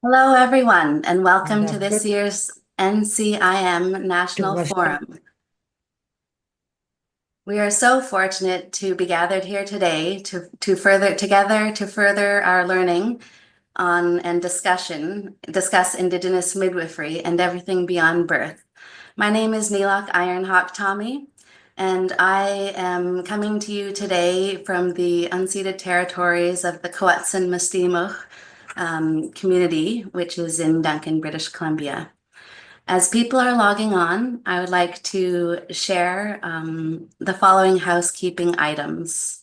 Hello, everyone, and welcome to this year's NCIM National Forum. We are so fortunate to be gathered here today to further our learning on and discuss Indigenous midwifery and everything beyond birth. My name is Neelach Ironhawk Tommy, and I am coming to you today from the unceded territories of the Quw'utsun-Mistimuh community, which is in Duncan, British Columbia. As people are logging on, I would like to share the following housekeeping items.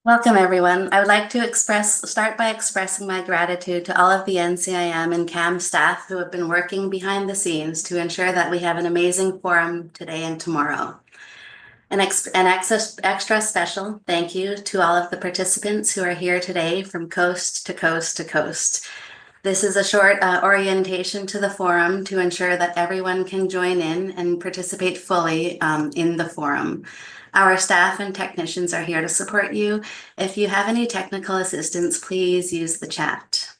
Welcome, everyone. I would like to start by expressing my gratitude to all of the NCIM and CAM staff who have been working behind the scenes to ensure that we have an amazing forum today and tomorrow. An extra special thank you to all of the participants who are here today from coast to coast to coast. This is a short orientation to the forum to ensure that everyone can join in and participate fully in the forum. Our staff and technicians are here to support you. If you have any technical assistance, please use the chat.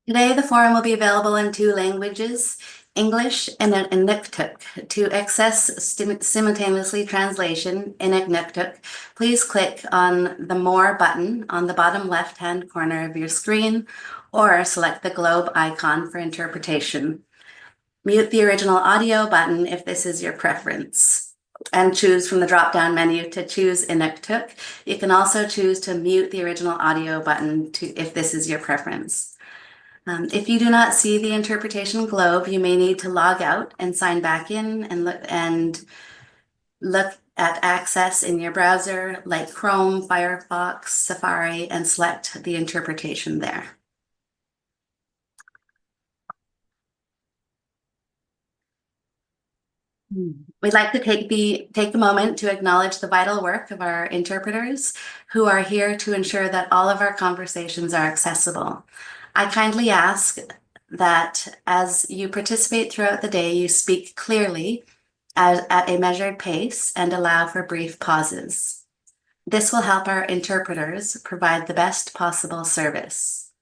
Today, the forum will be available in 2 languages, English and Inuktitut. To access simultaneously translation in Inuktitut, please click on the More button on the bottom left-hand corner of your screen, or select the globe icon for interpretation. Mute the original audio button if this is your preference, and choose from the drop-down menu to choose Inuktitut. You can also choose to mute the original audio button if this is your preference. If you do not see the interpretation globe, you may need to log out and sign back in and look at access in your browser like Chrome, Firefox, Safari, and select the interpretation there. We'd like to take a moment to acknowledge the vital work of our interpreters who are here to ensure that all of our conversations are accessible. I kindly ask that as you participate throughout the day, you speak clearly at a measured pace and allow for brief pauses. This will help our interpreters provide the best possible service.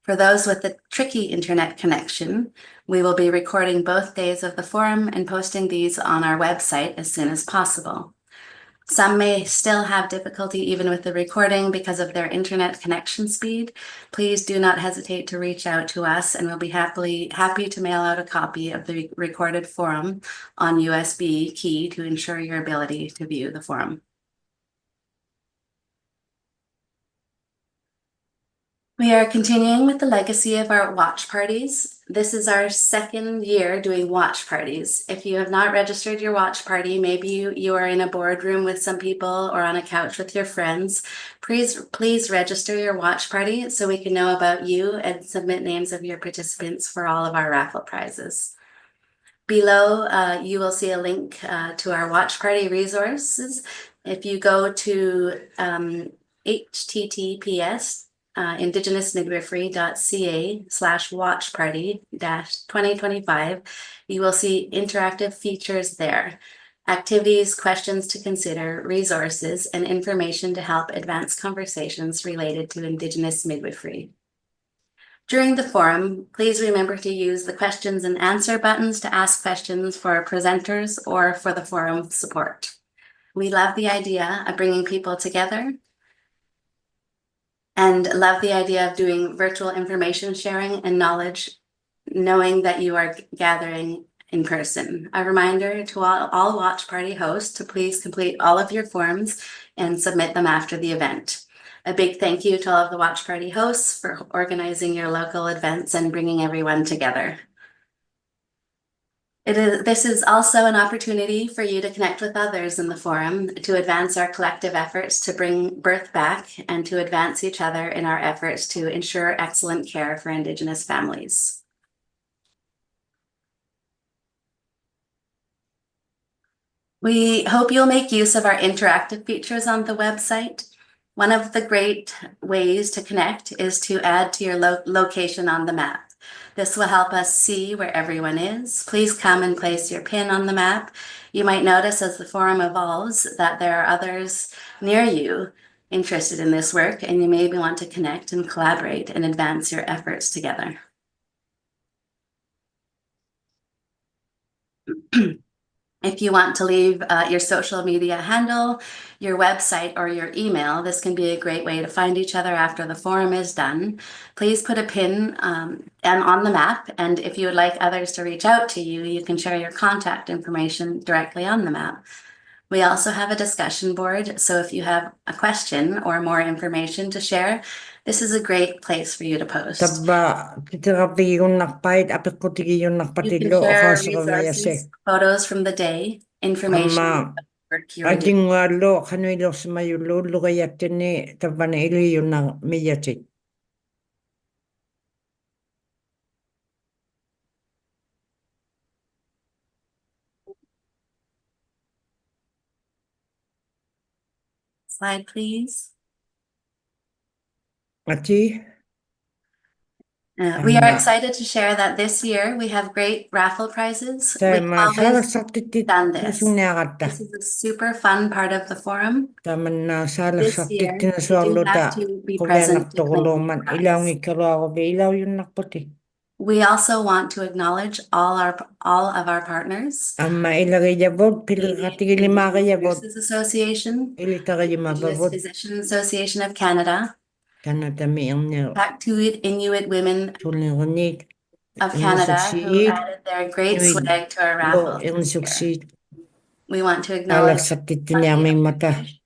For those with a tricky internet connection, we will be recording both days of the forum and posting these on our website as soon as possible. Some may still have difficulty even with the recording because of their internet connection speed. Please do not hesitate to reach out to us, and we'll be happy to mail out a copy of the recorded forum on USB key to ensure your ability to view the forum. We are continuing with the legacy of our watch parties. This is our 2nd year doing watch parties. If you have not registered your watch party, maybe you are in a boardroom with some people or on a couch with your friends, please register your watch party so we can know about you and submit names of your participants for all of our raffle prizes. Below, you will see a link to our watch party resources. If you go to https indigenousmidwifery.ca/watchparty-2025, you will see interactive features there, activities, questions to consider, resources, and information to help advance conversations related to Indigenous midwifery. During the forum, please remember to use the questions and answer buttons to ask questions for presenters or for the forum support. We love the idea of bringing people together and love the idea of doing virtual information sharing and knowledge, knowing that you are gathering in person. A reminder to all watch party hosts to please complete all of your forms and submit them after the event. A big thank you to all of the watch party hosts for organizing your local events and bringing everyone together. This is also an opportunity for you to connect with others in the forum to advance our collective efforts to bring birth back and to advance each other in our efforts to ensure excellent care for Indigenous families. We hope you'll make use of our interactive features on the website. One of the great ways to connect is to add to your location on the map. This will help us see where everyone is. Please come and place your pin on the map. You might notice as the forum evolves that there are others near you interested in this work, and you maybe want to connect and collaborate and advance your efforts together. If you want to leave your social media handle, your website, or your email, this can be a great way to find each other after the forum is done. Please put a pin and on the map, and if you would like others to reach out to you, you can share your contact information directly on the map. We also have a discussion board, so if you have a question or more information to share, this is a great place for you to post. Taba kiterapigiunnarpait apiqqutigiunnarpatillu You can share oqaasseqamayase resources, photos from the day, information about the work you're doing. atinguallu qanuilorsimayullu ulluqayattini tavvana iliyunnar miyatit. Slide, please. Ati We are excited to share that this year we have great raffle prizes. We've always done this. This is a super fun part of the forum. tamanna This year, you do have to be present to claim the prize. We also want to acknowledge all of our partners. Nurses Association, Indigenous Physician Association of Canada, Inuktitut Women of Canada, who added their great swag to our raffle this year. We want to acknowledge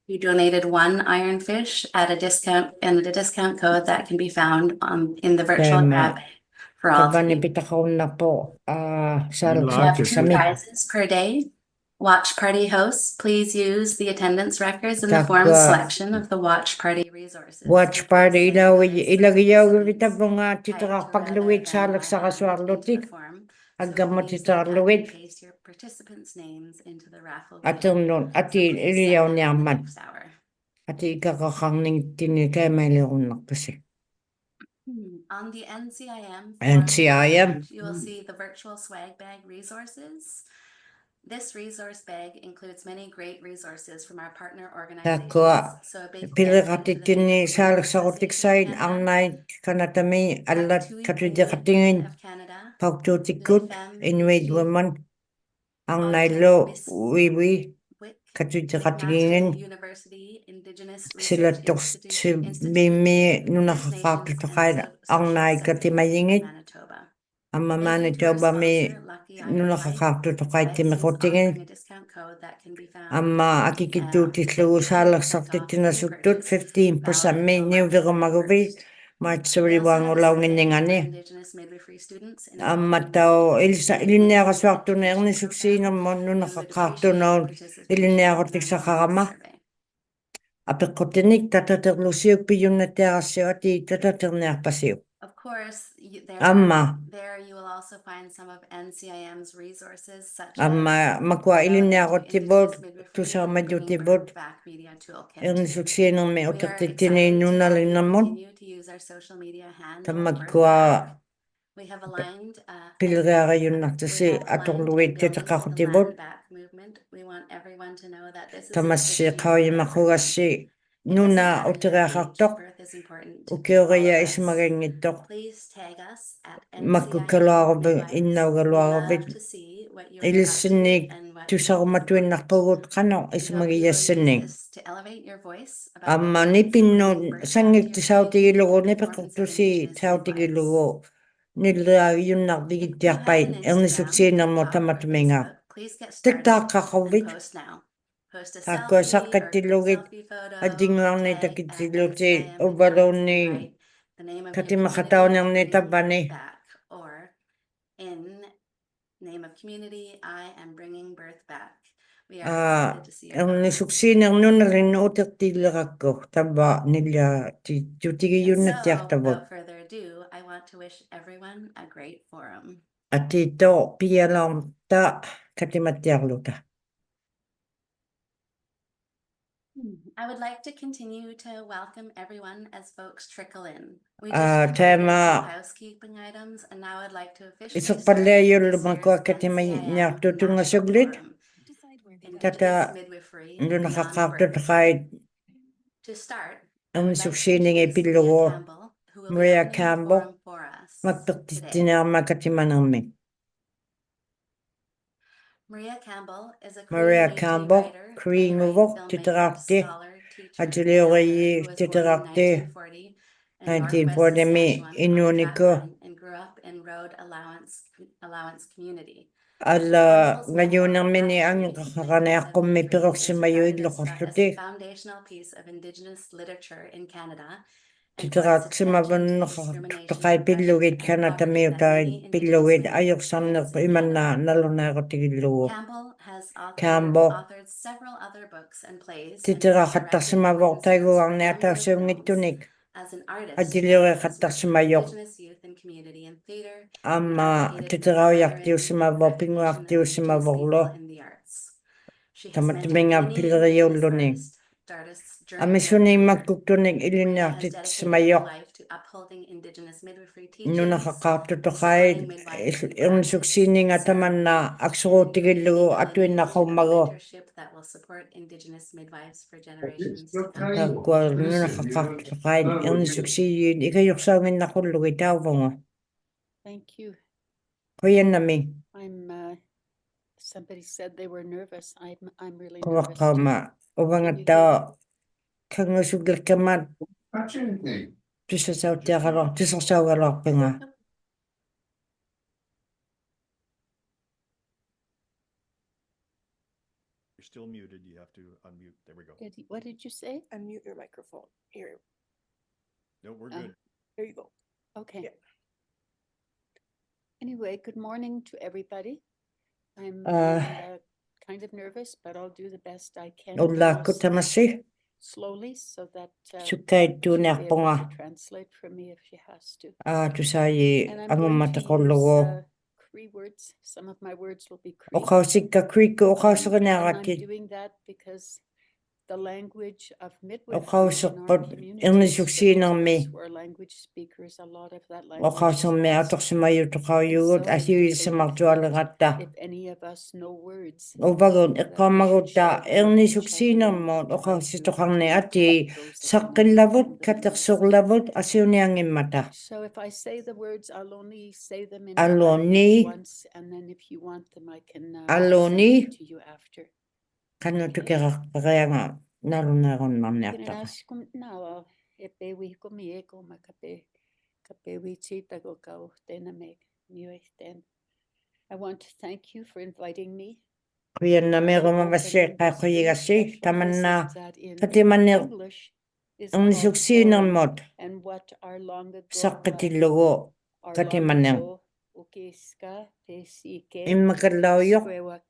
who donated 1 ironfish at a discount and the discount code that can be found in the virtual grab bag for all. We have 2 prizes per day. Watch party hosts, please use the attendance records in the forum selection of the watch party resources. Watch party Paste your participants' names into the raffle. On the NCIM, you will see the virtual swag bag resources. This resource bag includes many great resources from our partner organizations. So a big University, Indigenous Research Institute, Manitoba. Manitoba me Discount code that can be found. Amma akikitutislu salaqsartitinasuttut 15% me niuvirumaguvi maitsuriwangullaunginningani amma tau ilinneaqasuartuna ernisuksiingermun nunaqaqqaartunaun ilinneaqutiksaqarama apeqqutinik tataterlusiuk piyunnatiarassiuati tataterniarpasiu. Of course, there you will also find some of NCIM's resources such as makua ilinneaqutibut tusaamajutibut ernisuksiinermi utertitini nunalinnermun tammakkua pilriariunnartasi atorluit titeqarutibut tamassiiqauyimaqugassi nuna uteriaqartoq ukiuria ismagangittoq makkukaluarubi innaugaluarubit ilissinniik tusarumatuinnarpugut qano ismagiassinning amma nipinnu sangiktisautigillugu nipeqertusi sautigilugu nilliagiunnarvigittiarpait ernisuksiinermu tamatuminga tiktaaqqaqarvit Akkua saqqattillugit atinguarni takittiluti uvaluunni katimaqataunerni tappani ernisuksiinernunalinnu utertiillerakku tavva nillia tutigiyunnatiartavut atito pialaorta katimattiarluta. I would like to continue to welcome everyone as folks trickle in. We Ah, just completed tema- some housekeeping items, and now I'd like to officially Isok start pala yun this lumako year's akit may NCIM nyartutong nga National suglit. Forum, Indigenous Tata, Midwifery Doon Beyond nakakapto Birth. kahit To start, I ang would like to suksining introduce Maria epilogo. Campbell, who will be Maria opening the Campbell, forum for us today. magpagtitinama katimanami. Maria Campbell is a Maria Korean Campbell, writer, Korean playwright, nguvok, filmmaker, titarakti, scholar, teacher, and Ajuliogi, elder who was born in titarakti, 1940 in 1940 Northwest mi, Saskatchewan on Inuniko, Flatline and grew up in Road Allowance Community. ala Campbell's ngayon memoir, namin ni ang Pathways, kakakana Myths of akong may Midwifery, pirok is si mayo regarded as a ilokasuti. foundational piece of Indigenous literature in Canada and for its Titarak si attention mabon to nakakatakay discrimination, pilugit oppression, ka and na poverty tamiyo that tayo many Indigenous pilugit women ayok sa experience in iman na Canada. naluna ako tigiluwo. Campbell has Campbell. authored several other books and plays and Titira has katak si directed mabok tayo performances ang for a neta number of sa films. ngitunik. As an artist, Ajiliwe Campbell has katak worked si with mayok. Indigenous youth and community in theater and Ama advocated for titiraw the yak tiyo si furthering mabok and pingwak recognition tiyo of si Indigenous mabok lo. people in the arts. She has Tamatibay mentored nga many pilirayo Indigenous lo ni. artists during Ami her suni career. magkuktunik Rita ilinartit has si dedicated her mayok. life to upholding Indigenous midwifery Ino teachings, nakakapto to supporting kahit midwives in yung practice, suksini nga taman na aksuro and tigilo creating a atwin na lineage of kaumago. mentorship that will support Indigenous midwives for generations to come. Takwal no nakakapto to kahit yung suksiyin ikayok sa amin na kulog itaw mo. Thank you. Kuyan nami. Somebody said they were nervous. I'm really Kuwak nervous ka too. ma. Ubang Can you ata hear kang nasuglat ka man. Tisa sa tiyakalok. Tisa sa walok pa nga. You're still muted. You have to unmute. There we go. What did you say? Unmute your microphone. Here, No, we're Uh, good. there you go. Okay. Yeah. Anyway, good morning to everybody. I'm kind of nervous, but I'll do the best I can. Ula ko I'll speak tamasi. slowly so that Sukay tu she'll be niyak po able nga. to translate for me if she has to. Tu sayi And I'm ang going to matakologo. use Cree words. Some of my words will be Cree. Okaw sigka Creek okaw sa And I'm kanakakit. doing that because the language of Okaw midwifery sa in our yung communities, for suksi those ng of me. us who are language speakers, a lot of that language Okaw is sa me lost. atok sa mayo to kaw And yugot so I asiyo do sa believe magtuwala that kata. if any of us know words, Ubagon, that ikaw we should maguta, share them yung with ni each suksi other na and mo, try okaw to si tokang ni help ati, those that sakil need labot, them the kataksok most. labot, asiyo niya ang mata. So if I say the words, I'll only say them in Aloni. once, and then if you want them, I can Aloni. send them to you after. Kano to Okay. kaya nga, naroon na niyata. Now, epewi komi eko makape kapewi chita go kau tena me niuchten. I want to thank you for inviting me. Kuya na may for rumabasya, opening kaya this kuya very kasi, special taman na, visit that in kati man niya, English is ang called nisuksi ng forum, mod, and what our long ago sakatilugo, kati man niya. ukiska pesike Yung makalawyok, skwewak,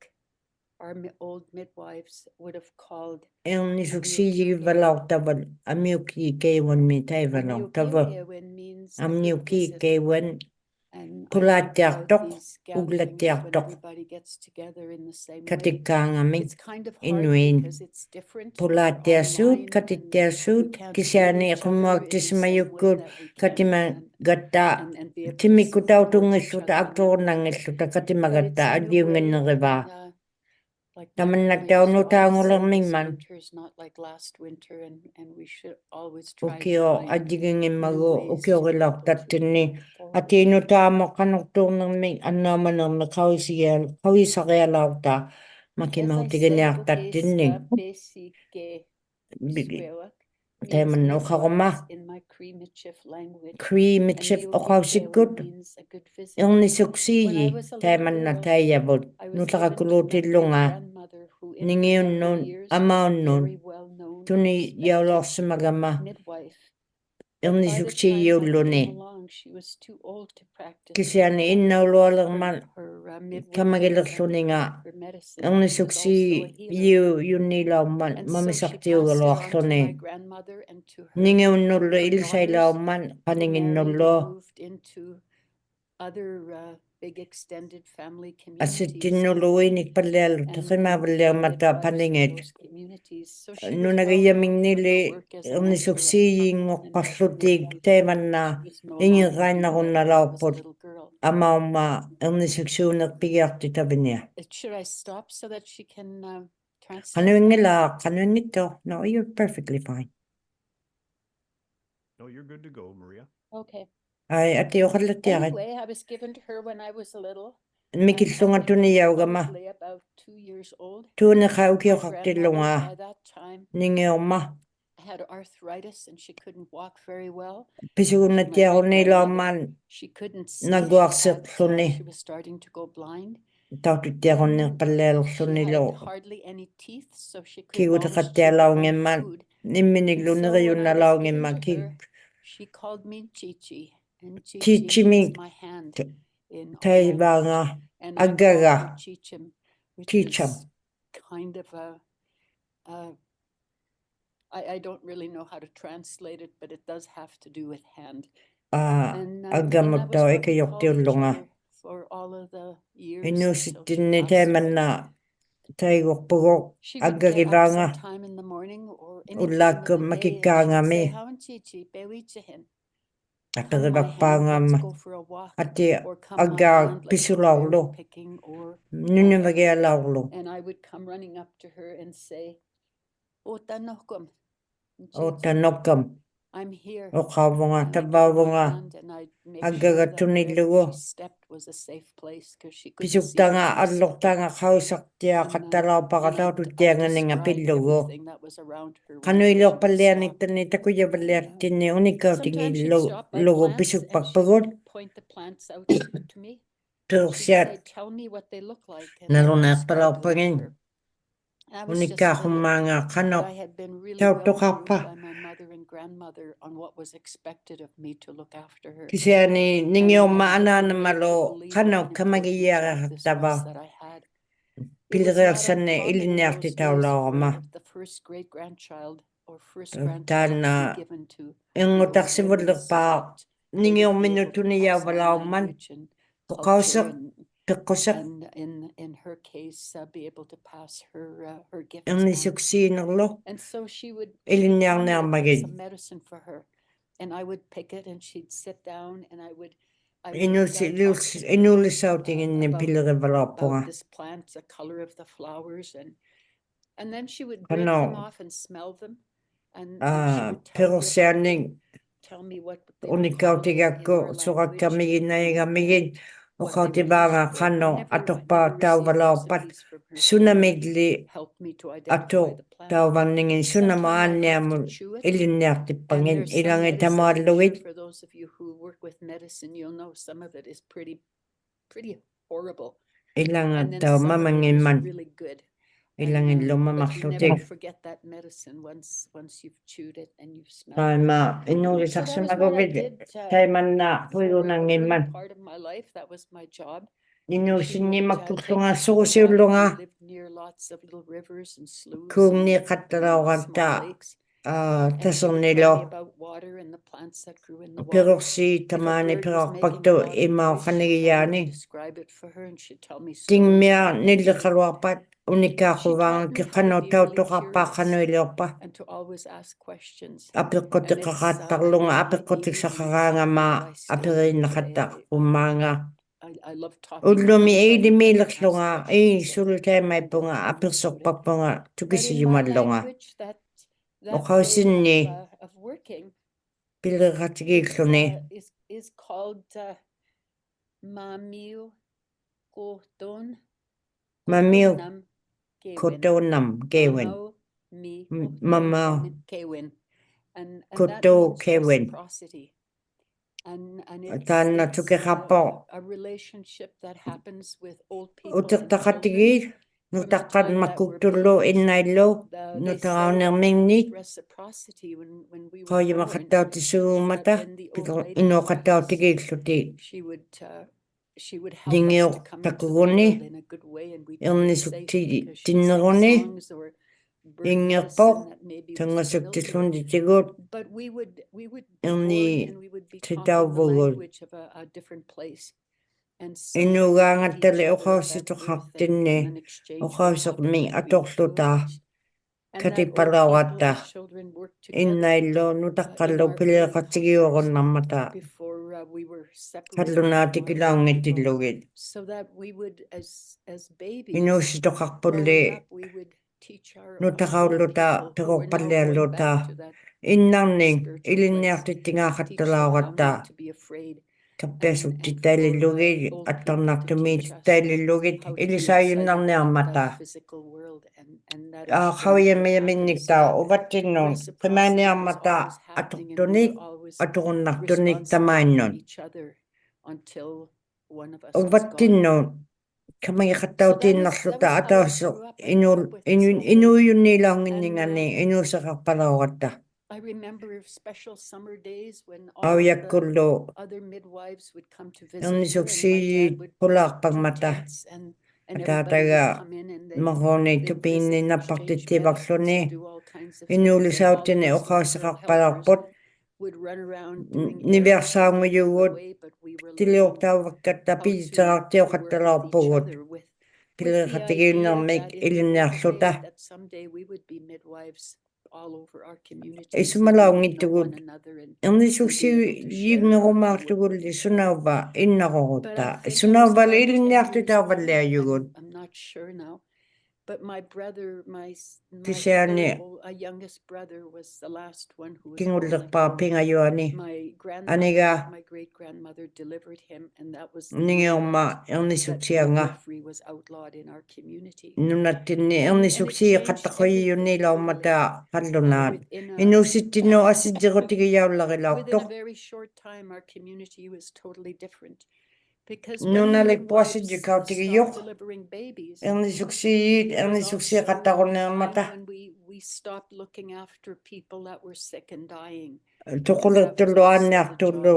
our old midwives would have called yung nisuksi yung valaw tabal, amyuki kaywan mi tayo valaw tabal. Amyukiyewen means a Am good Yuki visit. kaywan And I pulat think about yaktok, these uglat gatherings when yaktok, everybody gets together in the same way. katika ngamin, It's kind of hard inuin, because it's different. pulat We're yasut, online katit and we yasut, can't kisyani meet each other kumag in the tis same way mayukut, that we can katiman gata, and be able to timikutaw support tung each isuta other in aktor that nang way. isuta But katimagata, it's a new adyungin way ng riba. and like Taman Mother nagtaw no Nature tango always lang said, this man. winter is not like last winter and we should always try to Ukyo, find adyungin new mago, ways ukyo to be kilak able to tatini. move forward. At ino tamo kanuktung ng may anaman ng kawisakya lauta. As Makimaw I tigan said, niya tatini. ukiska pesike skwewak Tayo means man ukakuma. midwives in my Cree Michif language. Cree And mitchif okaw Miukiyewen sigud. means a good visit. Yung When I nisuksiyi. was a Tayo little man na girl, tayo yabot. I was Nutaka given to my kulutilo nga. great-grandmother who in her Ningiyon younger nun. years Amaw was nun. very well-known, Tuni yawlok respected sumagama. midwife. Yung But by the nisuksiyi time I ulo came ni. along, she was too old to practice. Kasi yan inawlo lang man. Her midwifery Kamagilakso and ni nga. her medicine. Ang She was also a nisuksi healer. yun nilaw man. And so she Mamisaktiyo passed it on galwakso to ni. my grandmother and to her Ningaw nulo her ilsa ilaw daughters, man. who Paningin married and nulo. moved into other big extended family communities. Asittinuluinik pallialu and taqimaavaliamata midwives in paningit. those communities. So she was well known Nunagiyaminnili for her work as an ernissuksiyiingoqqarlutik anthropometrist, taimanna and she was no longer doing that when I was a ingirrainnarunnalauput little girl. amaumma ernissuksiunerpigiarti tavinia. Should I stop so that she can translate? Qanuingitto. No, you're perfectly fine. No, you're good to go, Maria. Okay. Ai ati oqallatiarit. Anyway, I was given to her when I was little. Mikillunga tuniyaugama. Supposedly about 2 years old. Tuuneqa My ukiuqartillunga grandmother by that time ningiumma. had arthritis and she couldn't walk very well. Pisugunnatiarunilaammaan She couldn't see. naguarsiqluni She was starting to go blind. taututtiaqunneerpallialerlunilu She had hardly any teeth, so she could kiguteqattialaungemman nimminigluneriyunnalaungimma She called me Chichi, and Chichi Chichimi means my hand in taivanga and agaga Chichim, which Chicham. is kind of I don't really know how to translate it, but it does have to do with hand. Agamutto ikayortiullunga For all of the years. inusittinni taimanna taigorpugoq aggagivanga Sometime in the morning or ullaakku makikkaangami aqerivappaangaamma ati aggaa pisulaorlu nunavagialaorlu And I would come running up to her and say, Otanokum. Otanokkam I'm here. oqaavunga And I'd tavaavunga put my hand and I'd make sure that aggagattunillugu wherever she stepped was a safe place because she couldn't see pisuktanga what she was allortanga qausartiaqattalaupaqataututianganinga pillugu everything that was around her when she would qanuiliorpallianittani takuyavalliartinni unikautingillu lugu pisukpakpagut point the plants out to me. tursiat Tell me what they look like. nalunaarpalauppagin unikkaahummaanga qano I had been really tautuqarpa by my mother and grandmother on what was expected of me to look after her. kisiani ningiumma anaanamalu qano kamagiyaartava pileriarsanni iliniartitaulaorama The first great grandchild or first taana ingutarsivullerpaa ningiumminu tuniyaavalaumman poqauseq peqqusaq and in her case be able to pass her gifts. ernisuksiinerlu And so she would iliniarniarmagin some medicine for her, and I would pick it, and she'd sit down, and I would inulisautinginni pilerivalorpunga this plant, the color of the flowers, and then she would break them off and smell them, and she would tell me what they were called in unikkautigaakku our language. suqakkamiginnayigamigin uqautivaanga qano atorpa tauvalaorpat sunamigli atu tauvanningin sunama aanniamul ilinniartippangin ilangi tamaallugit For those of you who work with medicine, you'll know some of it is pretty horrible. ilanga And then tau some of it is mamangimman really good. ilangilluma But you marlutik never forget that medicine once you've chewed it and you've smelled it. taima inulisarsimaguvit taimanna puirunangimman Part of my life, that was my job. inusinnimakkullunga suusiullunga Lived near lots of little rivers and sloughs kuumni and qattalaoranta small lakes. tasernilo About water and the plants that grew in the water. perursi If a tamaani bird was making perorpaktu a lot of noise, imauqanigiyaani I'd describe it for her and she'd tell me stories tingmia about it. nilliqaluarpat unikkaaquvanga kiqqanu tautuqarpaa qanuiliorpa And to always ask questions. apiqqutiqaqaattarlunga apiqqutiqsaqaraangama apiriinnaqattaq ummaanga I love talking ullumi about it, but iidimiilerlunga ask questions. suulutaimaipunga apirsorpakpunga But in my tukisiyumallunga language, that oqausinni way of working pileriqatigilluni is called mamiu koton mamiu kewin. kotonam kewin mama Kewin. And koto that means kewin reciprocity. And taanna tukiqarpo a relationship that happens with old people and utiqtaqatigii children. nutaqqat makkukturlu innaillu nutaqaunerminni Reciprocity when we were born, qoyimaqattautisugummata inuqattautigiilluti she would help dingiuq us to come into the takuguni world in a good way and we'd feel safe ernisukti because she'd sing tinneruni songs or bird ingerpoq medicine that maybe was familiar. tangasuktilluntitigut But we would be erni born and we would be taught in the titauvugut language of a different place. Inugaangattali uqaussituqartinni uqauseqmi atorlutaa katipalauatta innaillu nutaqqallu piliqatigiuqunnammata kallunaatikilaungitillugit inuussituqarpulli nutaqaulluta peqorpallialluta innarning ilinniartittingaaqattalauqatta kappiasuttitailillugit attarnartumiit tailillugit ilisaayunnarniarmata qawiyamiyaminniktaa uvattinnuun qimaaniarmata atortunik aturunnartunik tamaannun uvattinnuun kamagiqattautiinnarluta ataassoq inuuyunniilaunginningani inuuseqarpalauqatta Auyakkullu ernisuksiyiit pulaarpagmata ataataga maruni tupiinninnappartittiivarluni inuulisauttini uqaaseqarpalarput niviarsaanguyugut tiliortaavakkatta piitseqartioqattalaarpugut piliqatigiunnermik ilinniarluta isumalaungittugut ernisuksiyiignerumaarlugulli sunauva innaqorutta sunauvali ilinniartutaavalliayugut Tisiani kingullerpaa pingajuani aniga ningiorma ernisuksianga nunattinni ernisuksii qattaquyiyunniilaummata qallunaat inuussittinnu assittiqutigiyaullerilauqtoq nunalippuassitjikautigiyuq ernisuksiyiit ernisuksii qattaqunniarmata tuqulirtullu aanniartullu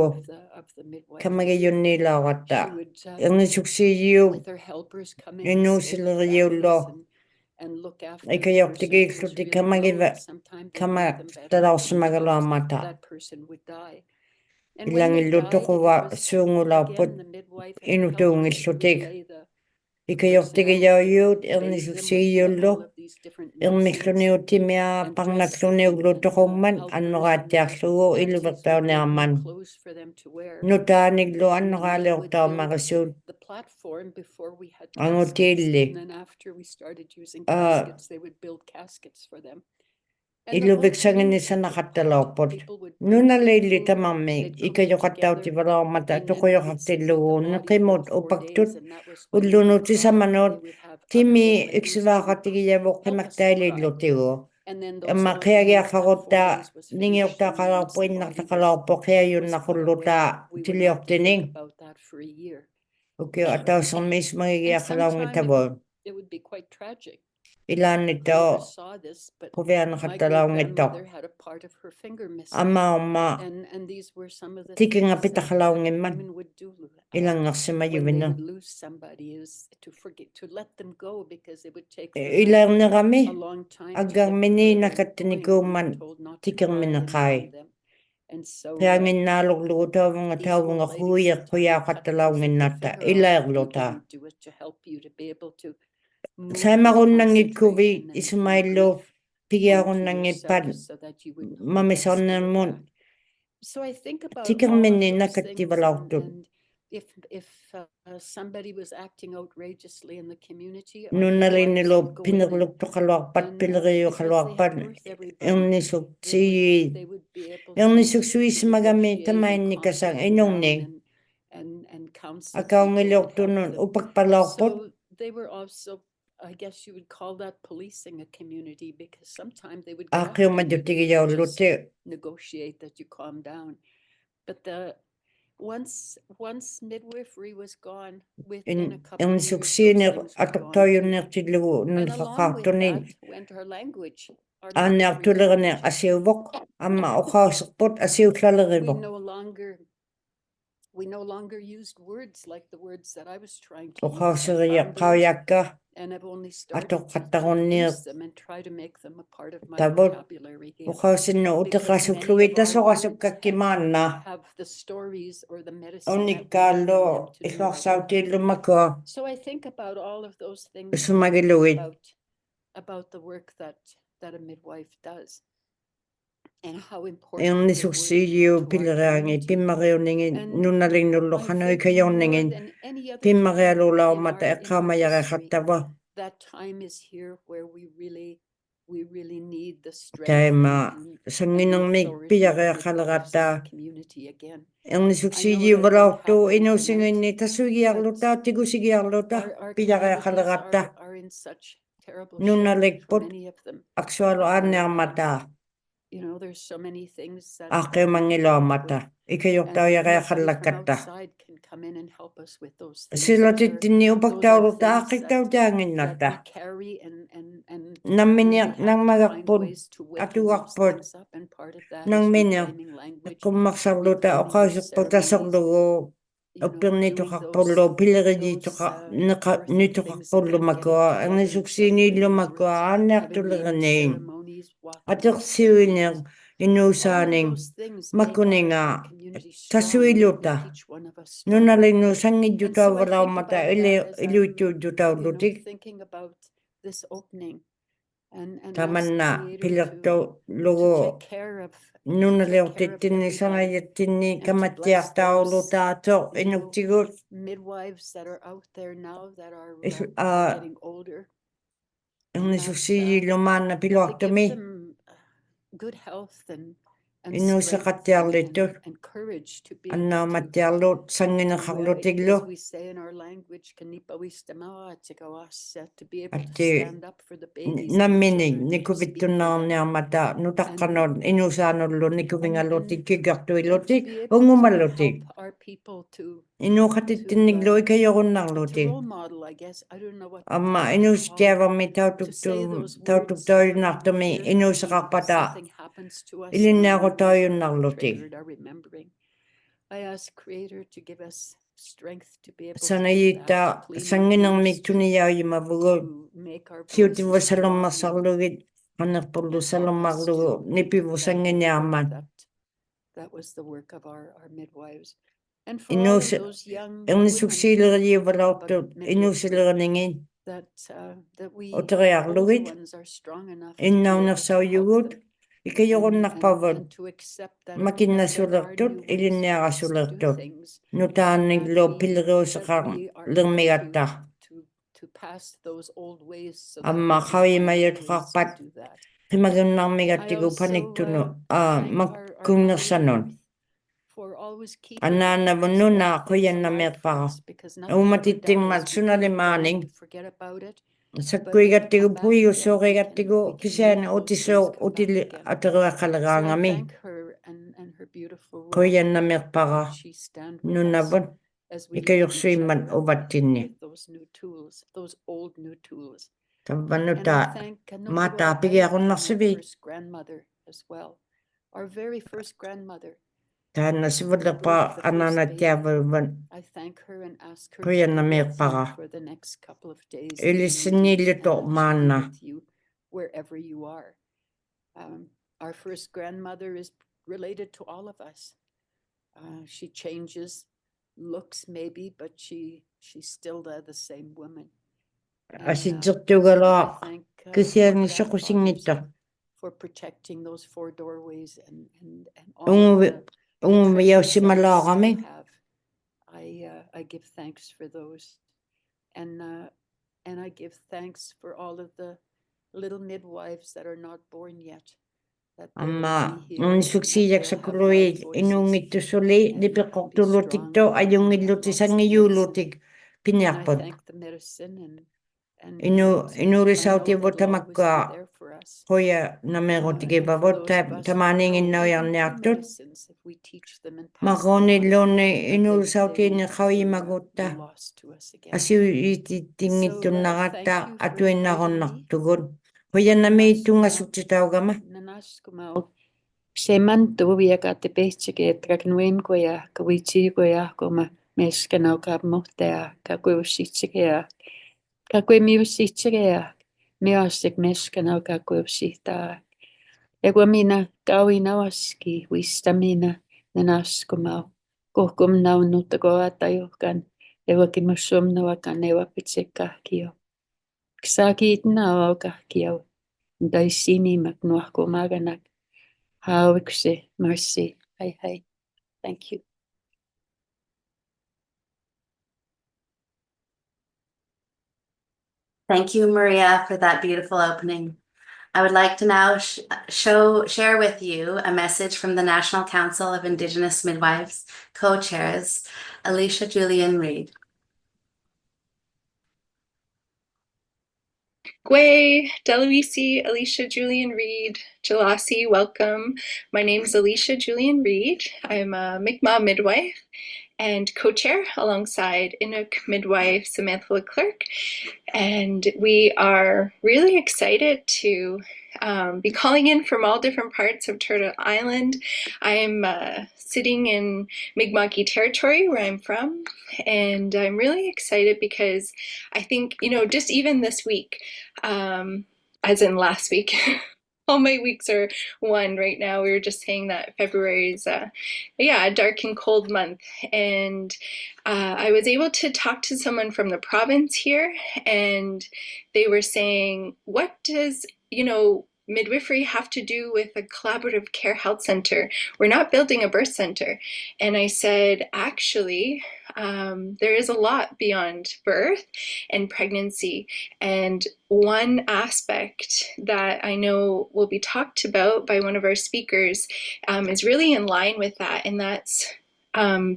kamagiyunniilauqatta ernisuksiyiuq innuusileriullu ikajortigiilluti kamagiva kamaqtalaorsimagaluammata ilangillutuquva suungulauput inutuungillutik ikajortigiyauyuut ernisuksiiyullu ermilluniutimia parnalluniugluttoqumman annoraattiarlugu iluvertauniarman nutaaniglu annoraaliortaumaqisuut angutiilli iluviksanginissanaqattalaorput nunaleilli tamarmi ikajoqattautivalormata tuquyoqartillugu neqimut upaktut ullunutisammanut timi iksivaaqatigiyavuq qimaktailillutigu amma qiagiaqarutta ningiortaaqalarpu innartaqalarpu qiayunnaqulluta tiliortining ukio atausermi ismagigiaqalaungitavu ilaannittao quvianaqattalaungittoq amaorma tikingapitaqalaungimman ilangersimayuvina ilernerami aggarmini nakattinikuumman tikermineqai qianginnaalurlugu tauvunga huuyeqquyaaqattalaunginnatta ilaerluta Saimarunnangitkuvi ismaillu pigiarunnangippat mamisornermun tikerminni nakattivalortut nunnalinnilu pinerluktoqaluarpat pileriuqaluarpat ernisuksiismagami tamainnikasang inungning akaungiliortunnun upakpalaorput I guess you would call that policing a community because sometimes they would negotiate that you calm down. But once midwifery was gone within a couple of years, those things were gone. And along with that went our language. We no longer we no longer used words like the words that I was trying to use. I Uqauseria found those, qaujakka and I've only started atoqqattaqunniiq use them and try to make them a part of my Tavut, vocabulary here. uqausinnu utiqasuklugi tasoqasukakkimaanna Have the stories or the medicine that we unikaallu need in them to do our work. illorsautiillumakua So I think about all of those things usumagilugit about the work that a midwife does and how important Ernisuksiiu pileraangi pimmariuningi nunalinnulluqanui kajorningin pimmarialulaumata eqqaamajaqaqattava that time is here where we really need the strength taima and sanginermik authority of piyaqeaqalerata midwives in the community again. Ernisuksiiu valortu inusinginni tasugiarluta tigusigiarluta Our piyaqeaqalerata communities are in such terrible shape for nunalikput many of them. aksualu aannearmata You know, there's so many things that aaqiumangiluamata and nobody from ikayurtaujaqeaqallakatta outside can come in and help us with those things. silotittinni Those are upaktauluta things aaqittautaanginnatta that we carry and namminiaq we have to find nangmagarput ways to waken those atuarput things up, and part of that is nangminiaq reclaiming language, qummarsarluta reclaiming those oqausiqputaserlugu ceremonies, you know, doing uppirnituqarpullu those pilerijiituqa birthing nituqarpullumakua things and ernisuksiiniillumakua having aanneartulerniin ceremonies, walking atersiuineq all of inuusaaning those things make makuninga our community strong, tasuiluta make each one of us stronger. nunalinnu And so I think sangijjutauvalaumata about that as I'm, you know, iluittuujjutaullutik thinking about this opening and tamanna ask Creator pilertu to lugu take care of nunaliortittinni everybody sangajettinni and to bless kamattiartauluta atoq those, you know, inuktigut midwives that are out there now that are aa getting older, ernisuksiilumaanna that give piluartumi them good health and strength innuusaqattiarlittut and courage to be able to annaamattiarluut sangineqarlutiglu as we say in our language, to be able to atti stand up for the babies and the nammini children and to speak for them. nikuvittunnaarniarmata nutaqqanut inuusaanullu nikuvingallutik And kikartuilutik to be able to ungumallutik help our people to inuuqatittinniglu ikajorunnaarlutik role model, I guess. I don't know what amma to call inuustiavarmi it, to say those words tautuktuarunnaartumi here, if inuusaqarpata something happens to us and our memories are ilinniaqutaajunnaarlutik triggered, our remembering. I ask Creator to give us strength to be able to do sanayitta that, to clean our sanginermik ears, tuniyaayumavugu to make our voices hiutivusalummarsarlugit qanerpullu salummarlugu nipivu sanginiarmat that was the work of our midwives. And for all of those young women ernissuksiileriivalortut midwifery, innuusileerningin that we uteriarlugit older ones are strong enough to be able to help innaunersauyugut them ikajorunarpavut and to accept that there are makinnasulertut new ways for us to do ilinniarasulertut things, nutaanniglu that we are pilleriuseqarlermigatta able to pass those old ways so that amma we can find new ways qawimayutqarpat to do that. qimaginnarmigattigu I also panniktunu thank makkunnersanun for always keeping annaannavunnuna things alive quyannameerpara for us, because nothing ever umatittingmat dies. We sunalimaaning can't forget about it, sakkuigattigu come back puiussuurigattigu again. We can kisiaani make those utissuuq things come utili back again. So I ateriuaqaleraangami thank her and her beautiful role quyannameerpara that she stand with us nunnavun as we lift each ikayursuimman other up uvattinni with those new tools, those old new tools. And tavvanuta I thank maataa my pigiaqunnarsivik first grandmother as well, our very first grandmother. taannasivulerpa anaanattiavuivan I thank her and ask her to be with quyannameerpara you for the next couple of days ilissinniillutu maanna with you wherever you are. Our first grandmother is related to all of us. She changes looks maybe, but she's still the same woman. asitsertugalaa I thank kisiaangissoqusingitta for protecting those 4 doorways and all of the treasures that we ungumiausimalaaqami still have. I give thanks for those, and I give thanks for all of the little midwives that are not born yet. Amma unisuksiijaksakului inuungittussuli lipeqqortullutiktu ajungillutisangiyuulutik piniarput inuulisautivu tamakkua quya nameerutikipavut tamaaniinginnaujarniartut maquunilluunni inuulisautiinni qawimagutta asiuitittingittunnaqatta atuinnaqonnartugut quyanami tungassuktitaugama Seman tuvi got the basic dragon goya, kawichi goya, goma, meskano gabmotea, kagushicea, kaguimiusichea, meostic meskano kagushita. Egwamina gawinawaski, wistamina, nanaskumau, kokum now nutagoa tayokan, ewakimusum nawakan ewa pitzeka kio. Ksaki na kio, daisini maknuako maganak. Hauikse, mercy. Hi. Thank you. Thank you, Maria, for that beautiful opening. I would like to now share with you a message from the National Council of Indigenous Midwives, co-chairs, Alisha, Julien, Reid. Gwe, Deluisi, Alisha, Julien, Reid, Jalasi, welcome. My name is Alisha Julien Reid. I'm a Mi'kmaq midwife and co-chair alongside Inuk midwife Samantha Leclerc. And we are really excited to be calling in from all different parts of Turtle Island. I'm sitting in Mi'kmaq territory where I'm from, and I'm really excited because I think, just even this week, as in last week, all my weeks are one right now. We were just saying that February is a dark and cold month, and I was able to talk to someone from the province here, and they were saying, what does midwifery have to do with a collaborative care health center? We're not building a birth center. And I said, actually, there is a lot beyond birth and pregnancy. And one aspect that I know will be talked about by one of our speakers is really in line with that. And that's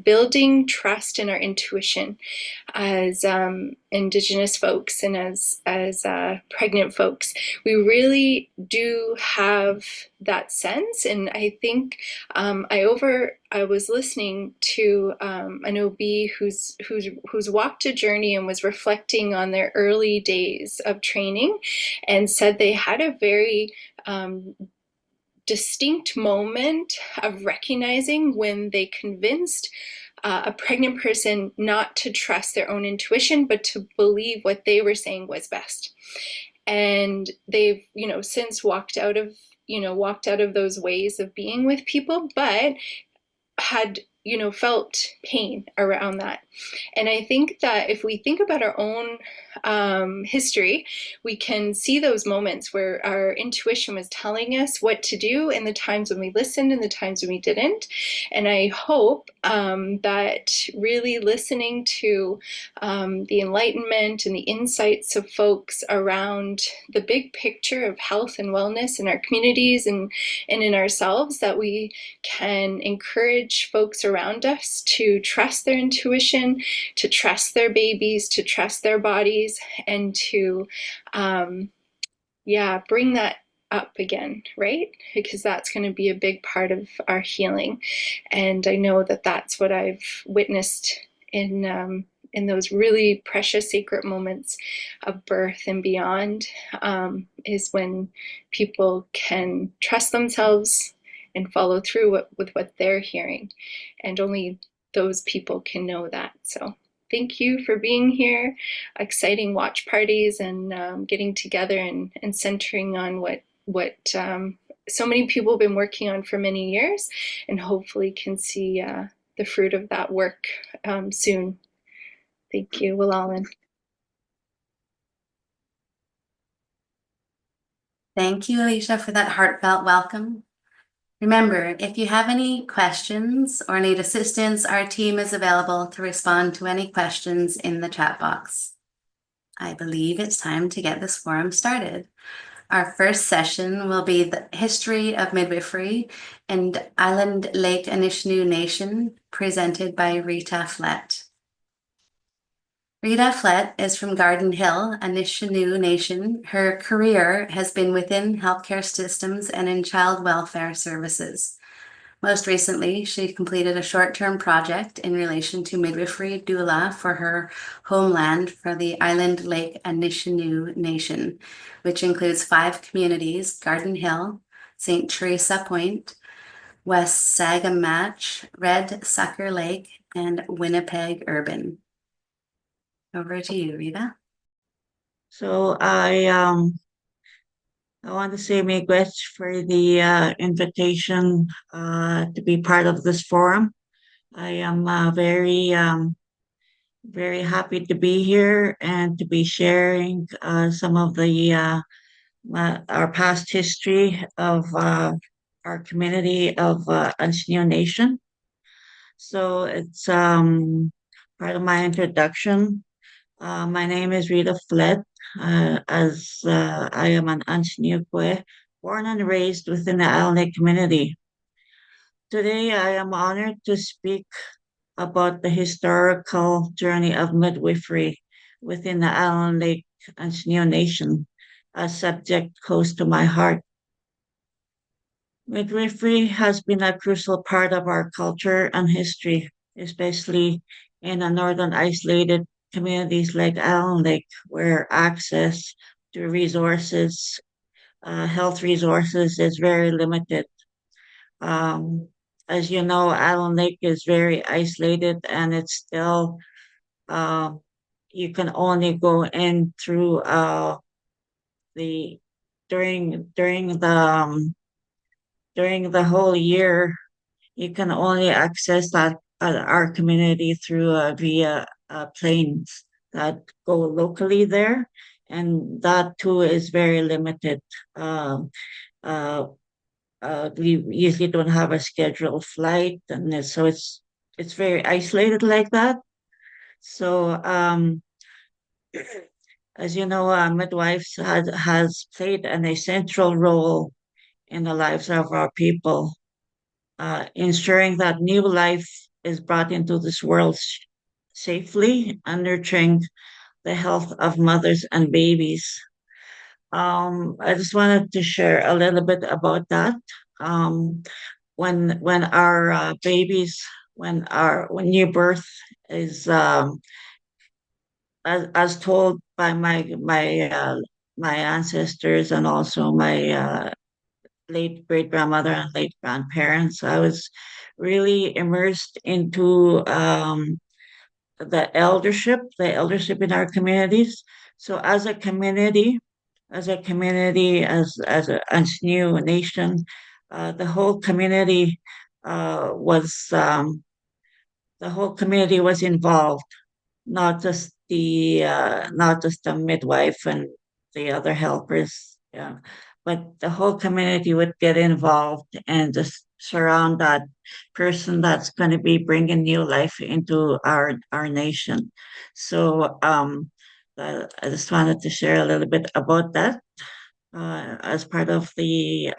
building trust in our intuition as Indigenous folks and as pregnant folks. We really do have that sense, and I think I was listening to an OB who's walked a journey and was reflecting on their early days of training, and said they had a very distinct moment of recognizing when they convinced a pregnant person not to trust their own intuition, but to believe what they were saying was best. And they've, since walked out of those ways of being with people, but had, felt pain around that. And I think that if we think about our own history, we can see those moments where our intuition was telling us what to do, and the times when we listened and the times when we didn't. And I hope that really listening to the enlightenment and the insights of folks around the big picture of health and wellness in our communities and in ourselves, that we can encourage folks around us to trust their intuition, to trust their babies, to trust their bodies, and to bring that up again, right? Because that's going to be a big part of our healing. And I know that that's what I've witnessed in those really precious sacred moments of birth and beyond, is when people can trust themselves and follow through with what they're hearing. And only those people can know that. So thank you for being here. Exciting watch parties and getting together and centering on what so many people have been working on for many years, and hopefully can see the fruit of that work soon. Thank you, Willallen. Thank you, Alisha, for that heartfelt welcome. Remember, if you have any questions or need assistance, our team is available to respond to any questions in the chat box. I believe it's time to get this forum started. Our first session will be the history of midwifery and Island Lake Anisininew Nation, presented by Rita Flett. Rita Flett is from Garden Hill, Anisininew Nation. Her career has been within healthcare systems and in child welfare services. Most recently, she completed a short-term project in relation to midwifery doula for her homeland for the Island Lake Anisininew Nation, which includes 5 communities: Garden Hill, St. Teresa Point, West Sagamach, Red Sucker Lake, and Winnipeg Urban. Over to you, Rita. So I want to say miigwech for the invitation to be part of this forum. I am very happy to be here and to be sharing some of the our past history of our community of Anisininew Nation. So it's part of my introduction. My name is Rita Flett. As I am an Anisininew, born and raised within the Island Lake community. Today, I am honored to speak about the historical journey of midwifery within the Island Lake Anisininew Nation, a subject close to my heart. Midwifery has been a crucial part of our culture and history, especially in the northern isolated communities like Island Lake, where access to resources, health resources, is very limited. As you know, Island Lake is very isolated, and it's still you can only go in through the during the whole year. You can only access that our community through via planes that go locally there, and that too is very limited. Um, uh, we usually don't have a scheduled flight, and so it's very isolated like that. So as you know, midwives has played an essential role in the lives of our people, ensuring that new life is brought into this world safely and nurturing the health of mothers and babies. I just wanted to share a little bit about that. Um, when our babies, when new birth is as told by my ancestors and also my late great grandmother and late grandparents, I was really immersed into the eldership in our communities. So as a new nation, the whole community was involved, not just the midwife and the other helpers, yeah, but the whole community would get involved and just surround that person that's going to be bringing new life into our nation. So I just wanted to share a little bit about that as part of the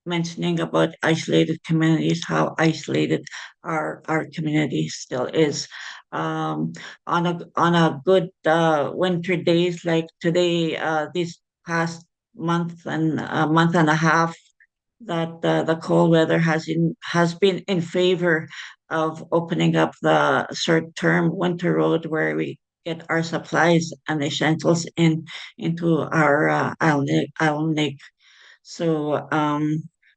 mentioning about isolated communities, how isolated our community still is. On a good winter days like today, this past month and a month and a half, that the cold weather has been in favor of opening up the short-term winter road where we get our supplies and essentials into our island lake. So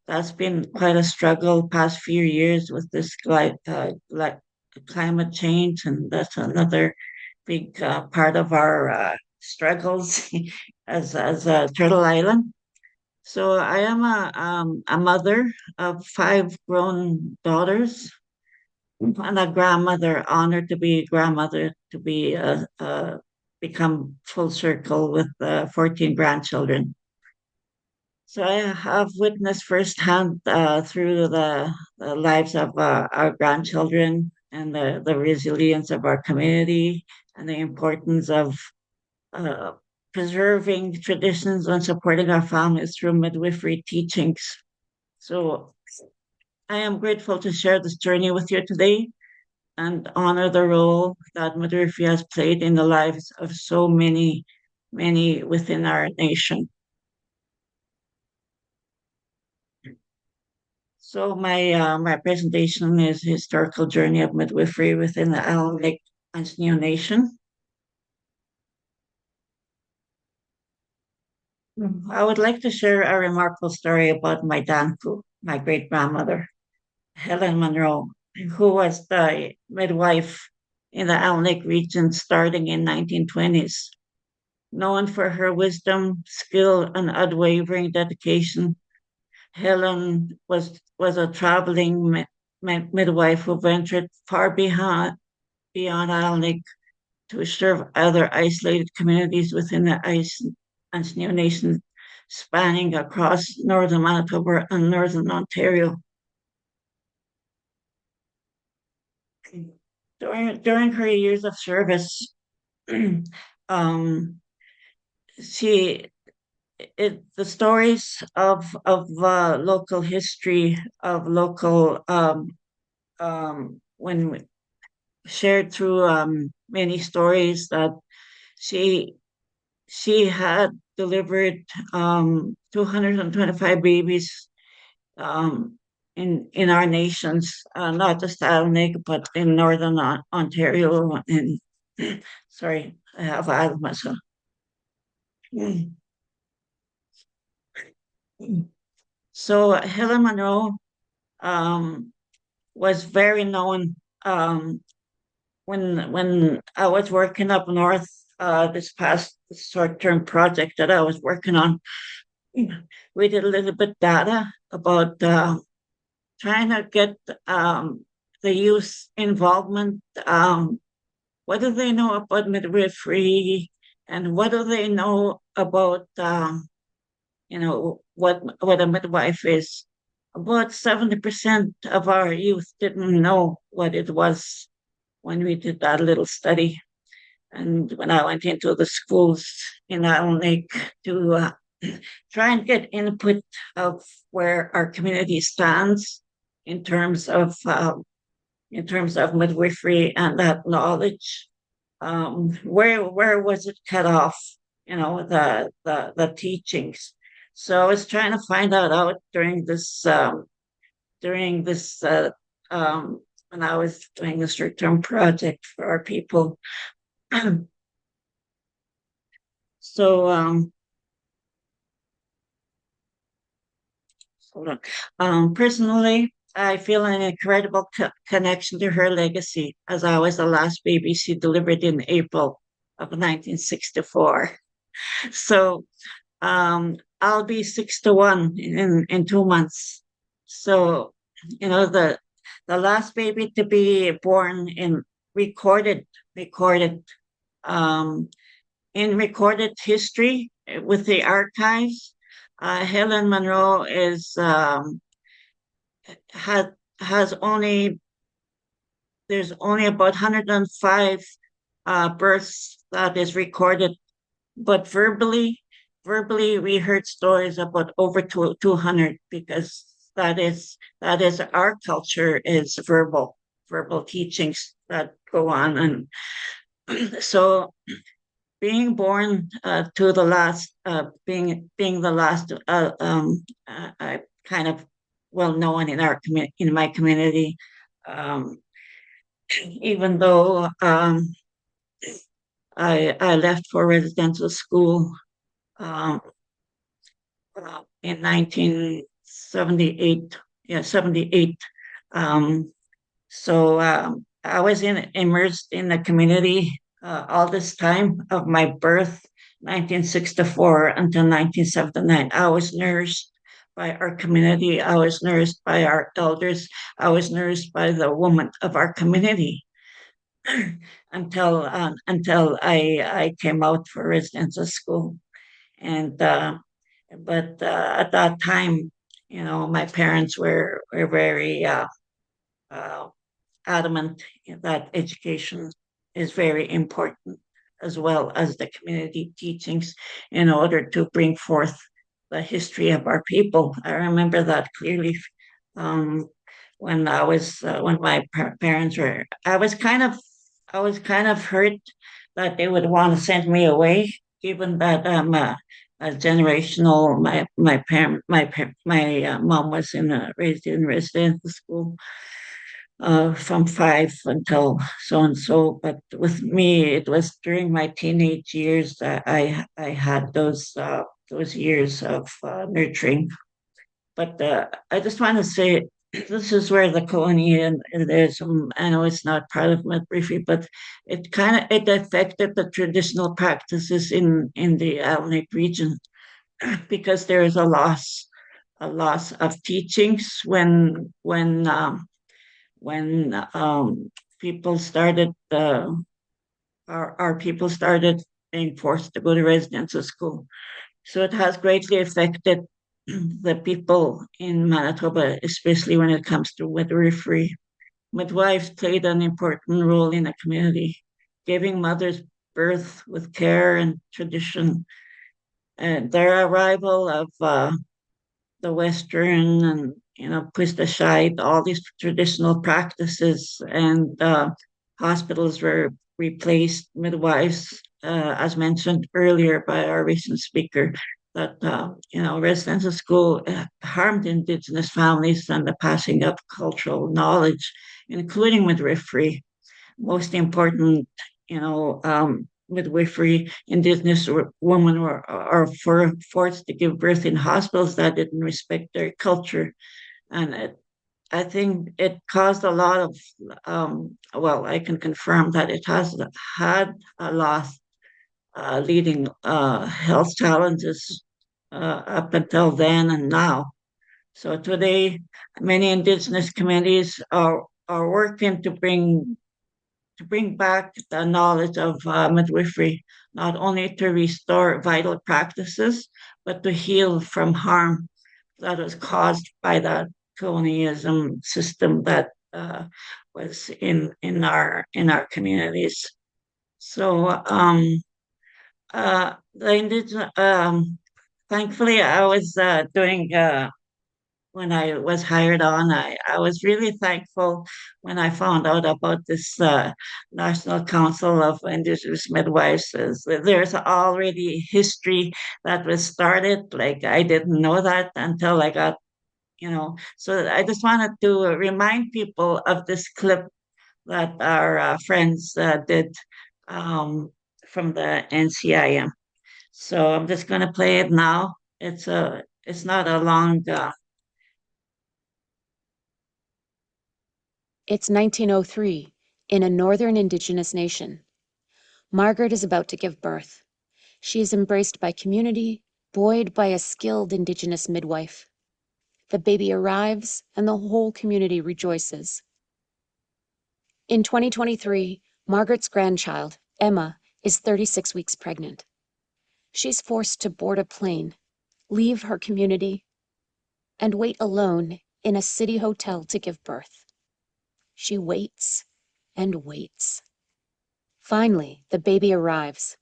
that's been quite a struggle past few years with this like climate change, and that's another big part of our struggles as a turtle island. So I am a mother of 5 grown daughters and a grandmother, honored to be a grandmother, to be become full circle with 14 grandchildren. So I have witnessed firsthand through the lives of our grandchildren and the resilience of our community and the importance of uh, preserving traditions and supporting our families through midwifery teachings. So I am grateful to share this journey with you today and honor the role that midwifery has played in the lives of so many, many within our nation. So my presentation is historical journey of midwifery within the Island Lake Anisininew Nation. I would like to share a remarkable story about my Danku, my great grandmother. Helen Monroe, who was the midwife in the Owl Lake region starting in 1920s. Known for her wisdom, skill, and unwavering dedication, Helen was a traveling midwife who ventured far beyond Owl Lake to serve other isolated communities within the Anisininew Nation, spanning across northern Manitoba and northern Ontario. During her years of service, the stories of local history, of local when shared through many stories that she had delivered 225 babies in our nations, not just Alneg, but in northern Ontario. And sorry, I have asthma. So. So Helen Monroe was very known when I was working up north. This past short-term project that I was working on, we did a little bit data about trying to get the youth involvement. What do they know about midwifery, and what do they know about what a midwife is? About 70% of our youth didn't know what it was when we did that little study. And when I went into the schools in Owl Lake to try and get input of where our community stands in terms of midwifery and that knowledge, where was it cut off? The teachings. So I was trying to find out during this when I was doing a short-term project for our people. So hold on. Personally, I feel an incredible connection to her legacy, as I was the last baby she delivered in April of 1964. So I'll be 61 in 2 months. So the last baby to be born in recorded in recorded history with the archives. Helen Monroe has only, there's only about 105 births that is recorded, but verbally we heard stories about over 200, because that is our culture, is verbal teachings that go on. And so being born to the last, being the last, I kind of well known in my community, even though I left for residential school in 1978. Yeah, 78. So I was immersed in the community all this time of my birth, 1964 until 1979. I was nourished by our community. I was nourished by our elders. I was nourished by the women of our community until I came out for residential school. And but at that time, my parents were very adamant that education is very important, as well as the community teachings, in order to bring forth the history of our people. I remember that clearly. When my parents were, I was kind of hurt that they would want to send me away, given that I'm a generational. My mom was raised in residential school from 5 until so and so. But with me, it was during my teenage years that I had those years of nurturing. But I just want to say this is where the colony and there's I know it's not part of Midwifery, but it affected the traditional practices in the Alnwick region because there is a loss of teachings when people started our people started being forced to go to residential school. So it has greatly affected the people in Manitoba, especially when it comes to midwifery. Midwives played an important role in the community, giving mothers birth with care and tradition. And their arrival of the Western and Puistashite, all these traditional practices and hospitals were replaced midwives, as mentioned earlier by our recent speaker, that residential school harmed Indigenous families and the passing of cultural knowledge, including midwifery. Most important, midwifery, Indigenous women are forced to give birth in hospitals that didn't respect their culture, and I think it caused a lot of. I can confirm that it has had a lot leading health challenges up until then and now. So today, many Indigenous communities are working to bring back the knowledge of midwifery, not only to restore vital practices, but to heal from harm that was caused by that colonialism system that was in our communities. So the Indigenous, thankfully, I was doing. When I was hired on, I was really thankful when I found out about this National Council of Indigenous Midwives. There's already history that was started. Like I didn't know that until I got, So I just wanted to remind people of this clip that our friends did from the NCIM. So I'm just going to play it now. It's not a long. It's 1903 in a northern Indigenous nation. Margaret is about to give birth. She is embraced by community, buoyed by a skilled Indigenous midwife. The baby arrives and the whole community rejoices. In 2023, Margaret's grandchild, Emma, is 36 weeks pregnant. She's forced to board a plane, leave her community, and wait alone in a city hotel to give birth. She waits and waits. Finally, the baby arrives,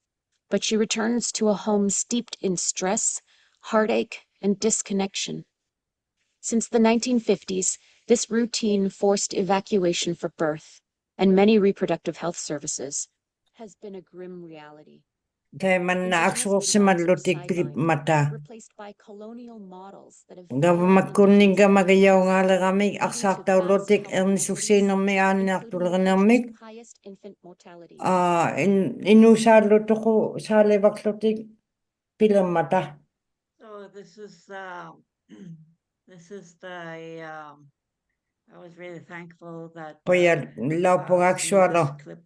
but she returns to a home steeped in stress, heartache, and disconnection. Since the 1950s, this routine forced evacuation for birth and many reproductive health services has been a grim reality. Kaya man na actual si madlutik grip mata. Replaced by colonial models that have Gava magkuning ka magayaw nga kami aksak daw lotik ang susino may anak tulagan namik. highest infant mortality. Inusar luto ko sa lewak lotik pilang mata. So this is I was really thankful that Kaya law po actual. this clip.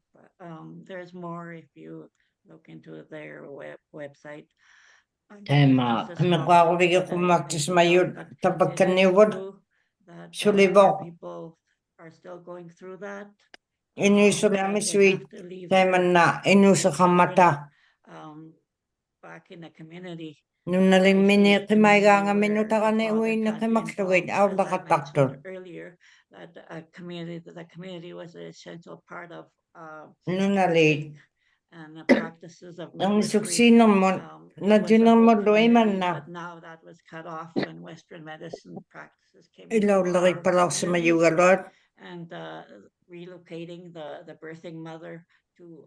There's more if you look into their website. Tema, kami ko ako bigyan ko magtis mayod tapag kaniwad. Sulibok. People are still going through that. Inuso lang sweet. Tema na inuso ka mata. Back in the community. Nung naling minit may nga minuta ka na uwi na kay magsawid aw nakataktor. Earlier that the community was an essential part of Nung nalit. and the practices of Ang midwifery, suksino mo na was dinang the mo whole doiman community, na. but now that was cut off when Western medicine practices came Ilaw into laki our palaw sa communities, mayugalot. and relocating the birthing mother to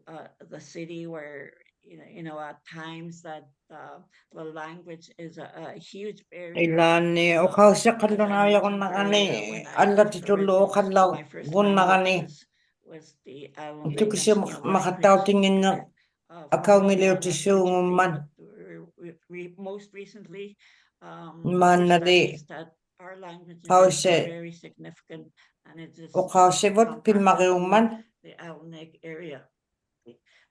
the city where at times that the language is a huge barrier. Ilan ni o kausa kalunaya ko na kani ala titulo o kalaw gun na kani. Was the Ito kasi makataw tingin na akaw ngiliw tisyo man. most recently Man na di our language How is is it? very significant, and it is Uqausivut pilmariumman the Alneg area.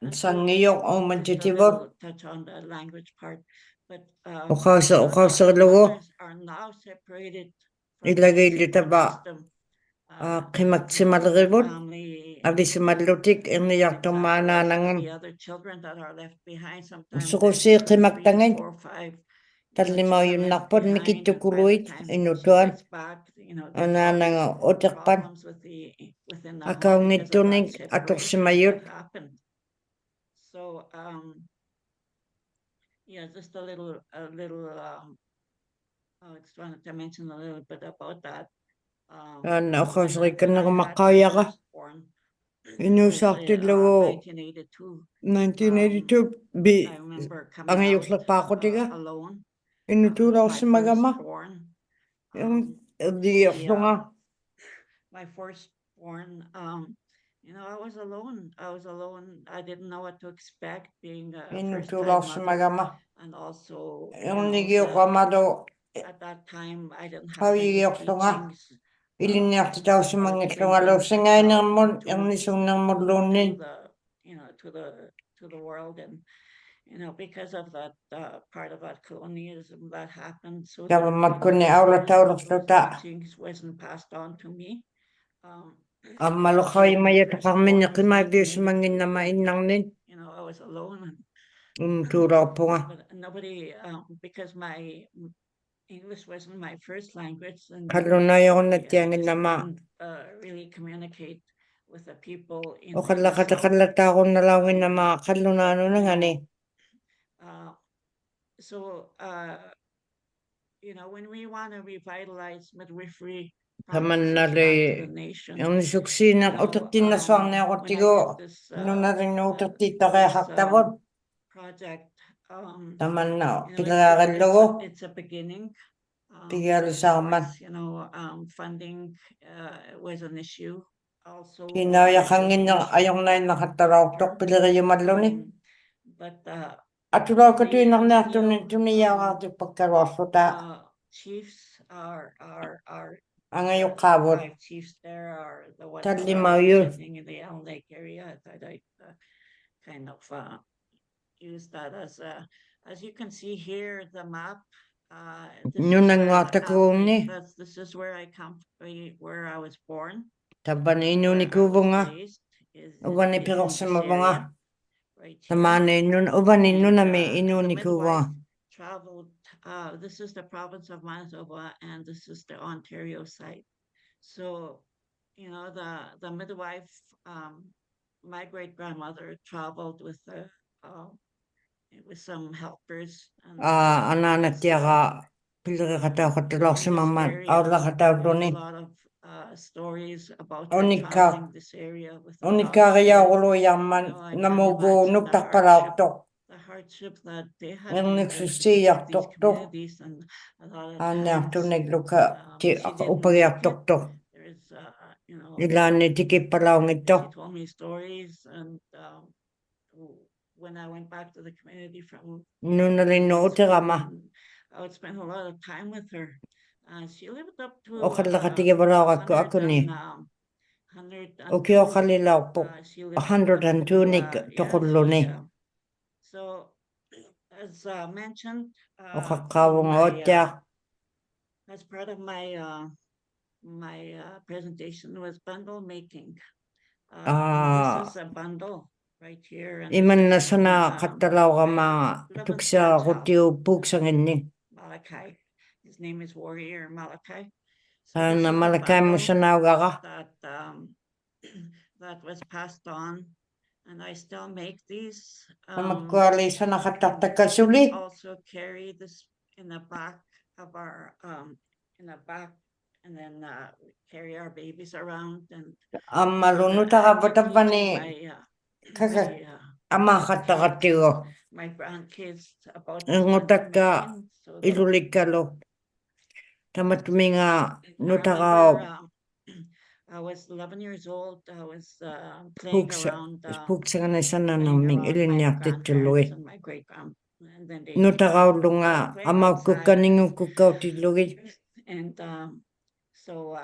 And so, sangiyok just a umajitivut little touch on the language part, but uqauserlugu mothers are now separated from the ilagay support litaba system. qimaksimalrivut Family, avisimallutik exactly irniartumaanaanangan the other children that are left behind sometimes. suqusi qimaktangin 3, 4, 5 tallimauyunnarput nikittukuluit inutuan anaananga utiqpan akaungittunik atorsimayut So yeah, just a little I just wanted to mention a little bit about that. Anna uqauserikannerumaqqaayaqa inuusaartillugu 1982 bi angayullerpaaqutiga inutuulaorsimagama erdigiorlunga my firstborn, I was alone. I didn't know what to expect being a first-time mother. inutuulaorsimagama And also, ernigiuqamalu at that time, I didn't have any Pauigiorlunga teachings. ilinniartitausimanngillualuussingaainnermun ernisunnermulluunnin To the world, and because of that part of that colonialism that happened, so Kavammakkunni aulataullerluta teachings wasn't passed on to me. аммалухаимаятоқарминне қимаавиусмангиннама иннарнин I was alone, туулаарпунга but nobody, because my English wasn't my first language, and қаллунаajornattiangиннама really communicate with the people in оқаллақатеқаллатаагунналаугиннама қаллунаанунангани so when we want to revitalize midwifery таманнали ернисуксиинеқ утертиннасуарниақуттигу нунариннуутертииттариақартавут project таманна пилераариллугу it's a beginning. пигалисаармат Funding was an issue also. кинааяқангиннер ajornainнақатталаортоқ пилериумаллуни But атулаакатуинарниартуни тунияагаартиппаккалуарлута chiefs are ангаюққаавут 5 chiefs there are the ones таллимауйу living in the Elm Lake area. I thought I'd kind of use that as you can see here, the map. нунангуартакуунни This is where where I was born. таббани инуникуувнга увани пиқорсимавнга тамаане иннун увани иннунами инуникуувнга Traveled. This is the province of Manitoba, and this is the Ontario side. So, the midwife, my great grandmother traveled with some helpers. анаанаттиага пилериқатаақатталуарсимаммаат ауллақатауллуни Stories about Unika this area with уникаариаагулуиарман намугу нуктарпалаорто the hardship that they had ерниксуссииарторто аанниартунник ти упагиарторто илаанни тикиппалаунгитто she told me stories, and when I went back to the community from нуналинну утерама I would spend a lot of time with her. She lived up to оқаллақатигивалаоракку акуни укиоқалилаорпо 102ник тоқуллуни So as mentioned, оқаққаавунгаоттиа as part of my presentation was bundle making. This is a bundle right here. иманнасана қатталаурамаа туксаарутиу пууксангинни Malachi. His name is Warrior Malachi. аана малакааммусанаугара That was passed on, and I still make these. амаккуалисанақаттартаккасули Also carry this in the back of our and then carry our babies around, and аммалунутараватаввани кага амаахаттақаттигу my grandkids about ингутакка илуликкалу таматминга нутараа I was 11 years old. I was playing around пуксаганасананармин илинниартитсуллуги and my great grand, and then they нутарауллунга амауккукканингуккаутиллуги And so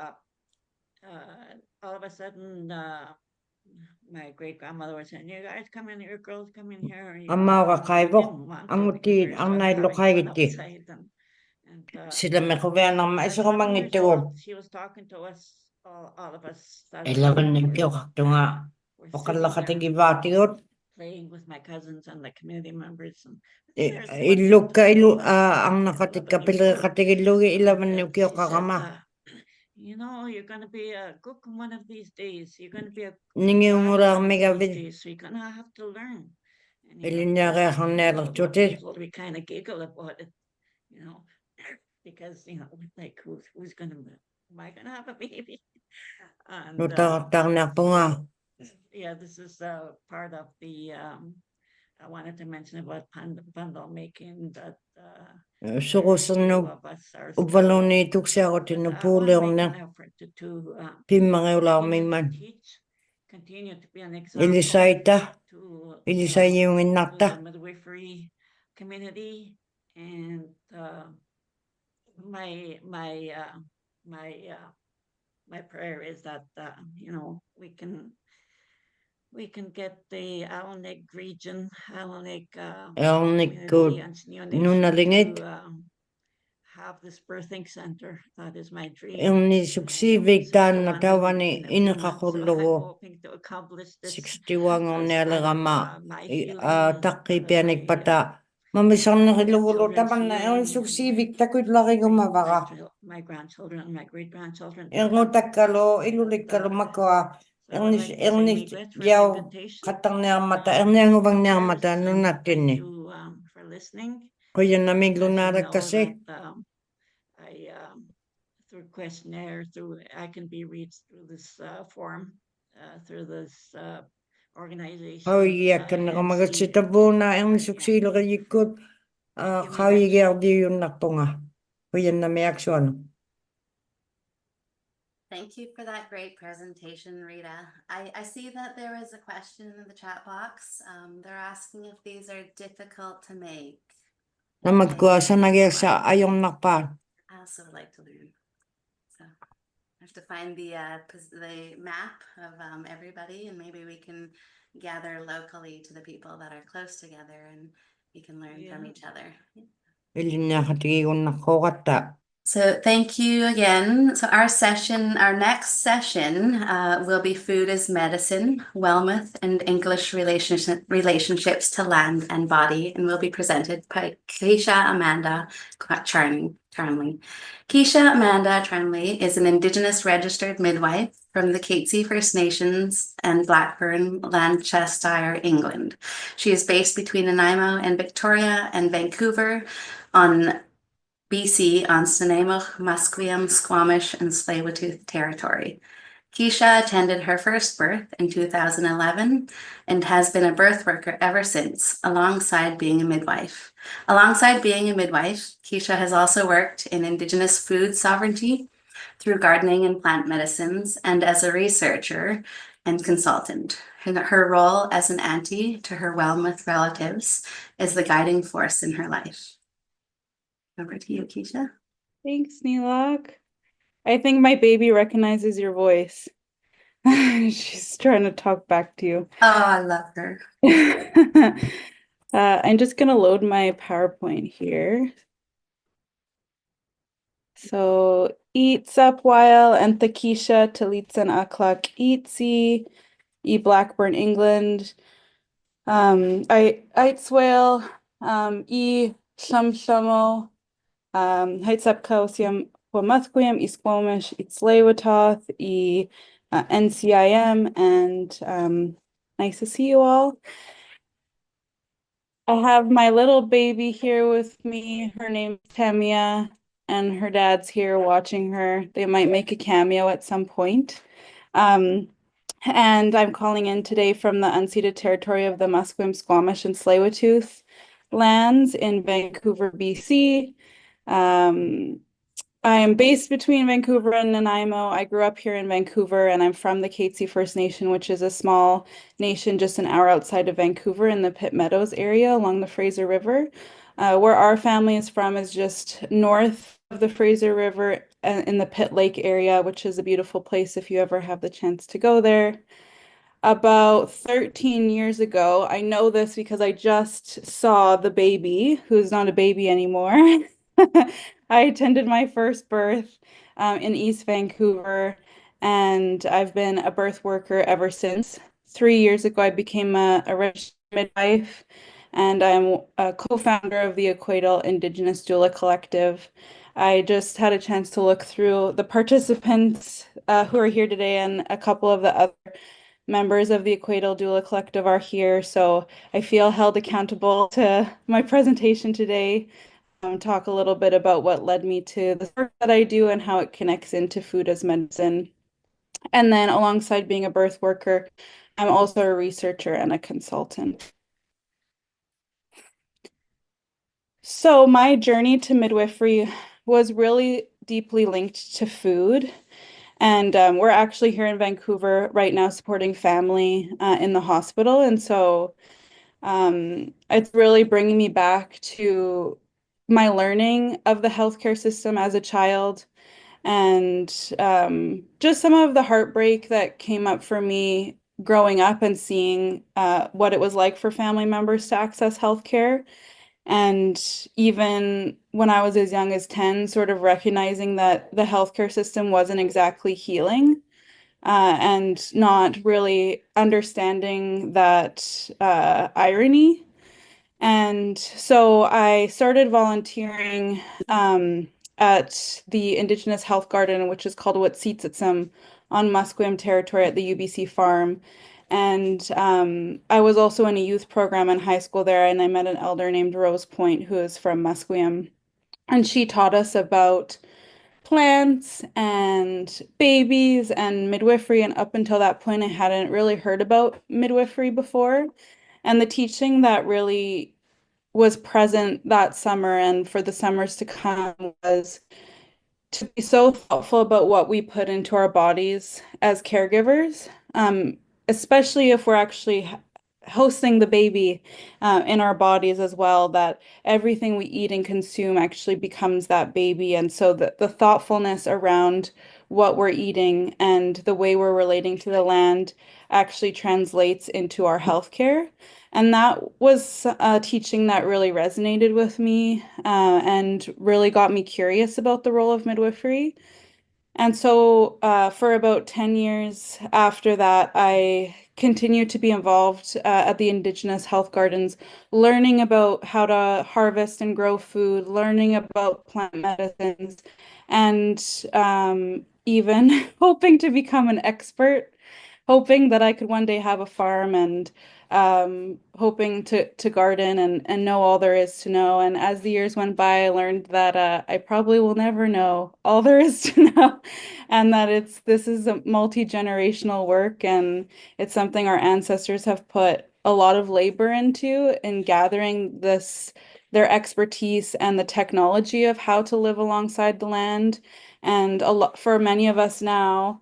all of a sudden, my great grandmother was saying, "You guys come in here, girls come in here." You Ang know, mga we kaibo, didn't want ang to uti, because we were ang so nailokay having fun iti. outside. And Sila may kubayan ng at maisa 11 years old, mangitiwan. she was talking to us, all of us. That 11 were- yung kiyo kakto nga. were Wakala sitting there katigibati yun. playing with my cousins and the community members. And Ilog ka ilo ang nakatikapil katigilugi 11 yung kiyo kakama. You know, you're gonna be a cook one of these days. You're gonna be a Ningi grandma umura one of mega these bil. days, so you're gonna have to learn. And, Ilinya kaya kang nerang chuti. we kind of giggle about it, you know, because like who's gonna, am I gonna have a baby? And Nutang na po nga. yeah, this is part of the I wanted to mention about bundle making that Sukusan no of us are ubalo still, ni tuksya ko but I tinupuli wanna ang make na an effort to pimang ulaw may continue to man. teach, continue to be an example Ilisaita, to ilisay yung to the inakta. midwifery community. And my prayer is that we can get the Alneg region, Alneg Alneg community, good. Anisininew Nunalingit. to have this birthing center. That is my dream. Yung ni suksibig tan na tawa ni in a few months. So I'm inakakulo hoping to accomplish this 61 ang as part of, nalagama. my healing, Takri part of pianig my, pata. Mamisang nakilugulo children's tapan na yung healing, suksibig tako't laki gumabaka. my grandchildren and my great grandchildren. Yung utak kalo, ilulik kalo makwa. So I'd like to say Yung regret for yaw the invitation. katang niya mata. Yung niya ngubang niya Prayers, mata. Ano and natin thank eh. you for listening. Kuya namig As you lunarag know kasi. that, through questionnaire, I can be reached through this forum, through this organization. Oh iya kan nakamagat si tabo na yung suksilo kayikot. Kawigyan di yun napunga. Kuya na may aksyon. Thank you for that great presentation, Rita. I see that there is a question in the chat box. They're asking if these are difficult to make. Namadkuha sa nagyag sa ayong nakpan. I also would like to learn. So I have to find the map of everybody, and maybe we can gather locally to the people that are close together, and we can learn from each other. Ilinya katigigon nakokata. So thank you again. So our next session will be Food as Medicine, Wellmouth and English relationships to land and body, and will be presented by Keisha Charnley. Keisha Amanda Charnley is an Indigenous registered midwife from the Catesy First Nations and Blackburn, Lancashire, England. She is based between Nanaimo and Victoria and Vancouver on BC on Snuneymuxw, Musqueam, Squamish, and Tsleil-Waututh territory. Keisha attended her first birth in 2011 and has been a birth worker ever since, alongside being a midwife. Alongside being a midwife, Keisha has also worked in Indigenous food sovereignty through gardening and plant medicines, and as a researcher and consultant. Her role as an auntie to her Wellmouth relatives is the guiding force in her life. Over to you, Keisha. Thanks, Nilak. I think my baby recognizes your voice. She's trying to talk back to you. Oh, I love her. I'm just going to load my PowerPoint here. So, eats up while and the Keisha Talitsan Aklak Eatsy, E Blackburn, England. I Swale, E Shamshamo. Heitzapkosium Wamuthquium, E Squamish, E Tsleil-Waututh, E NCIM, and nice to see you all. I have my little baby here with me. Her name's Tamia, and her dad's here watching her. They might make a cameo at some point. And I'm calling in today from the unceded territory of the Musqueam, Squamish, and Tsleil-Waututh lands in Vancouver, BC. I am based between Vancouver and Nanaimo. I grew up here in Vancouver, and I'm from the Catesy First Nation, which is a small nation just an hour outside of Vancouver in the Pitt Meadows area along the Fraser River. Where our family is from is just north the Fraser River in the Pitt Lake area, which is a beautiful place if you ever have the chance to go there. About 13 years ago, I know this because I just saw the baby, who's not a baby anymore. I attended my first birth in East Vancouver, and I've been a birth worker ever since. 3 years ago, I became a registered midwife, and I'm a co-founder of the Equatorial Indigenous Doula Collective. I just had a chance to look through the participants who are here today, and a couple of the other members of the Equatorial Doula Collective are here, so I feel held accountable to my presentation today. Talk a little bit about what led me to the work that I do and how it connects into food as medicine. And then alongside being a birth worker, I'm also a researcher and a consultant. So my journey to midwifery was really deeply linked to food. And we're actually here in Vancouver right now supporting family in the hospital. And so it's really bringing me back to my learning of the healthcare system as a child, and just some of the heartbreak that came up for me growing up and seeing what it was like for family members to access healthcare. And even when I was as young as 10, sort of recognizing that the healthcare system wasn't exactly healing, and not really understanding that irony. And so I started volunteering at the Indigenous Health Garden, which is called xʷəlməxⵡ, on Musqueam territory at the UBC farm. And I was also in a youth program in high school there, and I met an elder named Rose Point, who is from Musqueam. And she taught us about plants and babies and midwifery. And up until that point, I hadn't really heard about midwifery before. And the teaching that really was present that summer and for the summers to come was to be so thoughtful about what we put into our bodies as caregivers, especially if we're actually hosting the baby in our bodies as well, that everything we eat and consume actually becomes that baby. And so the thoughtfulness around what we're eating and the way we're relating to the land actually translates into our healthcare. And that was a teaching that really resonated with me and really got me curious about the role of midwifery. And so for about 10 years after that, I continued to be involved at the Indigenous Health Gardens, learning about how to harvest and grow food, learning about plant medicines, and even hoping to become an expert, hoping that I could one day have a farm, and hoping to garden and know all there is to know. And as the years went by, I learned that I probably will never know all there is to know, and that this is a multi-generational work, and it's something our ancestors have put a lot of labor into in gathering their expertise and the technology of how to live alongside the land. And for many of us now,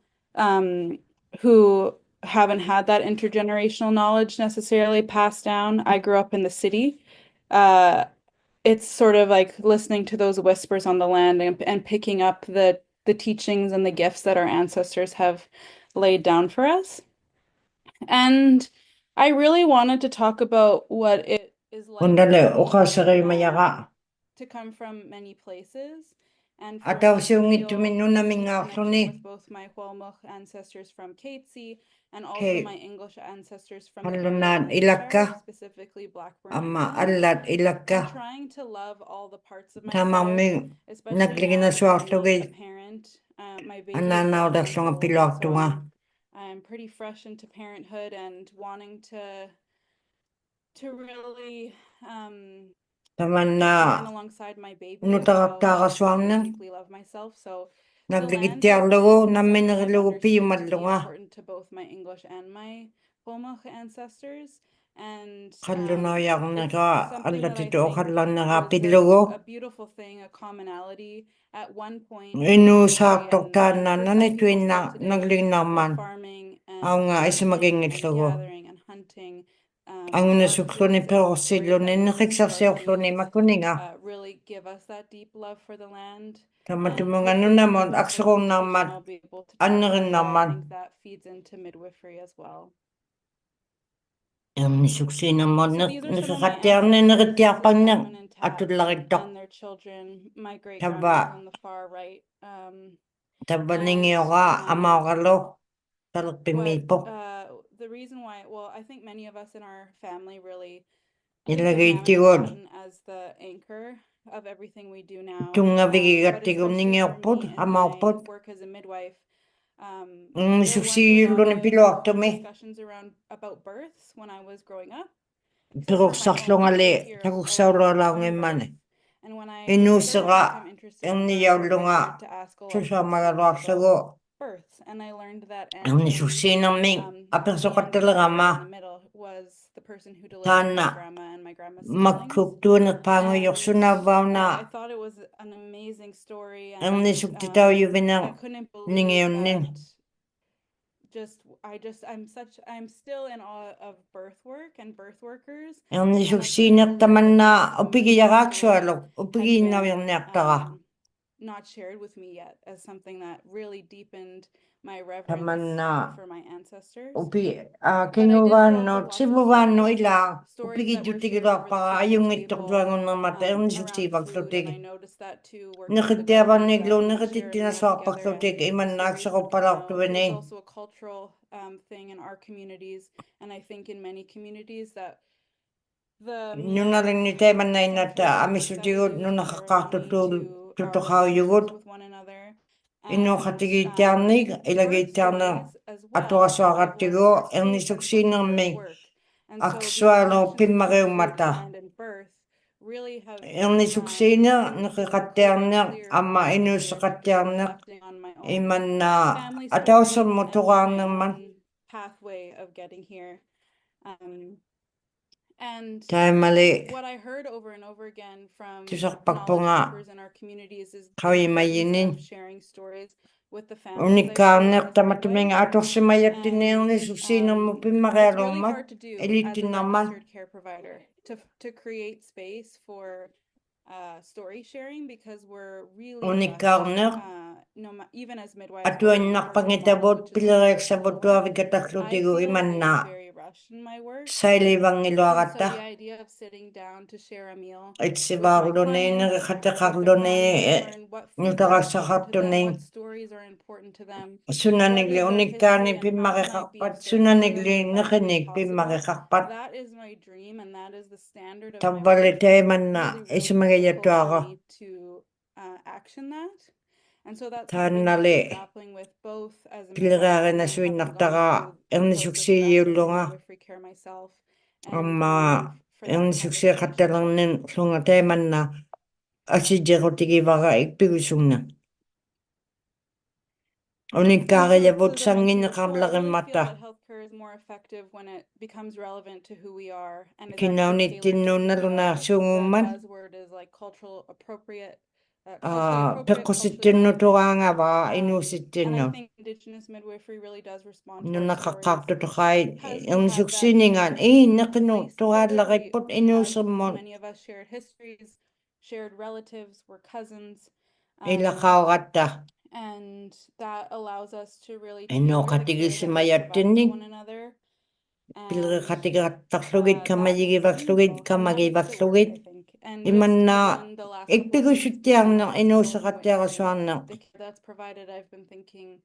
who haven't had that intergenerational knowledge necessarily passed down. I grew up in the city. It's sort of like listening to those whispers on the land and picking up the teachings and the gifts that our ancestors have laid down for us. And I really wanted to talk about what it is like to come from many places. And for me to feel connection with both my xʷəlməxw ancestors from Katesy and also my English ancestors from Inkster, specifically Blackburn and trying to love all the parts of myself, especially now as a parent. My baby is 11 years old, so I'm pretty fresh into parenthood and wanting to really alongside my baby as well, deeply love myself. So the land important to both my English and my xʷəlməxw ancestors. And it's something that I think is a beautiful thing, a commonality. At one point, farming and gathering and hunting Anguna our sukluni kids and the stories that perosiluni we tell to our nixarsiorluni kids, makuninga. really give us that deep love for the land. Tamatumanga Hopefully nunamon as a presentation, aksurunnamat I'll be able to tell you how I anerinnaman. think that feeds into midwifery as well. Ang nisuksinaman So these are some of my nakakatiarna ancestors, nakatiarpangna Simon and Tat, atularitok. and their children. My great Taba grandma's on the far right. taba And ningioga amaokalo talakpimipo. the reason why, well, I think many of us in our family really, Ilagay Mammon is tigol. gotten as the anchor of everything we do now. Tunga But bigigatigo especially for ningiokpod me in my amaokpod. work as a midwife, Ang there weren't a nisuksiyulo lot ni of piloktomi. discussions about births when I was growing up. So Pero for my own, sarlongali you'll hear a lot taguksawralaw on ngayon. birth. And when I Inusaka become interested ang in birth, I niyawlunga started to ask a lot of questions susamagaluak about sago. births. And I learned that Ang nisusinang ming apersokat talaga in ma the middle was the person who delivered my tana grandma and my grandma's siblings. magkuktuan at pangoyok And sunabaw I na thought it was an amazing story, ang and nisuktitaw I yubinang couldn't believe ningayon nin. that. I'm still in awe of birth work and birth workers. Ang And I couldn't nisuksinak believe taman that na this is something upigiyakak that sualo had upiginaw been, yung naktaka. not shared with me yet as something that really deepened my reverence Taman na for my ancestors. upi But I did grow kinugano up with lots of sibubano stories, ilang stories that were upigidjutigilo shared over the pa kitchen ayong table, itokduangon ng mata ang around nisuksibag food, and I lutig. noticed that too working with the Nakitiyaban girls, niglo that we would share a nakatitina meal sa together, and paglutig iman stories naksa ko would come palak out. tuwin There's eh. also a cultural thing in our communities, and I think in many communities that the Nung naling ni Teman na inata amisutigod nung nakakatutul tutukaw yugod. with one another. Ino katigi tiarnig ilagay tiarna ato aso akatigo ang nisuksinang may akswalo pimarew mata. Ang nisuksina nakakatiarna ama ino sa katiarna iman na ataw sa moturang naman. Pathway of getting here. And Tayo mali. what I heard over and over again from Tusak knowledge pagpunga keepers in our communities is the kawi importance mayinin. of sharing stories with the families I Unikarnek serve as tamatimeng midwife. ato si mayat And tineng ni susino mo it's pimarero really mat hard to do as elitin a naman. registered care provider to create space for story sharing, because we're really Unikarnek even as midwives, atuan we're nakpangitabot moms, which is pilarek sa wonderful. boto avikataklotigo I feel iman na very rushed in my work. sa ilibang And so iluarata. the idea of sitting down to share a meal It's si with my barlo na clients, with nakakatakaglo their na families, learn what foods are nutakasakap important to to them, na what stories are important to them, sunanigli what is their unikani history, and how can I be pimakakakpat of service to them sunanigli in the best way nakinig possible. pimakakakpat That is my dream, and that is the standard of my work. tabalite man na Really, really ismagayato difficult ako for me to action that. And so that's Tan something that nali. I'm grappling with both as a midwife Pilirare and na then suin having naktaka gone through ang the nisuksi process of yulo accessing nga midwifery care myself and ang learning for ang that nisuksi kind of katalang relationship. nin sunga teman na asijero tigi baka ikpigusung na unikare And so yabot as I sangin mentioned na before, I kamlakin really feel mata that healthcare is more effective when it becomes relevant to who we are and is kinaunit actually tailored tinu to na who we luna are. The sunguman buzzword is like culturally appropriate, culturally pekositinu relevant. tuanga ba And I inusitinu think Indigenous midwifery really does respond to no our stories nakakakto to kay because we ang have that suksiningan nakino place tuwala kay together. pot We have inusumon many of us shared histories, shared relatives, we're cousins. ilakaw kata And that allows us to really Ino tailor the katigi care si that we mayat provide to tinig one another. pilga And katiga taklugid ka that magigibak makes it slugid meaningful. ka And that makes magibak it work, slugid I think. And iman just na within the last couple of ikpigo weeks syutyang being in na the ino hospital sa and katya witnessing kasuan na the care that's provided, I've been thinking,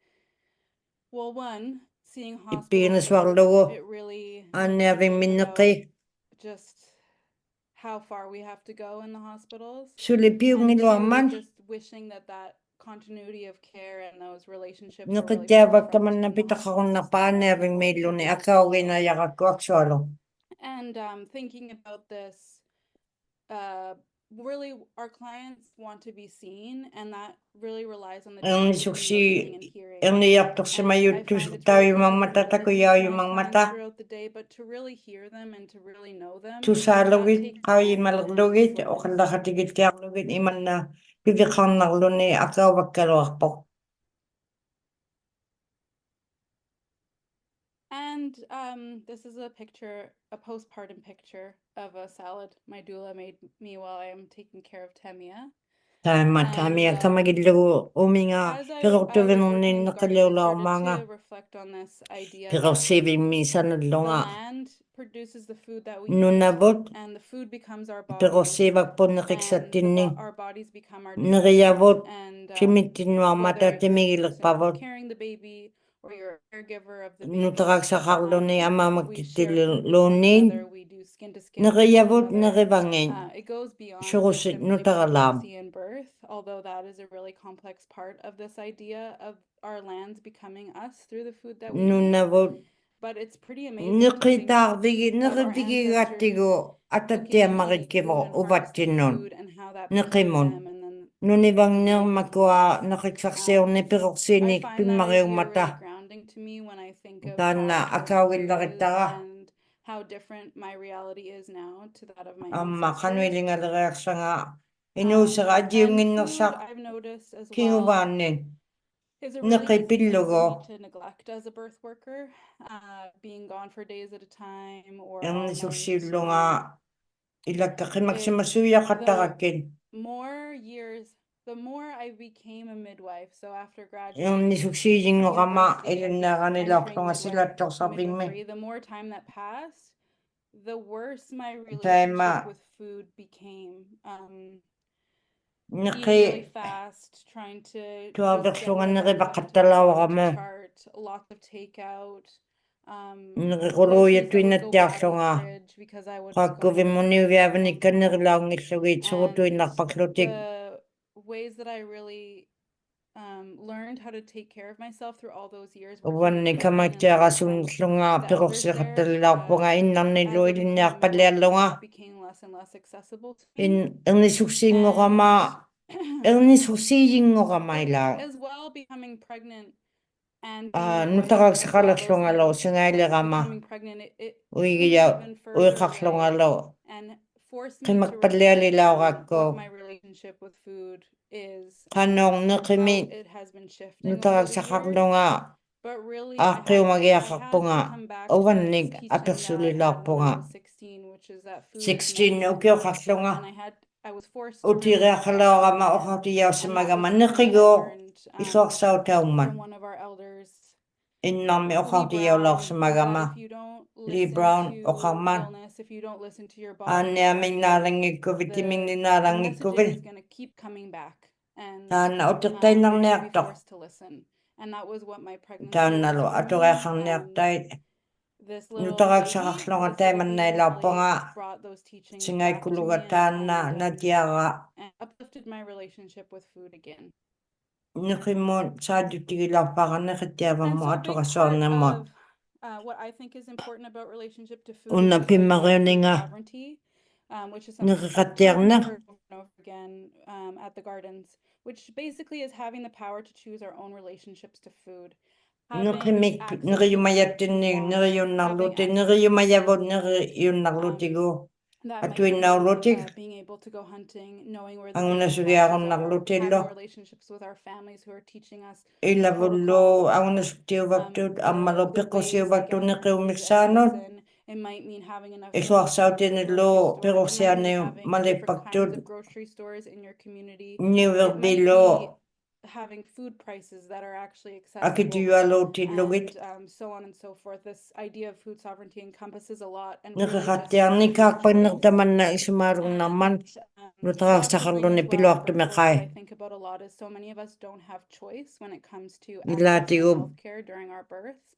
well, one, seeing ikpigo na hospitals, swaklogo it really ane makes me aving think minaki about just how far we have to go in the hospitals. sulipiyo And ngilo two, aman just wishing that continuity of care and those relationships are really nakatiyabag forefront taman na in the pitakakon na hospitals paane for aving people medlo to ni be akaw seen. ginayakak ko aksualo And thinking about this, really our clients want to be seen, and that really relies on the ang difference between nisuksi listening and hearing. ang niyaktok si And I mayut find it's tayo really yung easy mata to takuyaw listen to yung my mata clients throughout the day, but to really hear them and to really know them, that tusalugid takes kayo time and malaglugid o mindfulness. kanda katigit kaya lugid iman na pibikang naglo ni akaw wagkalwak po. And And this is a postpartum picture of a salad my doula made me while I am taking care of Temia. Tamia kamagidlu uminga As I pero was tuvenun working in the garden, I nakalula started manga to reflect on this idea pero that saving me the sanadlonga land produces the food that we eat, nunabot and the food becomes our pero bodies, savak po and nakiksatinning our bodies become our nakayabot and kimitinwa mata whether you're the timigilak person pavot carrying the baby or you're a caregiver of the baby, nutagak sa kaklo ni ama we share food with one magtitilunin another, we do skin to skin with one nakayabot another. nakibangin It goes beyond Shukusit simply nutagalam. pregnancy and birth, although that is a really complex part of this idea of our lands becoming us through the food that we eat. nunabot But it's pretty amazing to think nikitagdigi of our nakibigigatigo cooking and eating atatia food and harvesting uvatinnon food and how that became nakimon them, and then nunibang they nang became makwa us. nakiksakseo ni I piroksinik find that pimarew idea mata really grounding to me when I think of Tana, how akawin different na it is kita. and how different my reality is now to that of my amma ancestors. kanwiling adreaksa nga inusa ka And jiungin food, nasak I've noticed as well, kingubanin is a really easy thing for nakipillogo me to neglect as a birth worker, being gone for days at a time or ang all nisuksilo night. nga ilagkakimaksimasuya katakakin The more I became a midwife, so after yung graduating nisuksiying nga kama university ilan and na kanila entering nga sila to sabing me midwifery, the more time that passed, the worse my Tema. relationship with food became. naki Eating really fast, trying to tuwag just get nga whatever naki was left in my bakatalawa body kami to chart, lots of takeout. nakikuruya Groceries that tuwin would at go bad yakso in the nga fridge because I would just go kakuvi home mo and ni cook uyawan my ni own kanirlaw meals. ni sawit suko tuwin And nakpaklutik the ways that I really learned how to take care of myself through all those years Uwan ni working in the kamay garden and tiya learning kasunlo from nga the pero elders siya there, katalilaw po nga inang ni as I Loy became niya a midwife, kalelo nga that became less and less accessible to me. ang nisuksing nga kama ang nisuksing nga kamay la As well, becoming pregnant and nutakag sa kalaslo nga lo singayli kama becoming pregnant, it uy pushed me giya even uy further kaklo nga away lo and forced me kay to magpaliali reflect law on ako what my relationship with food is kanong and how nakimi it has been shifting over nutakag the sa years. kaklo nga But really, akiw I magyakak po had nga to come back to uwan this ni teaching that I apersulilaw had po when nga I was 16, which is that food is 16 medicine. ukiyo kaklo nga And I was forced to really utira reflect kalaw on kama it. ukatiyaw sa And that was magaman something that I nakigo learned isok sa from utawman one of our elders, Inami Lee ukatiyaw law sa Brown, magama that if you don't Lee listen Brown to ukaman illness, if you don't listen to your Ani body, aming narangig ko, vitiming ni narangig ko, messaging is going to keep coming back. And Tana utik tayo you're nang going to be nekto. forced to listen. And that was what my pregnancy Tana was lo, for ato me. kaya kang nekto. This little Nutagag sa baby, kaslong this tayo little man baby na ilaw po really nga. brought those teachings Singay back to me kulugatan na natiyaga. and uplifted my relationship with food again. Nakimon sa dutigilaw pa ka nakitiyaba And mo so a ato big kason part na mo. of what I think is important about relationship to food Una is this idea pimarew of ni food nga. sovereignty, which is something Nakakatiyag we've na. heard over and over again at the gardens, which basically is having the power to choose our own relationships to food. Nakimik, Access to nakayumayatin foods ni, we want, nakayun having nagluti, access to nakayumayabot, foods nakayun nagluti ko. that At might tuwing be naulutik, being able to go hunting, knowing where the ang beautiful nasugi places akong are, naglutilo. having relationships with our families who are teaching us Ilavulo, protocols, ang nasutiyo bakto, ang the malupik ko ways siyo to bakto get na kayo food and miksanot. medicine. It might mean having enough Iswak food sa at the utin grocery ilo, store. pero It siya might mean na having different malipag kinds tud. of grocery stores in your community. Niwer It might bilo, be having food prices that are actually akitiyo accessible alo tilugit. and so on and so forth. This idea of food sovereignty encompasses a lot and really just Nakakatiyang ni is kakpan choice. nagtaman na isumarong naman. Nutagak That's sa the thing karlo ni as well piluak as birth work that I tumekay. think about a lot is so many of us don't have choice when it comes to Ilati access to ko, healthcare during our births.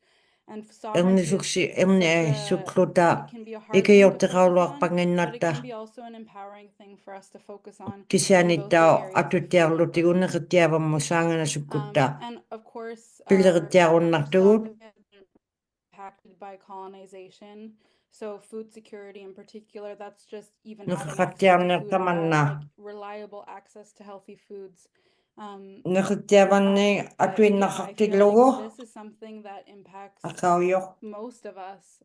And ang sovereignty nisuksi, is ang such a, sukluta. it can be a hard thing Ikayaw to focus tikawlak on, panginat but it ta. can be also an empowering thing for us to focus on in both Kisianitaw the areas ato of tiyang food and lutigo birth. nakatiyaba mo sanga na sukuta. And of course, Pilakatiyakon our naktugot. society has been impacted by colonization. So food security in particular, that's just even having access Nakakatiyang to food at nagtaman all, na. like reliable access to healthy foods. Nakatiyaban ni atuin Yeah, I feel nakaktilogo. like this is something that impacts Akawyok. most of us.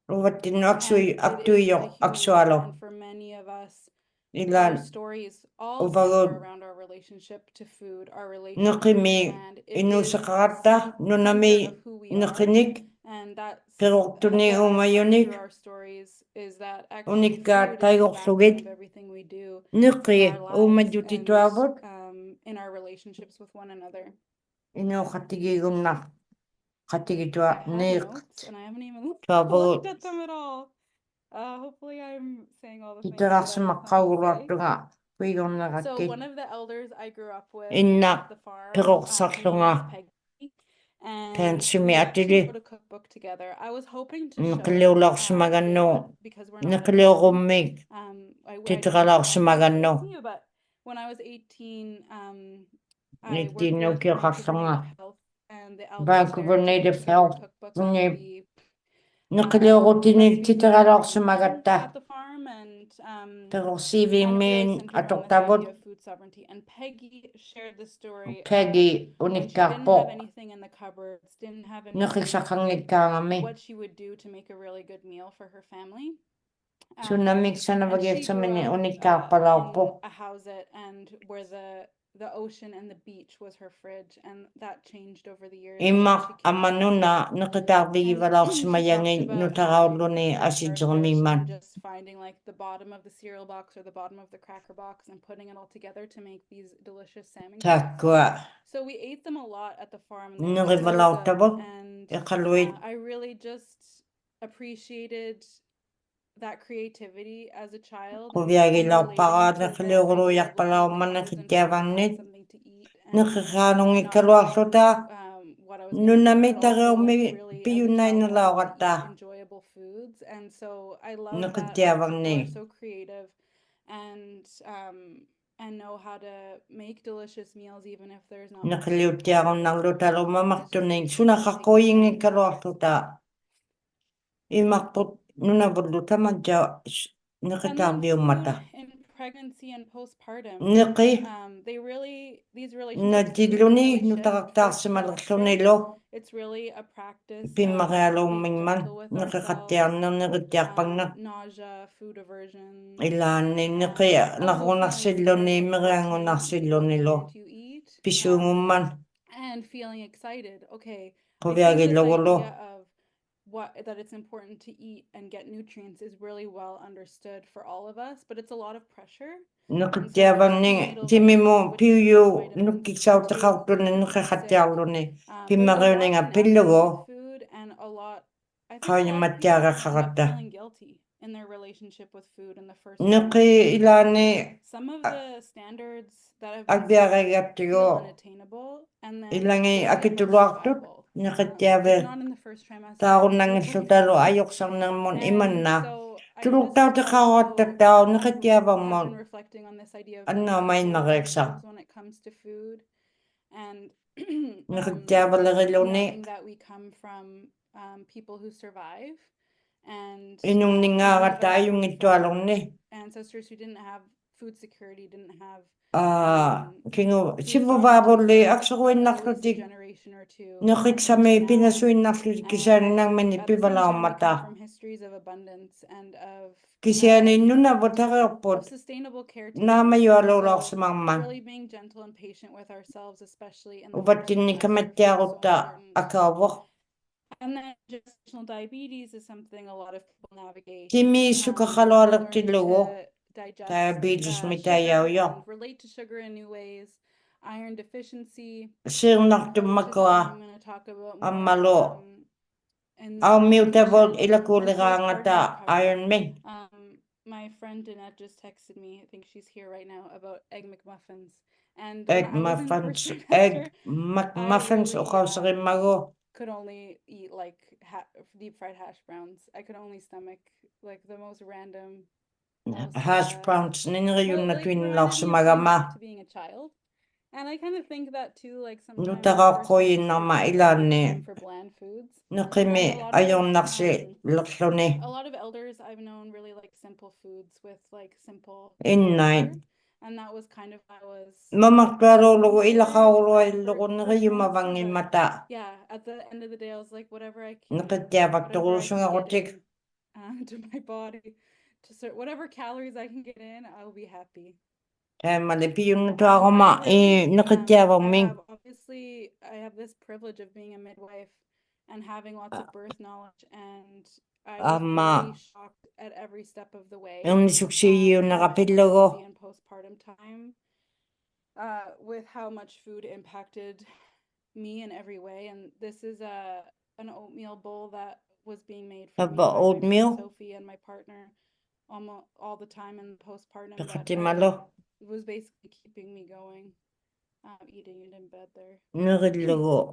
Ruwatin And aksuy it is a aktuyok human aksualo. and for many of us, our Ilan stories all overload. center around our relationship to food, our relationship to Nakimi land. It inu is sa karata center nunami of who we are. nakinik. And that's Perortuni what I love umayonik. through our stories is that actually Unikka food is the backbone taigorlugit. of everything we do Niqi in our lives umayutituavut. and in our relationships with one another. Ino khatigigumna. Khatigitua I have niq. notes and I haven't even looked Tuavut. at them at all. Hopefully I'm saying all the things Itaras that I plan to say. maqawuratuga. So Kuigonagati. one of the elders I grew up with Inna at the farm, her name perorsaklunga. was Peggy, and Pensumi we actually atili. wrote a cookbook together. I was hoping to show it, Nqiliularsimagano. but because we're not in Nqiliurummik. I didn't Titralarsimagano. with you, but when I was 18, I worked Nidino with Vancouver kirqarlunga. Native Health and the elders Vancouver there to Native put together a Health. cookbook that would be Nqiliurutini recipes for titralarsimagatta. at the farm, and Perorsivi it really min centered on this atortavut. idea of food sovereignty. And Peggy shared the story of Peggy when she didn't unikkarpo. have anything in the cupboards, didn't have anything, Nqisaqangikkaangami. what she would do to make a really good meal for her family. Tsunamik And she grew sanavagitsamini up unikkarpalaarpo. in a housette, and where the ocean and the beach was her fridge, and that changed over the years. Imma as she came to amanuna And she nqitarvigivalarsimayangi talked about nutarauluni having her fridge asijrmiman. and just finding like the bottom of the cereal box or the bottom of the cracker box and putting it all together to make these delicious salmon cakes. Takkua So we ate them a lot at the farm, and they were really nrivalauttavut good. And iqaluit I really just appreciated that creativity as a child and relating to it. I felt like I was kuviagilaupparaanaqiluuruiaqqalaumannaq enjoying something to eat and niqiqaanungikkaluarluta what I was gonna eat, but also nunamitareumi like really as a child wanting to piyunainalaaqatta eat enjoyable foods. And so I love that people niqitiavarni are so creative and know how to make delicious meals even if there's not much food present. niqiliuttiarunnarlutalumamartunin sunaqaqquyingikkaluarluta imarput nunavulluta majja And then niqitarviummata food in pregnancy and postpartum, niqi these relationships do natilluni really shift. First, nutaqartarsimalerlunilu it's really a practice of being pimmaqialuummingman gentle with ourselves, niqiqattiarner niqittiarpangna nausea, food aversion, ilaanni niqi nargunarssilluni miriangunarssillunilu to eat, pisuungumman and feeling excited. Okay, I think this quviagilugulu idea of that it's important to eat and get nutrients is really well understood for all of us, but it's a lot of pressure. niqittiavarni timimu piuyu nukkiksautiqartuni niqiqattiarluni pimmariuninga pillugu qayimattiaqaqqaqatta Feeling guilty in their relationship with food in the first niqi ilaani some of the standards that have been agviaqagattigu feel unattainable, and then ilangi the idea of akituluartut survival. niqittiave It's not in the first trimester. taarunnangillutalu ajoqsarnermun And imanna so I tuluqtautiqaruattattau have niqittiavarmun been reflecting on this idea of annaamainnareeqsaq when it comes to food, and niqittiavalerilluni knowing that we come from people who survive and inunningaaratta ajungittualorni ancestors who didn't have food security, didn't have kingu sivuvavulli aksuruinnarlutik neqiksami pinasuinnarlutik kisianinarmani pivalaummata kisianinnunavutareerput naamajualuulaorsimarman uvattinnikkamattiarutta akaavoq And then gestational diabetes is something a lot of people navigate. Timisukaqalualertillugu Digest diabetes sugar mitayauyo and relate to sugar in new ways. Iron deficiency, sirnartummakua I'm going to talk about more ammalu in aummiutavut nutrition ilakuuliqaangata and postpartum ironman my friend Danette just texted me, I think she's here right now, about egg McMuffins. And egg muffins uqauserimmagu could only eat like deep fried hash browns. I could only stomach like the most random hash browns to ninriunnatuinlaorsimagama being a child. And I kind of think that too, like sometimes nutaqaqquyinnerma ilaanni for bland foods. neqimi ajornarsilerluni A lot of elders I've known really like simple foods with like simple innain and that was kind of how I was mamartualuulugu ilaqaurluillugu neriumavangimmata at the end of the day I was like whatever I can neqittiavattoruusungarutik to my body to whatever calories I can get in, I'll be happy. Taimali piyunnatuaquma neqittiavarming Obviously I have this privilege of being a midwife and having lots of birth knowledge, and I was Ama really shocked at every step of the way Ernisuksiyu in my nakapilogo. pregnancy and postpartum time, with how much food impacted me in every way. And this is an oatmeal bowl that was being made for me Aba by my friend oatmeal. Sophie and my partner almost all the time in postpartum, that Nakatimalo. was basically keeping me going, eating it in bed there. Nakapilogo.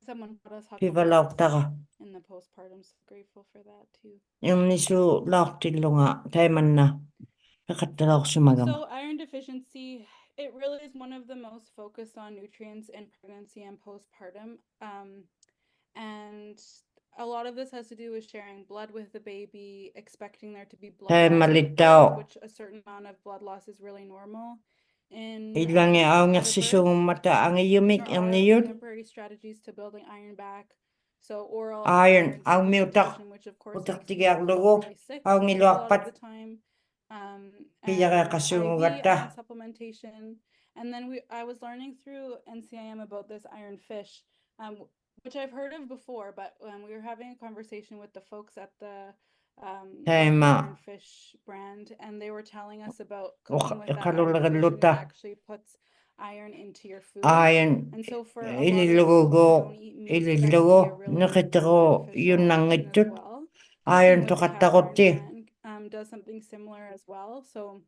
Someone brought us Pivalautaka. in the postpartum, so grateful for that too. Ernisu lautilunga. Taimanna. Nakatalausumagam. So iron deficiency, it really is one of the most focused on nutrients in pregnancy and postpartum. And a lot of this has to do with sharing blood with the baby, expecting there to be blood loss at birth, which a certain amount of blood loss is really normal. Ilangi ang nagsisumata ang iyumik There ang are niyon. temporary strategies to building iron back. So oral Iron ang supplementation, miutak. which of course Utak makes me tigak lugo. really sick Ang a lot of niluakpat. the time. Kaya ka And IV kasumugata. iron supplementation. And then I was learning through NCIM about this iron fish, which I've heard of before, but we were having a conversation with the folks at the iron fish brand, and they were telling us about cooking with that iron fish, and it actually puts iron into your food. Iron. And so for a lot of people who Ililugo. don't eat meat, that can be a Ililugo. really Nakitako yun beneficial ang option as itut. well. Iron Seafood to to have katakoti. iron brand, does something similar as well. So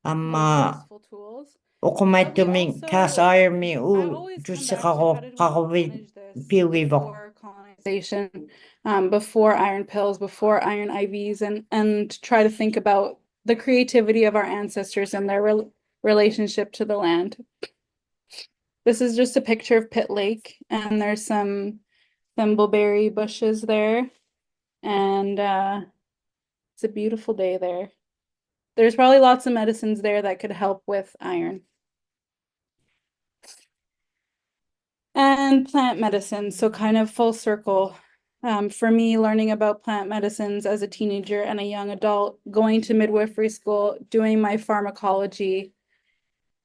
Ama. useful tools. Okumay But we tuming cast also, iron mi I u. always Just come back to how did we kakawin. manage this Piwibo. before colonization, before iron pills, before iron IVs, and try to think about the creativity of our ancestors and their relationship to the land. This is just a picture of Pitt Lake, and there's some thimbleberry bushes there, and it's a beautiful day there. There's probably lots of medicines there that could help with iron. And plant medicine, so kind of full circle. For me, learning about plant medicines as a teenager and a young adult, going to midwifery school, doing my pharmacology,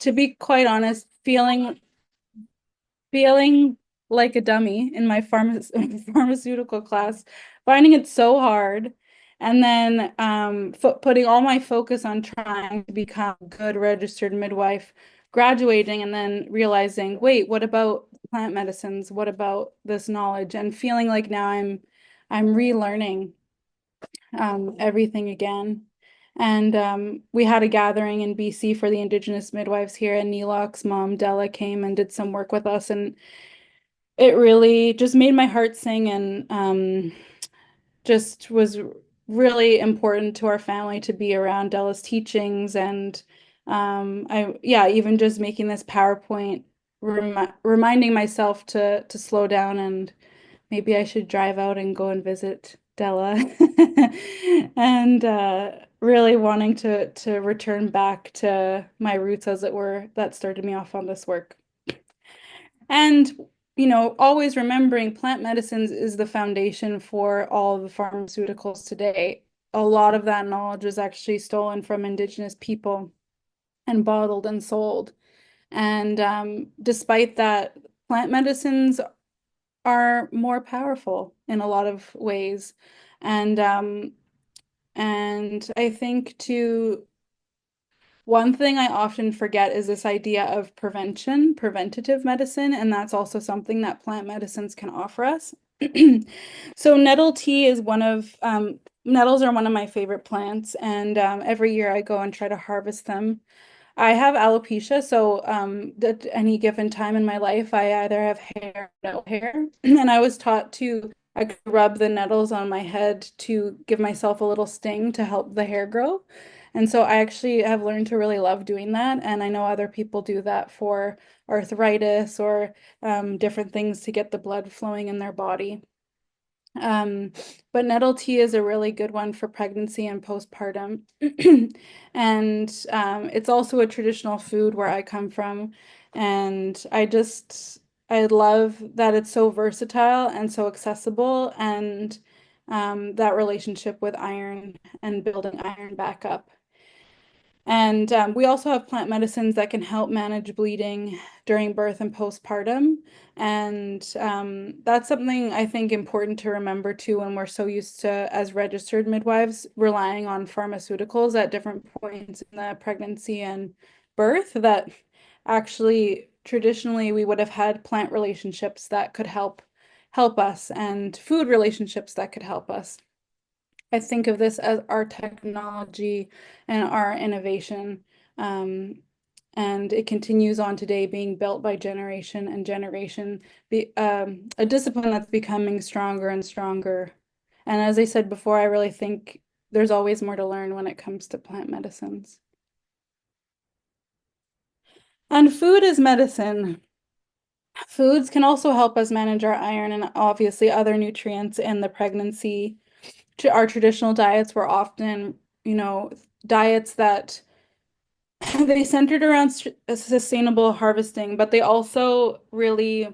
to be quite honest, feeling like a dummy in my pharmaceutical class, finding it so hard, and then putting all my focus on trying to become a good registered midwife, graduating, and then realizing, wait, what about plant medicines? What about this knowledge? And feeling like now I'm relearning everything again. And we had a gathering in BC for the Indigenous midwives here, and Neelock's mom, Della, came and did some work with us, and it really just made my heart sing, and just was really important to our family to be around Della's teachings. And even just making this PowerPoint, reminding myself to slow down, and maybe I should drive out and go and visit Della. And really wanting to return back to my roots, as it were, that started me off on this work. And always remembering plant medicines is the foundation for all of the pharmaceuticals today. A lot of that knowledge is actually stolen from Indigenous people and bottled and sold. And despite that, plant medicines are more powerful in a lot of ways. And I think one thing I often forget is this idea of preventative medicine, and that's also something that plant medicines can offer us. So nettle tea is nettles are one of my favorite plants, and every year I go and try to harvest them. I have alopecia, so at any given time in my life, I either have hair or no hair, and I was taught I could rub the nettles on my head to give myself a little sting to help the hair grow. And so I actually have learned to really love doing that. And I know other people do that for arthritis or different things to get the blood flowing in their body. But nettle tea is a really good one for pregnancy and postpartum. And it's also a traditional food where I come from. And I love that it's so versatile and so accessible, and that relationship with iron and building iron back up. And we also have plant medicines that can help manage bleeding during birth and postpartum. And that's something I think important to remember too when we're so used to, as registered midwives, relying on pharmaceuticals at different points in the pregnancy and birth, that actually traditionally we would have had plant relationships that could help us, and food relationships that could help us. I think of this as our technology and our innovation. And it continues on today, being built by generation and generation, a discipline that's becoming stronger and stronger. And as I said before, I really think there's always more to learn when it comes to plant medicines. And food is medicine. Foods can also help us manage our iron and obviously other nutrients in the pregnancy. Our traditional diets were often, diets that they centered around sustainable harvesting, but they also really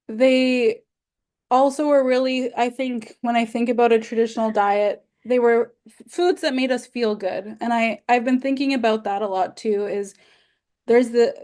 they also were really, I think, when I think about a traditional diet, they were foods that made us feel good. And I've been thinking about that a lot too, is there's the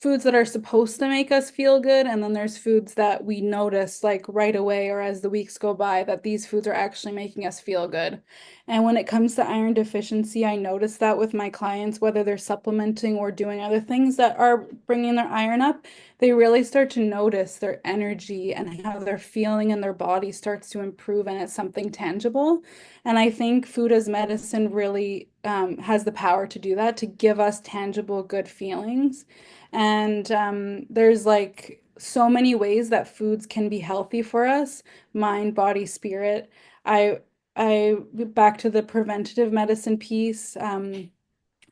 foods that are supposed to make us feel good, and then there's foods that we notice like right away or as the weeks go by that these foods are actually making us feel good. And when it comes to iron deficiency, I notice that with my clients, whether they're supplementing or doing other things that are bringing their iron up, they really start to notice their energy and how they're feeling and their body starts to improve, and it's something tangible. And I think food as medicine really has the power to do that, to give us tangible, good feelings. And there's like so many ways that foods can be healthy for us, mind, body, spirit. I back to the preventative medicine piece.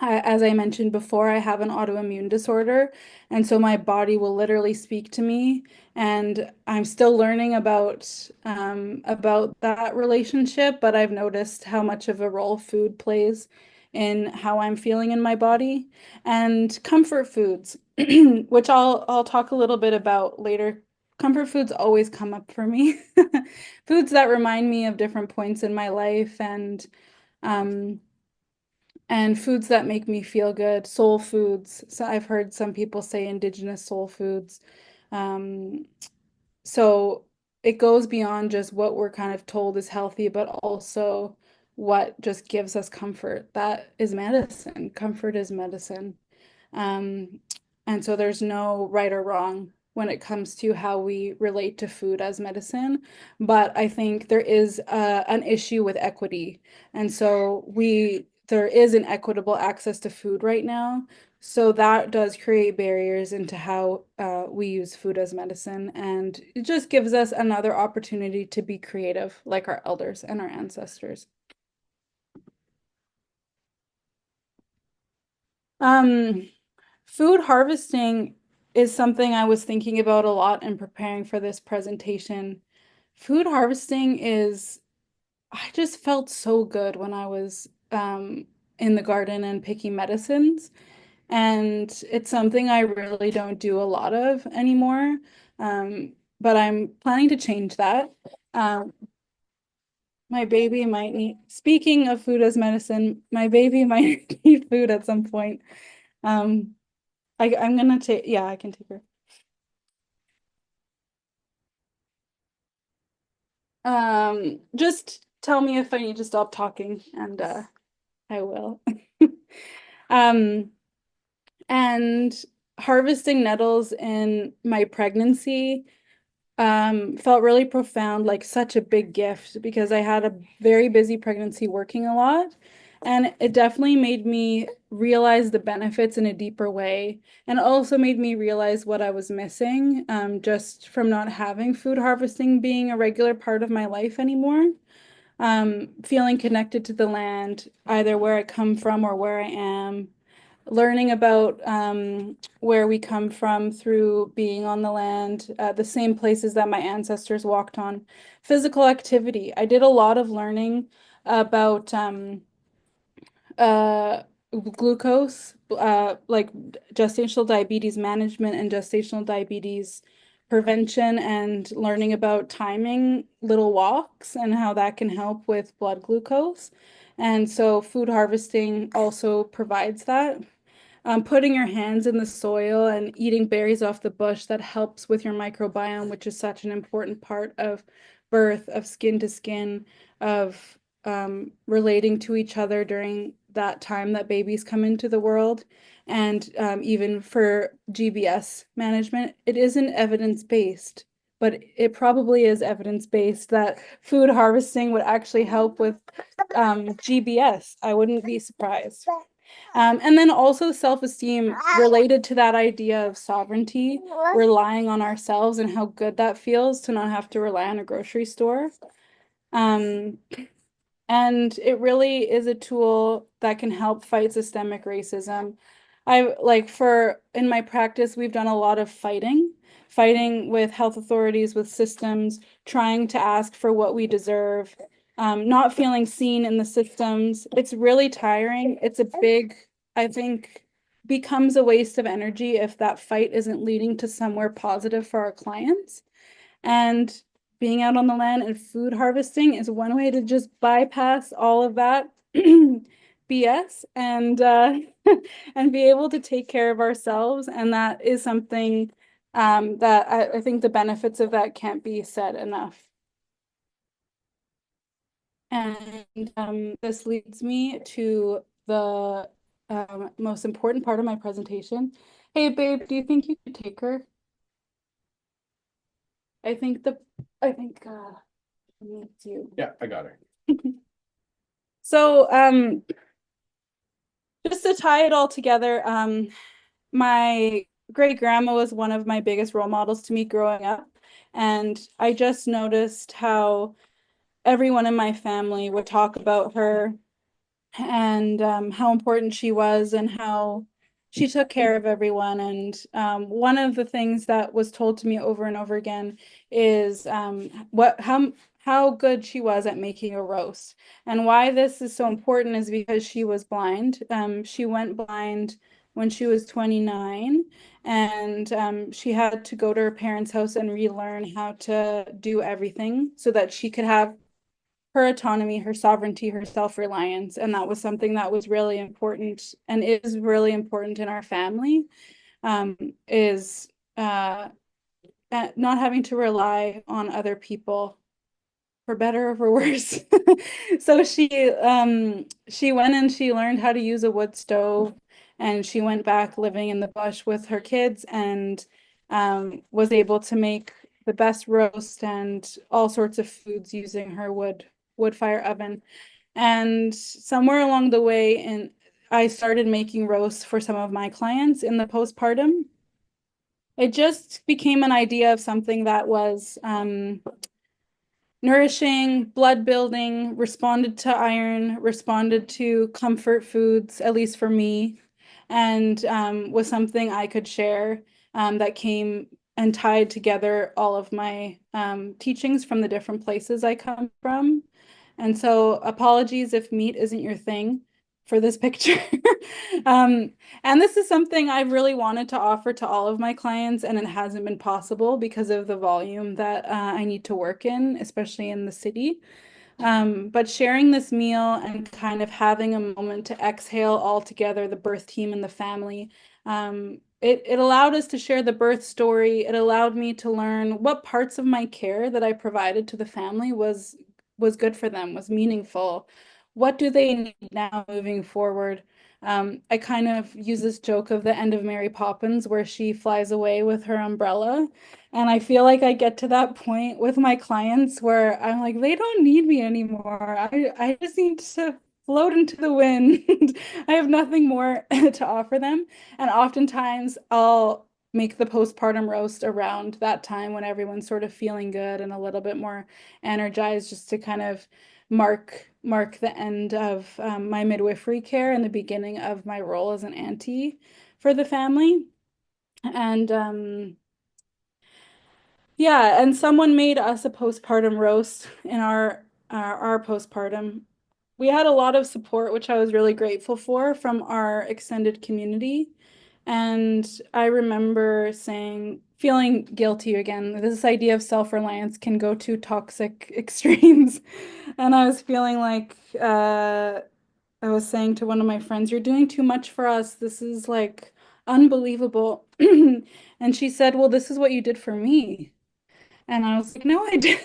As I mentioned before, I have an autoimmune disorder, and so my body will literally speak to me, and I'm still learning about that relationship, but I've noticed how much of a role food plays in how I'm feeling in my body. And comfort foods, which I'll talk a little bit about later. Comfort foods always come up for me. Foods that remind me of different points in my life, and foods that make me feel good, soul foods. So I've heard some people say Indigenous soul foods. So it goes beyond just what we're kind of told is healthy, but also what just gives us comfort. That is medicine. Comfort is medicine. And so there's no right or wrong when it comes to how we relate to food as medicine. But I think there is an issue with equity. And so there is an equitable access to food right now. So that does create barriers into how we use food as medicine. And it just gives us another opportunity to be creative, like our elders and our ancestors. Food harvesting is something I was thinking about a lot in preparing for this presentation. Food harvesting I just felt so good when I was in the garden and picking medicines. And it's something I really don't do a lot of anymore. But I'm planning to change that. My baby might need, speaking of food as medicine, my baby might need food at some point. I'm gonna take, yeah, I can take her. Just tell me if I need to stop talking, and I will. And harvesting nettles in my pregnancy felt really profound, like such a big gift, because I had a very busy pregnancy working a lot. And it definitely made me realize the benefits in a deeper way, and also made me realize what I was missing just from not having food harvesting being a regular part of my life anymore. Feeling connected to the land, either where I come from or where I am, learning about where we come from through being on the land, the same places that my ancestors walked on. Physical activity. I did a lot of learning about glucose, like gestational diabetes management and gestational diabetes prevention and learning about timing little walks and how that can help with blood glucose. And so food harvesting also provides that. Putting your hands in the soil and eating berries off the bush, that helps with your microbiome, which is such an important part of birth, of skin to skin, of relating to each other during that time that babies come into the world. And even for GBS management, it isn't evidence-based, but it probably is evidence-based that food harvesting would actually help with GBS. I wouldn't be surprised. And then also self-esteem related to that idea of sovereignty, relying on ourselves and how good that feels to not have to rely on a grocery store. And it really is a tool that can help fight systemic racism. In my practice, we've done a lot of fighting with health authorities, with systems, trying to ask for what we deserve, not feeling seen in the systems. It's really tiring. It's a big, I think, becomes a waste of energy if that fight isn't leading to somewhere positive for our clients. And being out on the land and food harvesting is one way to just bypass all of that BS and and be able to take care of ourselves. And that is something that I think the benefits of that can't be said enough. And this leads me to the most important part of my presentation. Hey, babe, do you think you could take her? I think it's you. Yeah, I got her. So just to tie it all together, my great grandma was one of my biggest role models to me growing up. And I just noticed how everyone in my family would talk about her and how important she was and how she took care of everyone. And one of the things that was told to me over and over again is how good she was at making a roast. And why this is so important is because she was blind. She went blind when she was 29, and she had to go to her parents' house and relearn how to do everything so that she could have her autonomy, her sovereignty, her self-reliance. And that was something that was really important and is really important in our family, is not having to rely on other people, for better or for worse. So she went and she learned how to use a wood stove, and she went back living in the bush with her kids and was able to make the best roast and all sorts of foods using her wood fire oven. And somewhere along the way, I started making roasts for some of my clients in the postpartum. It just became an idea of something that was nourishing, blood building, responded to iron, responded to comfort foods, at least for me, and was something I could share that came and tied together all of my teachings from the different places I come from. And so apologies if meat isn't your thing for this picture. And this is something I've really wanted to offer to all of my clients, and it hasn't been possible because of the volume that I need to work in, especially in the city. But sharing this meal and kind of having a moment to exhale all together, the birth team and the family, it allowed us to share the birth story. It allowed me to learn what parts of my care that I provided to the family was good for them, was meaningful. What do they need now moving forward? I kind of use this joke of the end of Mary Poppins where she flies away with her umbrella. And I feel like I get to that point with my clients where I'm like, they don't need me anymore. I just need to float into the wind. I have nothing more to offer them. And oftentimes I'll make the postpartum roast around that time when everyone's sort of feeling good and a little bit more energized, just to kind of mark the end of my midwifery care and the beginning of my role as an auntie for the family. And yeah, and someone made us a postpartum roast in our postpartum. We had a lot of support, which I was really grateful for, from our extended community. And I remember feeling guilty again. This idea of self-reliance can go to toxic extremes. And I was feeling like I was saying to one of my friends, "You're doing too much for us. This is like unbelievable." And she said, "Well, this is what you did for me." And I was like, "No, I didn't.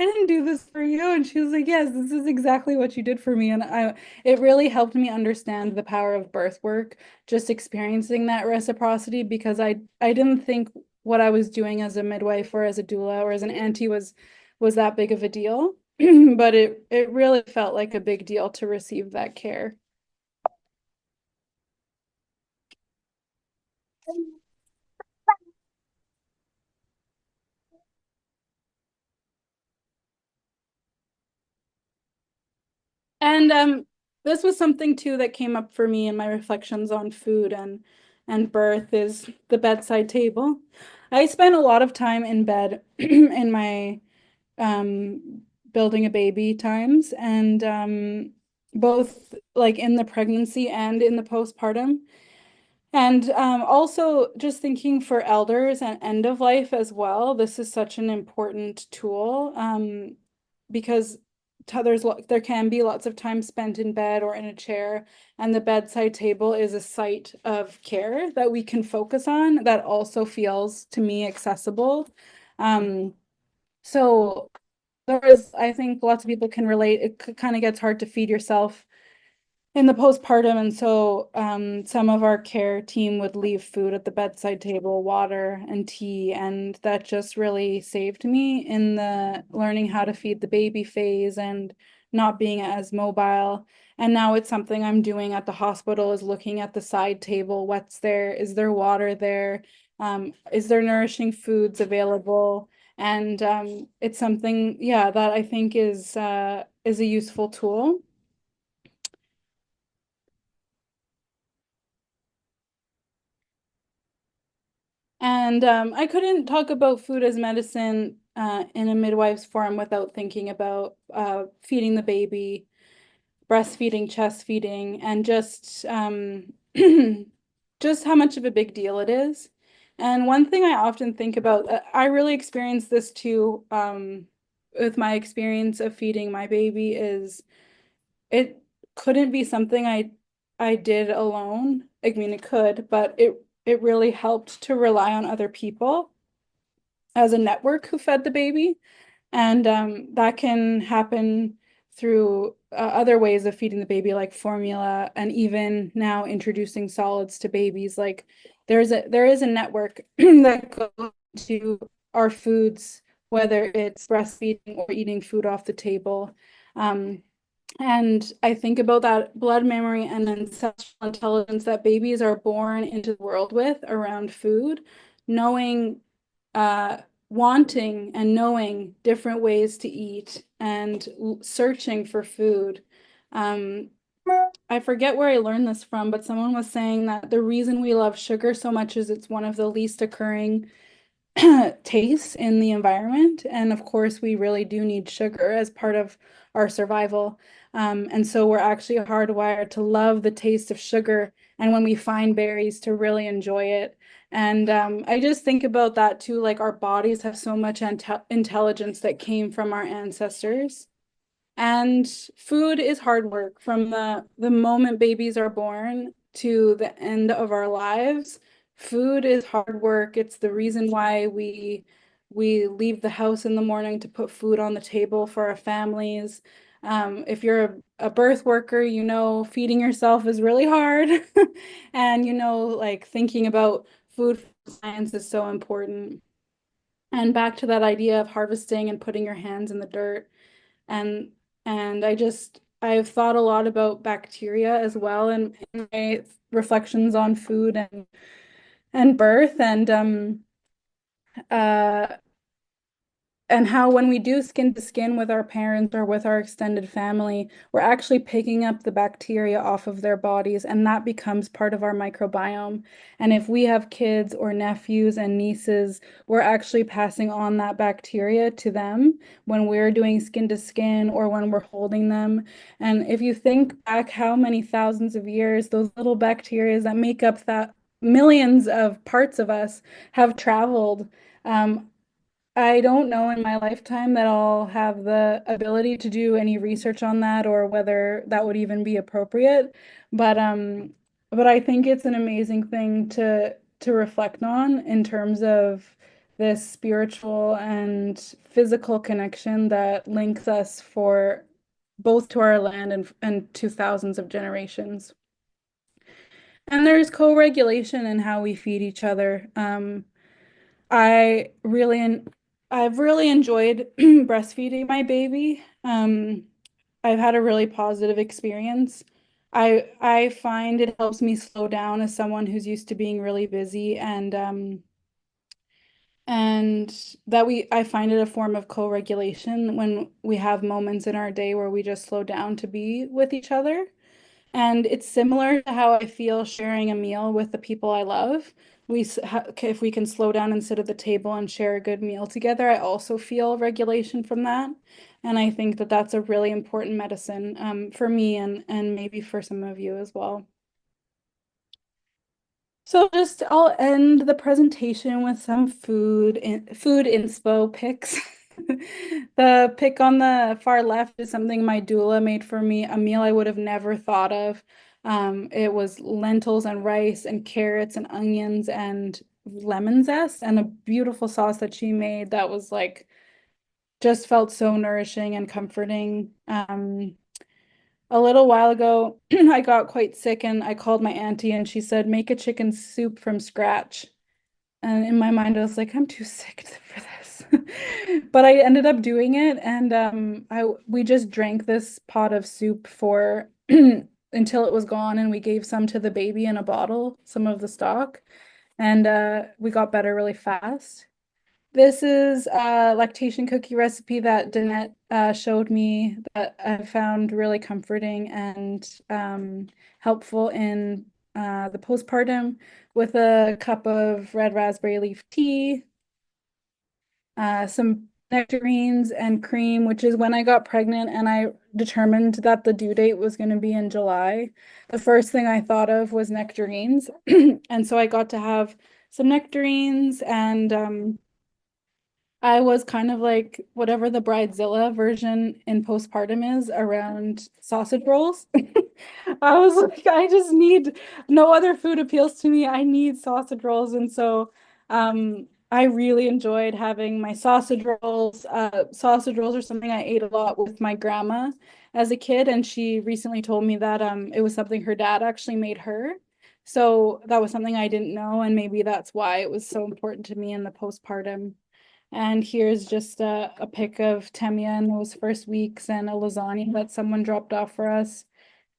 I didn't do this for you." And she was like, "Yes, this is exactly what you did for me." And it really helped me understand the power of birth work, just experiencing that reciprocity, because I didn't think what I was doing as a midwife or as a doula or as an auntie was that big of a deal. But it really felt like a big deal to receive that care. And this was something too that came up for me in my reflections on food and birth, is the bedside table. I spent a lot of time in bed in my building a baby times, and both like in the pregnancy and in the postpartum. And also just thinking for elders and end of life as well, this is such an important tool, because there can be lots of time spent in bed or in a chair, and the bedside table is a site of care that we can focus on that also feels, to me, accessible. So I think lots of people can relate. It kind of gets hard to feed yourself in the postpartum, and so some of our care team would leave food at the bedside table, water and tea, and that just really saved me in the learning how to feed the baby phase and not being as mobile. And now it's something I'm doing at the hospital, is looking at the side table. What's there? Is there water there? Is there nourishing foods available? And it's something, yeah, that I think is a useful tool. And I couldn't talk about food as medicine in a midwife's forum without thinking about feeding the baby, breastfeeding, chest feeding, and just just how much of a big deal it is. And one thing I often think about, I really experienced this too, with my experience of feeding my baby, is it couldn't be something I did alone. I mean, it could, but it really helped to rely on other people as a network who fed the baby. And that can happen through other ways of feeding the baby, like formula, and even now introducing solids to babies. Like there is a network that goes to our foods, whether it's breastfeeding or eating food off the table. And I think about that blood memory and ancestral intelligence that babies are born into the world with around food, knowing, wanting and knowing different ways to eat and searching for food. I forget where I learned this from, but someone was saying that the reason we love sugar so much is it's one of the least occurring tastes in the environment. And of course, we really do need sugar as part of our survival. And so we're actually hardwired to love the taste of sugar, and when we find berries, to really enjoy it. And I just think about that too, like our bodies have so much intelligence that came from our ancestors. And food is hard work from the moment babies are born to the end of our lives. Food is hard work. It's the reason why we leave the house in the morning to put food on the table for our families. If you're a birth worker, you know feeding yourself is really hard. And you know, like thinking about food science is so important. And back to that idea of harvesting and putting your hands in the dirt. And I've thought a lot about bacteria as well in my reflections on food and birth, uh and how when we do skin to skin with our parents or with our extended family, we're actually picking up the bacteria off of their bodies, and that becomes part of our microbiome. And if we have kids or nephews and nieces, we're actually passing on that bacteria to them when we're doing skin to skin or when we're holding them. And if you think back how many thousands of years, those little bacteria that make up millions of parts of us have traveled. I don't know in my lifetime that I'll have the ability to do any research on that or whether that would even be appropriate. But I think it's an amazing thing to reflect on in terms of this spiritual and physical connection that links us for both to our land and to thousands of generations. And there's co-regulation in how we feed each other. I've really enjoyed breastfeeding my baby. I've had a really positive experience. I find it helps me slow down as someone who's used to being really busy and I find it a form of co-regulation when we have moments in our day where we just slow down to be with each other. And it's similar to how I feel sharing a meal with the people I love. If we can slow down and sit at the table and share a good meal together, I also feel regulation from that. And I think that that's a really important medicine for me and maybe for some of you as well. So I'll end the presentation with some food inspo pics. The pic on the far left is something my doula made for me, a meal I would have never thought of. It was lentils and rice and carrots and onions and lemon zest and a beautiful sauce that she made that was like just felt so nourishing and comforting. A little while ago, I got quite sick and I called my auntie and she said, make a chicken soup from scratch. And in my mind, I was like, I'm too sick for this. But I ended up doing it and we just drank this pot of soup for until it was gone and we gave some to the baby in a bottle, some of the stock, and we got better really fast. This is a lactation cookie recipe that Danette showed me that I found really comforting and helpful in the postpartum with a cup of red raspberry leaf tea, some nectarines and cream, which is when I got pregnant and I determined that the due date was going to be in July. The first thing I thought of was nectarines. And so I got to have some nectarines and I was kind of like whatever the bridezilla version in postpartum is around sausage rolls. I was like, I just need no other food appeals to me. I need sausage rolls. And so I really enjoyed having my sausage rolls. Sausage rolls are something I ate a lot with my grandma as a kid. And she recently told me that it was something her dad actually made her. So that was something I didn't know. And maybe that's why it was so important to me in the postpartum. And here's just a pic of Temia in those first weeks and a lasagna that someone dropped off for us.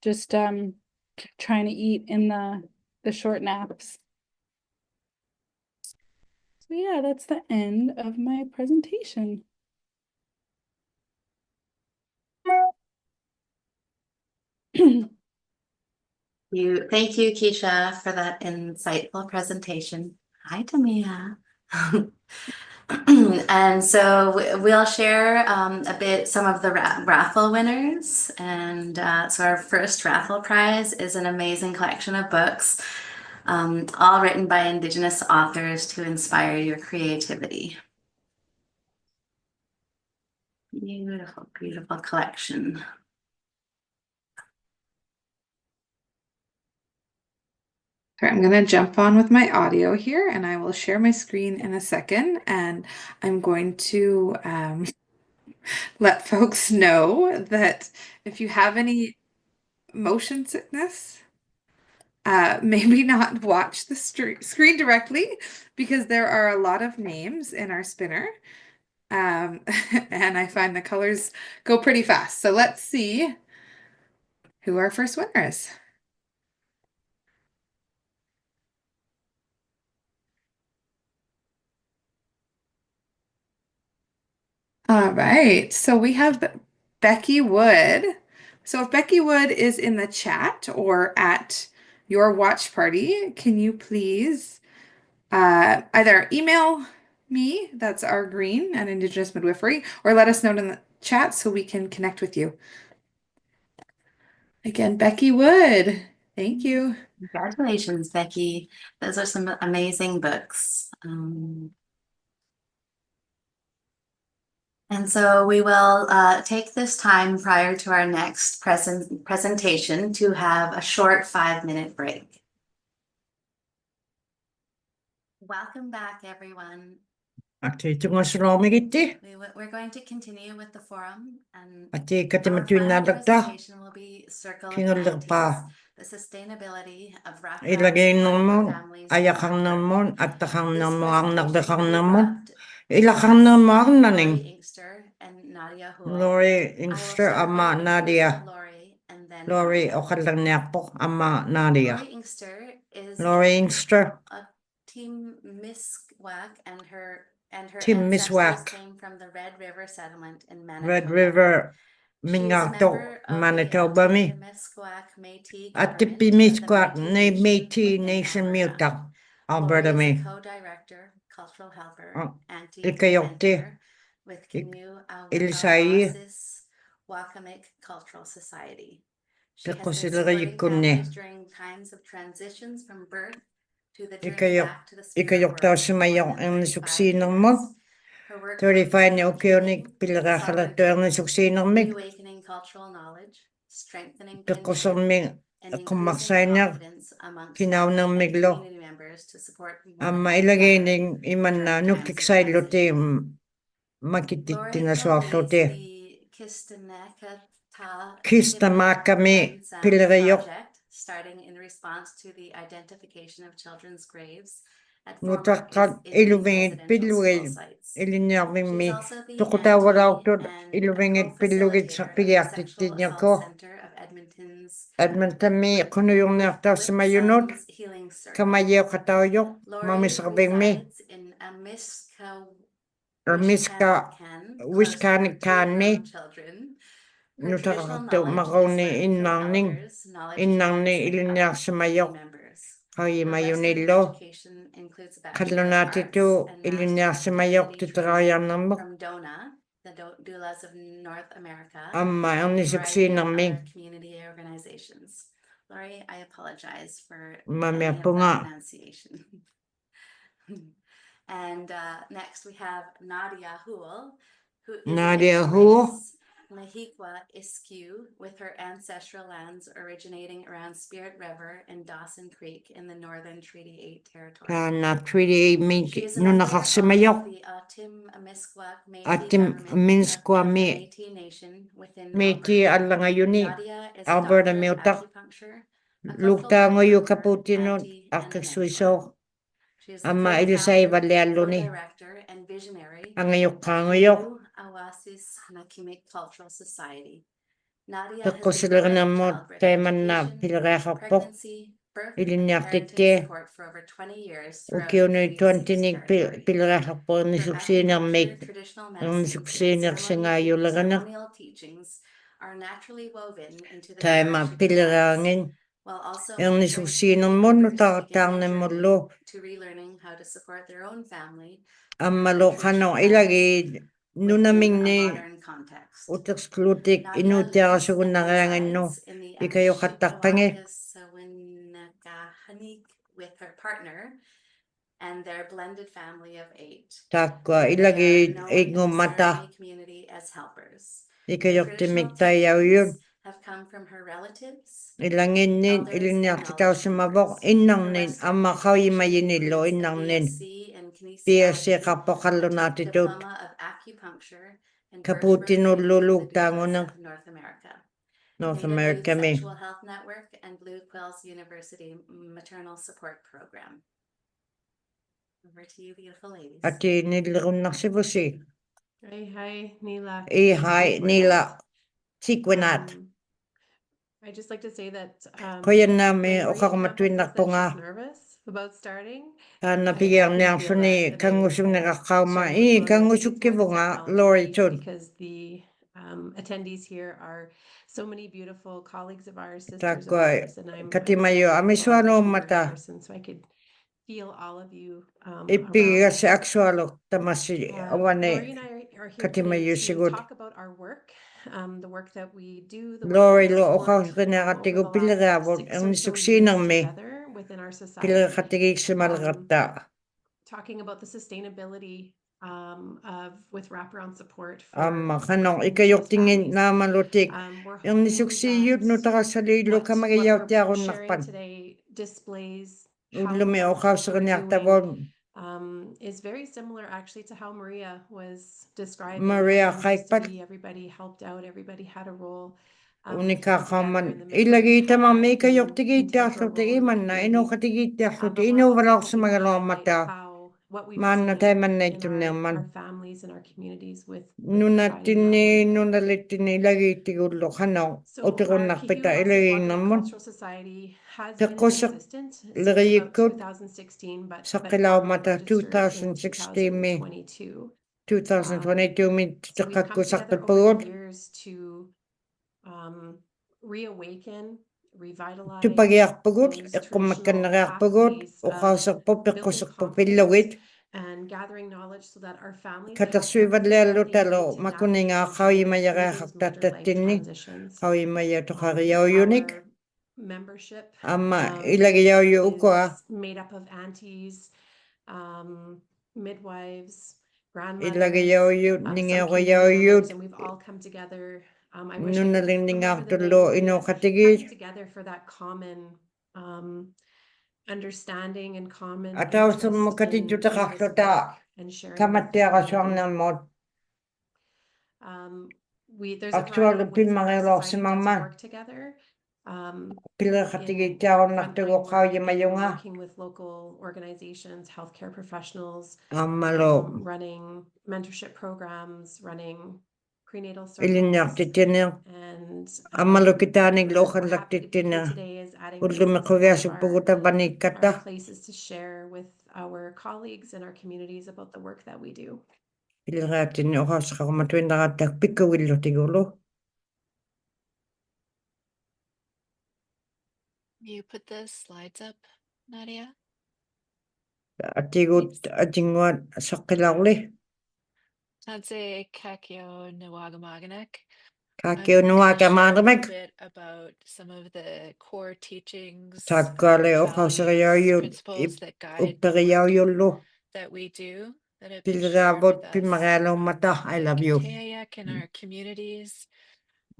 Just trying to eat in the short naps. So yeah, that's the end of my presentation. Thank you, Keisha, for that insightful presentation. Hi, Tamia. And so we'll share some of the raffle winners. And so our first raffle prize is an amazing collection of books, all written by Indigenous authors to inspire your creativity. Beautiful, beautiful collection. All right, I'm going to jump on with my audio here and I will share my screen in a second. And I'm going to let folks know that if you have any motion sickness, maybe not watch the screen directly because there are a lot of names in our spinner. And I find the colors go pretty fast. So let's see who our first winner is. All right, so we have Becky Wood. So if Becky Wood is in the chat or at your watch party, can you please either email me, that's our green at Indigenous Midwifery, or let us know in the chat so we can connect with you. Again, Becky Wood, thank you. Congratulations, Becky. Those are some amazing books. And so we will take this time prior to our next presentation to have a short 5-minute break. Welcome back, everyone. Ati tungaslomi gitti. We're going to continue with the forum, and Ati our katimatuin final nadagta. presentation will be circled Kingalir Aunties, pa. the sustainability of Ilagay support for naman. families Ayakang beyond naman. birth. At takang This naman. Ang presentation nagdakang will be naman. brought Ilakang to us naman by naning. Lori Inkster and Nadia Houle. Lori I will Inkster start ama by introducing Nadia. Lori and then Lori Nadia. okalang niyapo ama Nadia. Lori Inkster is Lori Inkster. a team Miskwak and her Team ancestors Miskwak. came from the Red River settlement in Manitoba. Red River She is a Mingato member of Manitoba the mi. Atipimiskwak Métis At government the of the Miskwak Métis na Nation Métis within Nation Alberta. Muta. Lori Alberta is mi. a co-director, cultural helper, auntie, and Ikayokti. mentor with Canoe Ilisai. Awasis Wakamik Cultural Society. She has Tako been sila supporting rayikun ni. families during times of transitions from birth to the journey Ikayok. back to the spirit Ikayok tayo world si for more mayong than ang 35 nisuksinan years. mo. Her work 35 focuses ni on Okionik healing, pilakakalat to ang sovereignty, nisuksinan mi. reawakening cultural knowledge, strengthening Tako sa kinship, mi and kumaksay increasing niya. confidence amongst Kinaw family ng and miglo. community members to support one Ang another mailagay together ning iman na during times of nukiksay lote transition. makitit Lori tinaswak co-leads lote. the Kista ma kami pilarayok. project, starting in response to the identification of children's graves at Nutakat former iluvingit residential pilugay. school sites. Ilinyawin She's mi. also the Tukutawaraw auntie to and iluvingit pilugit sa co-facilitator of the piyatit Sexual niya Assault ko. Center of Edmonton's Edmonton mi kuno yung naktaw sa mayunod. Sons Healing Circle. Kamayaw katawayok. Lori Mamisakabing mi. resides in Amiska, Or miska Wisconsin kan mi. children. Her Nutakak traditional to knowledge makaw is ni learned from inangning. elders, knowledge Inangning transmitted ilinyak by sa community mayok. members. Kaya Her Western mayunilo. education includes a Bachelor of Kadlonati Arts to and ilinyak Master sa of mayok Divinity titrayan training namok. from DONA, the Doulas of North America, Amma ang and a nisipsi variety of namin. other community organizations. Lori, I apologize for Mamaya any of po that nga. pronunciation. And next we have Nadia Houle, who is Nadia a Houle. Mahikwa Iskew with her ancestral lands originating around Spirit River and Dawson Creek in the Northern Treaty 8 territory. Kana 38 mi She is a nung member of nakakasimayok. the Atipimiskwak Métis Atim government Minskwa of the mi. Métis Nation within Meti Alberta. ala ngayon ni. Nadia is a Alberta doctor mi of utak. acupuncture, a cultural Lukta life ngayon worker, kaputino auntie, and a mentor. akasuiso. She is the Amma ilisay co-founder, valyalo ni. co-director, and visionary Ang ngayok of ka ngayok. Canoe Awasis Nakimik Cultural Society. Nadia Tako has been sila providing mo childbirth teman na education, pilakak po. pregnancy, birth, and Ilinyak parenting tite. support for over 20 years throughout Ukiyo the ni Treaty 6 20 ni territory. pilakak po Her nisuksi ng acupuncture, make. traditional Ang medicines, nisuksi and ng singayo lang na. ceremonial teachings are naturally woven into the Tayo care she provides, mapilangin. while also Ang mentoring nisuksi ng community mundo members begin takatang their ng journey mulo. to relearning how to support their own family Ang through malokano traditional ilagi within nunaming a ni modern context. utaksklutik Nadia inutya lives kasi kung and nangangan no. resides in the Ikayo katakpangi. Anishinaabeg with her partner and their blended family of 8. Takwa They ilagi are known in the igumata. Sarami community as helpers. Ikayo The traditional timigtayaw yun. teachings have come from her relatives, Ilangin nin, elders, and ilinyak titaw knowledge sa mabok. keepers. Inang Her nin, Western ang makaw education imayinilo, includes a inang nin. BSc in PSC kinesiology, kapokalo a natitut. diploma of acupuncture, and Kaputi birth training from nululog the tango Doulas ng of North America. North Native America Youth mi. Sexual Health Network and Blue Quills University Maternal Support Program. Over to you, beautiful ladies. Ati nilirun na si Busi. Hi, Neela. Hi, Nila. Sikwinat. I'd just like to say that Kuya na when may Maria okakamatuin na emphasized po that nga. she's nervous about starting, Napigyan niya feel so ni that I kangusong share nakakauma. with Lori. I Kangusok think it's more kibo nga, technology Lori chun. because the attendees here are so many beautiful colleagues of ours, sisters of Takoy, ours, and I'm katimayo, so ami grateful all swalo of you here in mata. person, so I could feel all of you Ipiga around si me. akswalo tamasi Lori awane and I are here today katimayo to sigod. talk about our work, the work that we do, the work that Lori we lo support okaw over kinakatigo the last pilagabot 6 ang or so nisuksinang years me. together. within our Pila society. khatigig simalgata. Talking about the sustainability with wraparound support for Amma kanong Indigenous ikayok tingin families. na malutik. We're Yung hoping nisuksiyod no that takasalilo what kamagayaw we're ti akong sharing nakpan. today displays how Ulumi the o work kaw that sa we're kanyak doing tabon. is very similar actually to how Maria was describing. Maria Everyone used to Kaipat. be, everybody helped out, everybody had a role. Unika working together kaman. in the midwife Ilagita had may an kayok tigiti integral aslo ti role in the iman na ino community. katigiti aslo But ti we're ino also walak sa hoping to magalaw highlight mata. what we've Man na seen tayo man na in ito our naman. families and our communities with Nuna providing that tini work. nuna litini ilagiti ulo kanong. So Utikon our nakpita Kihiu ilagay Cooperative naman. Cultural Society has been Kakosak consistent since lagay about ko 2016, but sa kilaw formally mata registered in 2016 me. 2022. 2022 mi So we've come takakusak together over the pagod. years to reawaken, revitalize Tupagyak pagod. those Eko makan traditional nagak pagod. pathways O of kausak po building pekusak po confidence pilawit. and gathering knowledge so that our families Katak have suivad everything lalo that they talo need to makuning navigate nga their kawi journey maya through ka these midlife tatatini. transitions. Kawi maya to kariyaw unik. Our membership Ama ilagayaw yu uko is made up of aunties, midwives, grandmothers, ilagayaw yu some ningaw community kayaw yu. members, and we've all come together. I wish I could Nunaling remember ningak the tulo names, ino but coming katigid. together for that common understanding and common Ataw interest sumo katidyo in ta this kakota. work and sharing with the Kamatya ka siyang community. namot. There's a Actual variety of pin ways that our mangilok si society does mama. work together. Pila In katigid tiyaw frontline naktugo kaw work, in yamayunga. working with local organizations, healthcare professionals, Amalo. running mentorship programs, running prenatal Ilinyak circles, titinig. and Amalo kitanig we're lokan lak happy to be here titina. today as adding Ulumi voices to one of kuryasuk puguta our banikata. places to share with our colleagues and our communities about the work that we do. Ilgatin okas kakumatwin nakatak pikawilo tigulo. You put the slides up, Nadia? Atigut atingwat sakilawli. Tanse Kakyo Nawagamaganek. Kakyo I'm nuwa gonna share a little kamagamag. bit about some of the core teachings, Takale okas values, kayayo principles that guide the uperiyaw work yolo. that we do that have been shared Pilgabot with us pimagalo mata. I love you. Kayak in our communities,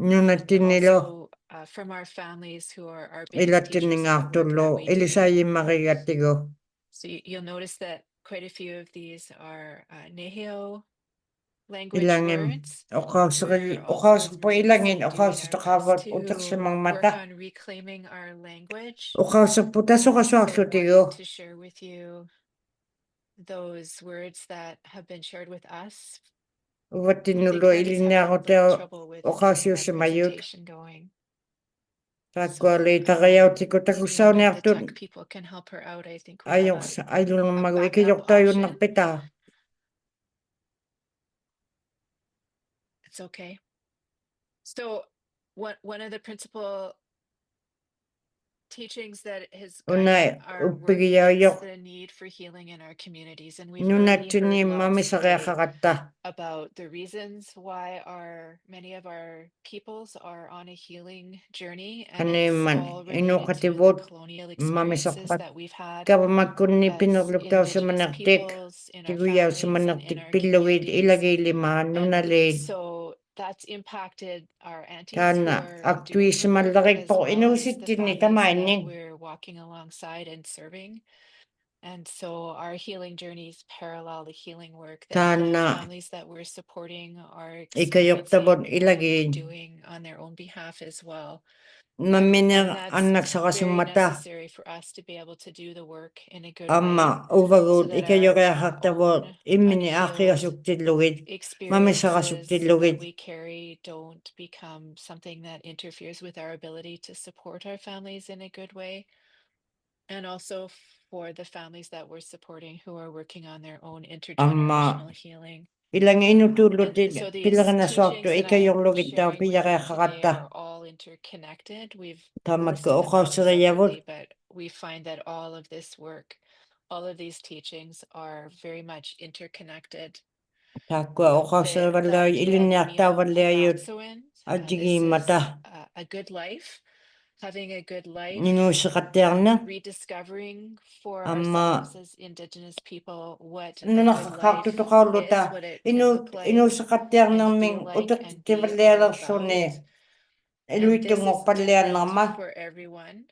Nuna but tinilo. also from our families who are our baby Ilatin teachers of the work that tulo. we do. Ilisayim makigatigo. So you'll notice that quite a few of these are Neheo language Ilangin. words. Okas We're po also ilangin. doing Okas our takawat best utak to sa mga work mata. on reclaiming our language. Okas putas okas So waklo wanting tigo. to share with you those words that have been shared with us. I think Watinulo I just had a ilinya little ko bit of te trouble with okas getting yu that simayut. presentation going. Takwali So tagayaw tiko seeing takusaw if ni the aktun. tech people can help her out, I think we have Ayok ayong a magwikiyok backup tayo option. nakpita. It's okay. So one of the principal teachings that has guided Unay our work upigiyaw is the need for healing in our communities. And we've nuna already tini heard mami lots sa kaya today kakata. about the reasons why many of our peoples are on a healing journey, and Ano it's man all related to the inukatibot colonial mami sa experiences kapat. that we've had Kapag magkuni as pinuglugtaw sa Indigenous manaktik. peoples in our Tiguyaw sa families and in manaktik our pilawid communities. ilagay limahan nuna And lid. so that's impacted our aunties who Tana are aktui doing sa the work, malaki as po well as inusit the din ni families that tamanin. we're walking alongside and serving. And so our healing journeys parallel the healing work that the Tana families that we're supporting are ikayok tabon experiencing ilagay. and doing on their own behalf as well. And Mamina anak that's sa very kasumata. necessary for us to be able to do the work in a good Ama way, overall so that ikayok our kaya haktabo own imini aki unhealed kasuktilugid. Mami sa experiences that kasuktilugid. we carry don't become something that interferes with our ability to support our families in a good way. And also for the families that we're supporting who are working on their own intergenerational healing. Ilang inutulot And so pila ka these na swakto teachings that ikayok I'm lugid daw sharing piya with you kaya today kakata. are all interconnected. We've Tamat listed ko them okaw out sa kayabot. separately, but we find that all of this work, all of these teachings are very much interconnected. Takwa okaw sa walay ilinyak daw walay yun. Adjigi This is mata. a good life. having a good life, Inuusaqattiarna rediscovering for Amma ourselves as Indigenous people what a good life nunaqaqaartutoqaulluta is, what it can look like and inuusaqattiarnerming feel like and be all uteqtivallialerluni about. And this is iluitungorpalliarnerma different for everyone.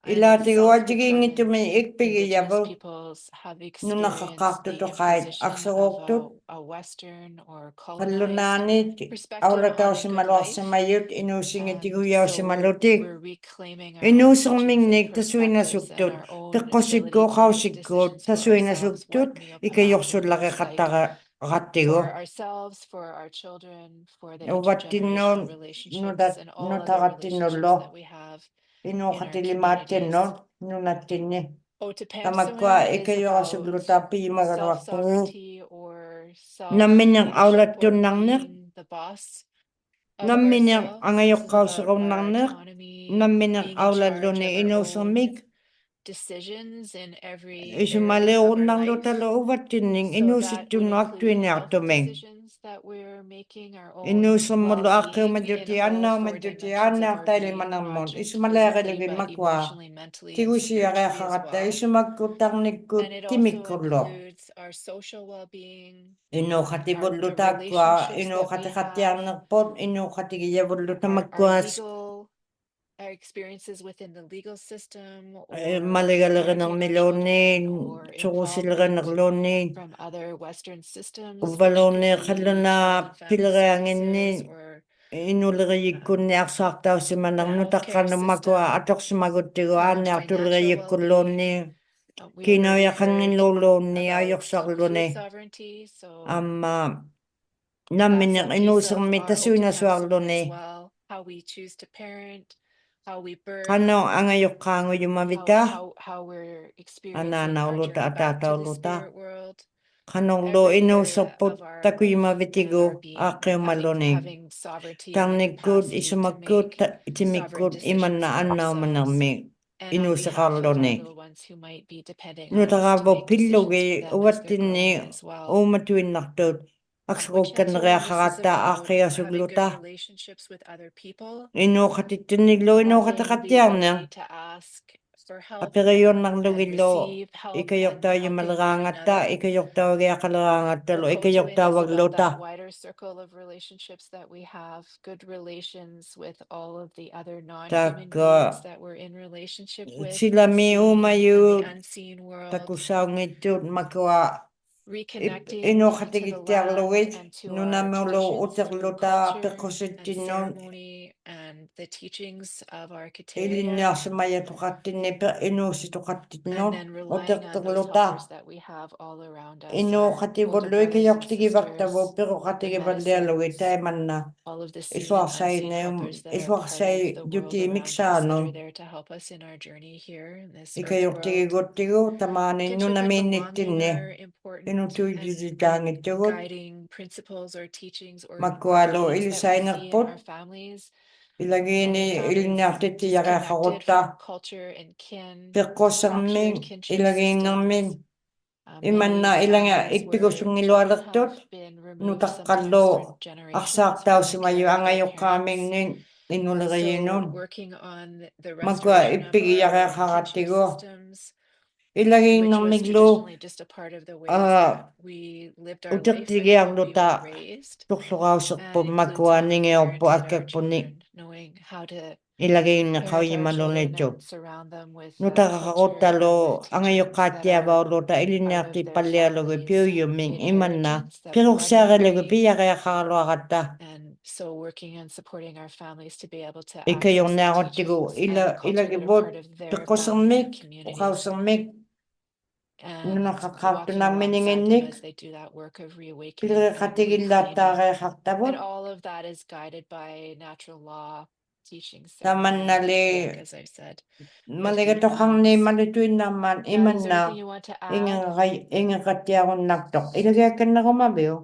And ilaatiguajigiingitumi self-proclaimed ikpigiyavu Indigenous peoples have experienced the nunaqaqaartutoqait imposition aqseruuqtut of a Western or colonized qallunaanit perspective on a good life. aulataussimaloorsimayut And inuusingitiguyaarsimalutik so we're reclaiming our own inuusermingnik teachings and perspectives and tasuinasuktut our own peqqosikkuuqausikkuut ability to make decisions for ourselves, what meal planning looks like ikayursullaqiqattaqattigu for ourselves, for our children, for the uvattinnuun intergenerational relationships and all other relationships nutaqattinnullo that we have in our inuuqatilimaattinnun communities. nunattinni Otapaamsuan tamakkua is about ikayuarasuglutaa self-sovereignty or namminiq self-leadership or aulattunnarneq being the boss of namminiq ourselves. This is about our angayoqqausiqunnarneq autonomy, namminiq being in charge aulalluni of our own inuusermik decisions in every area of our life. isumaleerunnarlutalu uvattinning So that would inuusittunnu include health aktuinniartuming decisions that we're making, our own inuusermullu well-being aaqiumadduti in all four aannaaumadduti dimensions of our being, not aannaartailimanarmun just physically, isumaleeqilugin but makua emotionally, mentally, and spiritually as tigusiaqeaqaqatta well. isumakkuttarnikkut And it also timikkullu includes our social well-being, the innuuqatibullutakua relationships that we have, innuuqatiqattiarnerput innuuqatigiyavullu our tamakkuas our experiences within the legal system or maligalernermiluunni or involvement surusilerenerluunni from other Western systems, which uvvaluunni could be qalluna child and family pilereanginni services or inuleriikkunni arsaartausimanarnu healthcare taqqannummakua system, atorsimaguttigu our aanniartuleriikkulluunni we have already heard kiinauiaqanginluulluunni about ayursarluni food sovereignty, so amma that's namminiq a piece of inuusermi our tasuinasuarluni as well, how we choose to parent, how we birth, qanu angayoqqaanguyumavita how we're experiencing our anaanauluta journey back to the ataatauluta spirit world, qanurlu every area inuuserput of our life and takuyumavitigu our being, aaqiumaluni having sovereignty and the tarnikkut capacity to isumakkut make sovereign timikkut decisions imanna for ourselves annaumanarmi and on behalf of our inuuseqarluni little ones who might be depending on us to nutaqaavo make decisions pillugi for them as they're uvattinni growing as well. uumatuinnartut Which in turn, this is akseruukkaneriaqaqatta about having aaqiasugluta good relationships with other people, innuuqatittinnillu having the innuuqataqattiarnia ability to ask for help and aperiunnarlugillu receive help and helping one ikayortaajumaleраангатта another. ikayortaugiaqaleраангатталу So Kojuin is about ikayortaavagluta that wider circle of relationships that we have, good relations with all of the other non-human takka beings that we're in relationship with, silami seen and umayut the unseen world, takusaungittut makua reconnecting to the inuuqatigittiarlugit land and to our nunamulu traditions through uterluta culture and peqqusittinnun ceremony and the teachings of our Kateria, ilinniarsumayatuqattinni inuusituqattinnun and then relying on those uterterluta helpers that we have all around us, our older innuuqatibullu brothers and ikayortigivartavu sisters, the peruqatigivallialugi medicines, taimanna all of the seen and unseen isuarsaineum helpers that are part of isuarsai the world juti around us that miksaanun are there to help us in our journey here in this earth world. ikayortigiguttigu tamaani Kinship and nunamiinnittinni belonging are important and inutujusitaangittugut guiding principles or teachings or makkualu themes that we see in ilisainerput our families. ilagiini And families ilinniartittiyaqeqqaqutta disconnected from culture and kin, peqqusserming fractured kinship ilagiinnermin systems. imanna Many ilanga families where children ippigusungilualertut have been removed nutaqallu sometimes for generations from the arsaartausimayu care of their parents. angayoqqaamingnin innuleriinun So working on the makua restoration of our kinship ippigiyaqeqqaqattigu systems, which was ilagiinnermiglu traditionally just a part of the ways that we lived our life and how we utertigiarluta were raised, turluqauserput includes makua how we ningiorpu parented our akkakpunni children, knowing how to ilagiinne parent our children qauyimalunittu and surround them with culture nutaqaqaquttalu and with teachings that are angayoqqaattiavauluta out of their ilinnartippallialugu families piuyumming imanna inheritance, that piruqsiaqalugu blood memory. piyaqiaqaqaluaqatta And so working on supporting our families to be able to access the ikayornaaquttigu teachings and the culture that are ilagivut part of their family piqqussermik and communities, uqausermik and walking alongside them nunaqaqqaartunarmininginnik as they do that work of reawakening and reclaiming. pileriqatigillaataareeqartavut And all of that is guided by natural law teachings, ceremony, tamannali work, as I've said. maligatoqarni malituinnarmaan Nadia, is there imanna anything you want to add? ingeqattiarunnartoq ilagiakkannerumaviu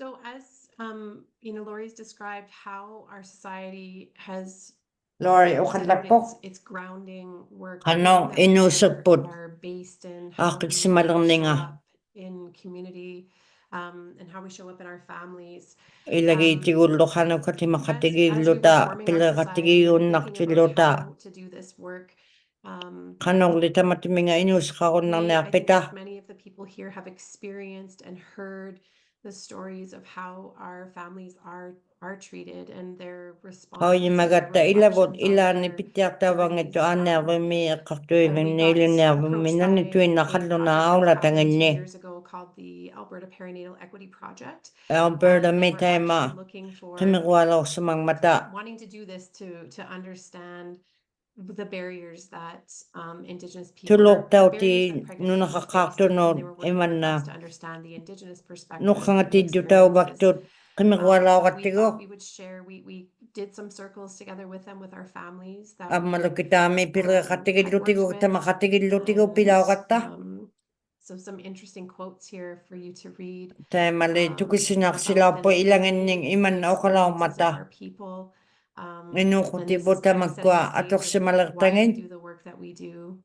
So as Laurie's described how our society has Lori set up uqallappoq its grounding work qanu that inuuserput are based in how we show aaqqissimalerninga up in community. and how we show up in our families. Ilagay tigullo kano kati makatigilluta pilaqatigiyunnaqtilluta To do this work. kanonglita matiminga inus I think qaqunnarniarpita many of the people here have experienced and heard the stories of how our families are treated and their response. qauyimagatta ilavut ilaani pittiartavangittu aanniarvimmi eqqartuivimniilinniarvimmi nanni tuinnaqalluna aulatanginni years ago called the Alberta Perinatal Equity Project. Alberta And we're mitaima actually looking for qimiqwaalorsumangmata wanting to do this to understand the barriers that Indigenous people tulortauti nunaqaqqaartunut imanna to understand the Indigenous perspective. nuqqangatidjutauvaktut qimiqwaalaoqattigu We would share, we did some circles together with them with our families that ammalukitaami pilqatigillutigu tamaqatigillutigu pilauqatta so some interesting quotes here for you to read. taimali tukisinaqsilauppu ilanginning imanna oqalaumata People inuqutiputtamakkua atorsimalertangin do the work that we do.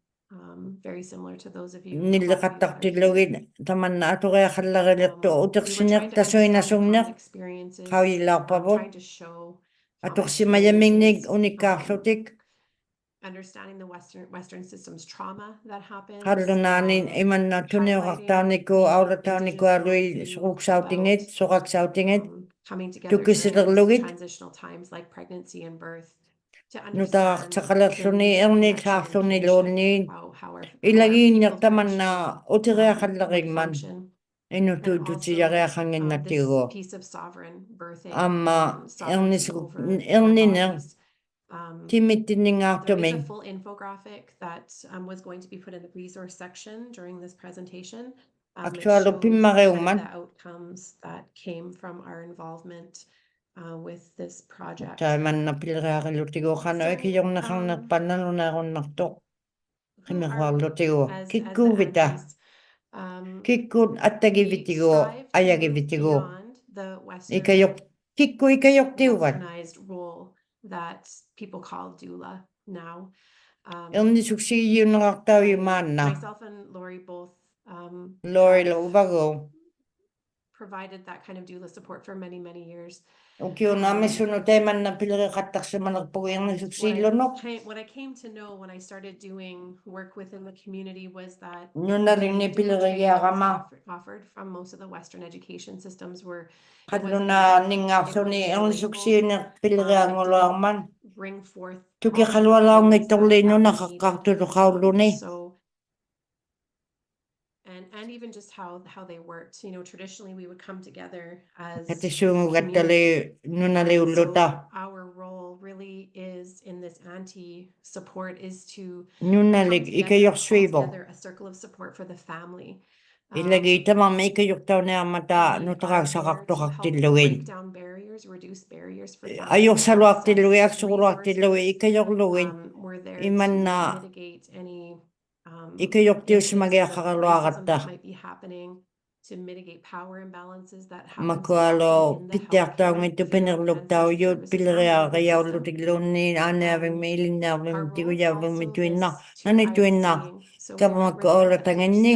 Very similar to those of you. nilliqattartillugit tamanna aturiaqallarilirtu utersinertasuinasungneq qauyillaarpavut Trying to show atorsimayamingnik unikkaarlutik understanding the Western system's trauma that happens. qallunaanin imanna tuniuqartaaniku aulataanikuarui suquksautingit soqaksautingit Coming together tukisilerlugit transitional times like pregnancy and birth. nutaqartaqalerluni ernillaarluni luunniin ilagiinnertamanna utiriaqallaqimman inutututiyariaqanginnattigu amma erniner timittinningaartuming There's a full infographic that was going to be put in the resource section during this presentation. Actualu pimmariumman The outcomes that came from our involvement with this project. taimanna pilriaqillutigu qanu ikijornaqarnerpannalunaarunnartoq qimiqhuarlutigu kikkuuvita kikkut attagivitigu ayagivitigu ikayoq kikku ikayoqtiuvat That people call doula now. ernisuksigiunnerartaujumaanna Myself and Lori both Lori uvagu provided that kind of doula support for many years. ukiunaamisunu taimanna pilriqattarsimanerpugu ernisuksiillunoq What I came to know when I started doing work within the community was that nunnalinni pilrigiaqama offered from most of the Western education systems were qalluna ningaarluni ernisuksiiner pilrianguluarman bring forth tukiqalualaungittorliinunaqaqqartuluqauluni and even just how they worked. Traditionally we would come together as katisuungugattali nunaliulluta our role really is in this support is to nunnalik ikajorsuivo a circle of support for the family. ilagiitamamma ikajortaunearmata nutaqaksaqartoqartillugin ajorsaluartillugi aksuquluartillugi ikajorlugin imanna ikajortiusmagiaqqaraluaqatta makualo pittiartaungittu pinerluktaujut pileriaqajaullutikluunniin aaniavimmi ilinniarvimmi tigujaavimmi tuinna nanituinna kavamakku oolatanginni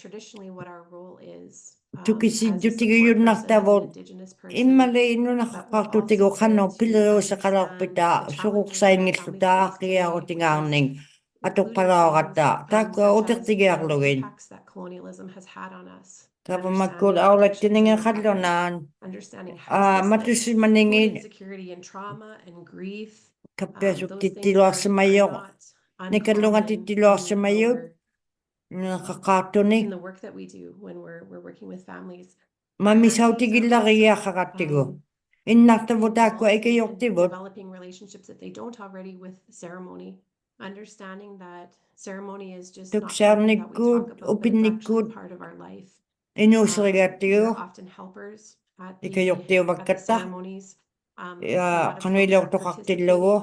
Traditionally what our role is tukisijjutigiyunnartavut immali nunaqaqqartutigu qannu pileriusaqalarpita suquqsaingilluta aaqigiarutingaarning atuqqalaoqatta taakkua utirtigiarlugin kavamakkut aulattiningeqallunaan matussimaningit kappiasuktittiluarsimayoq nikallungatittiluarsimayut nunaqaqqaartuni mamisautigillarigiaqqaqattigu innartavut taakkua ikajortivut understanding that ceremony is just tuksaarnikkut upinnikkut inuuserigaattigu often helpers ikajortiuvakkatta ja qanuiliortoqartillugu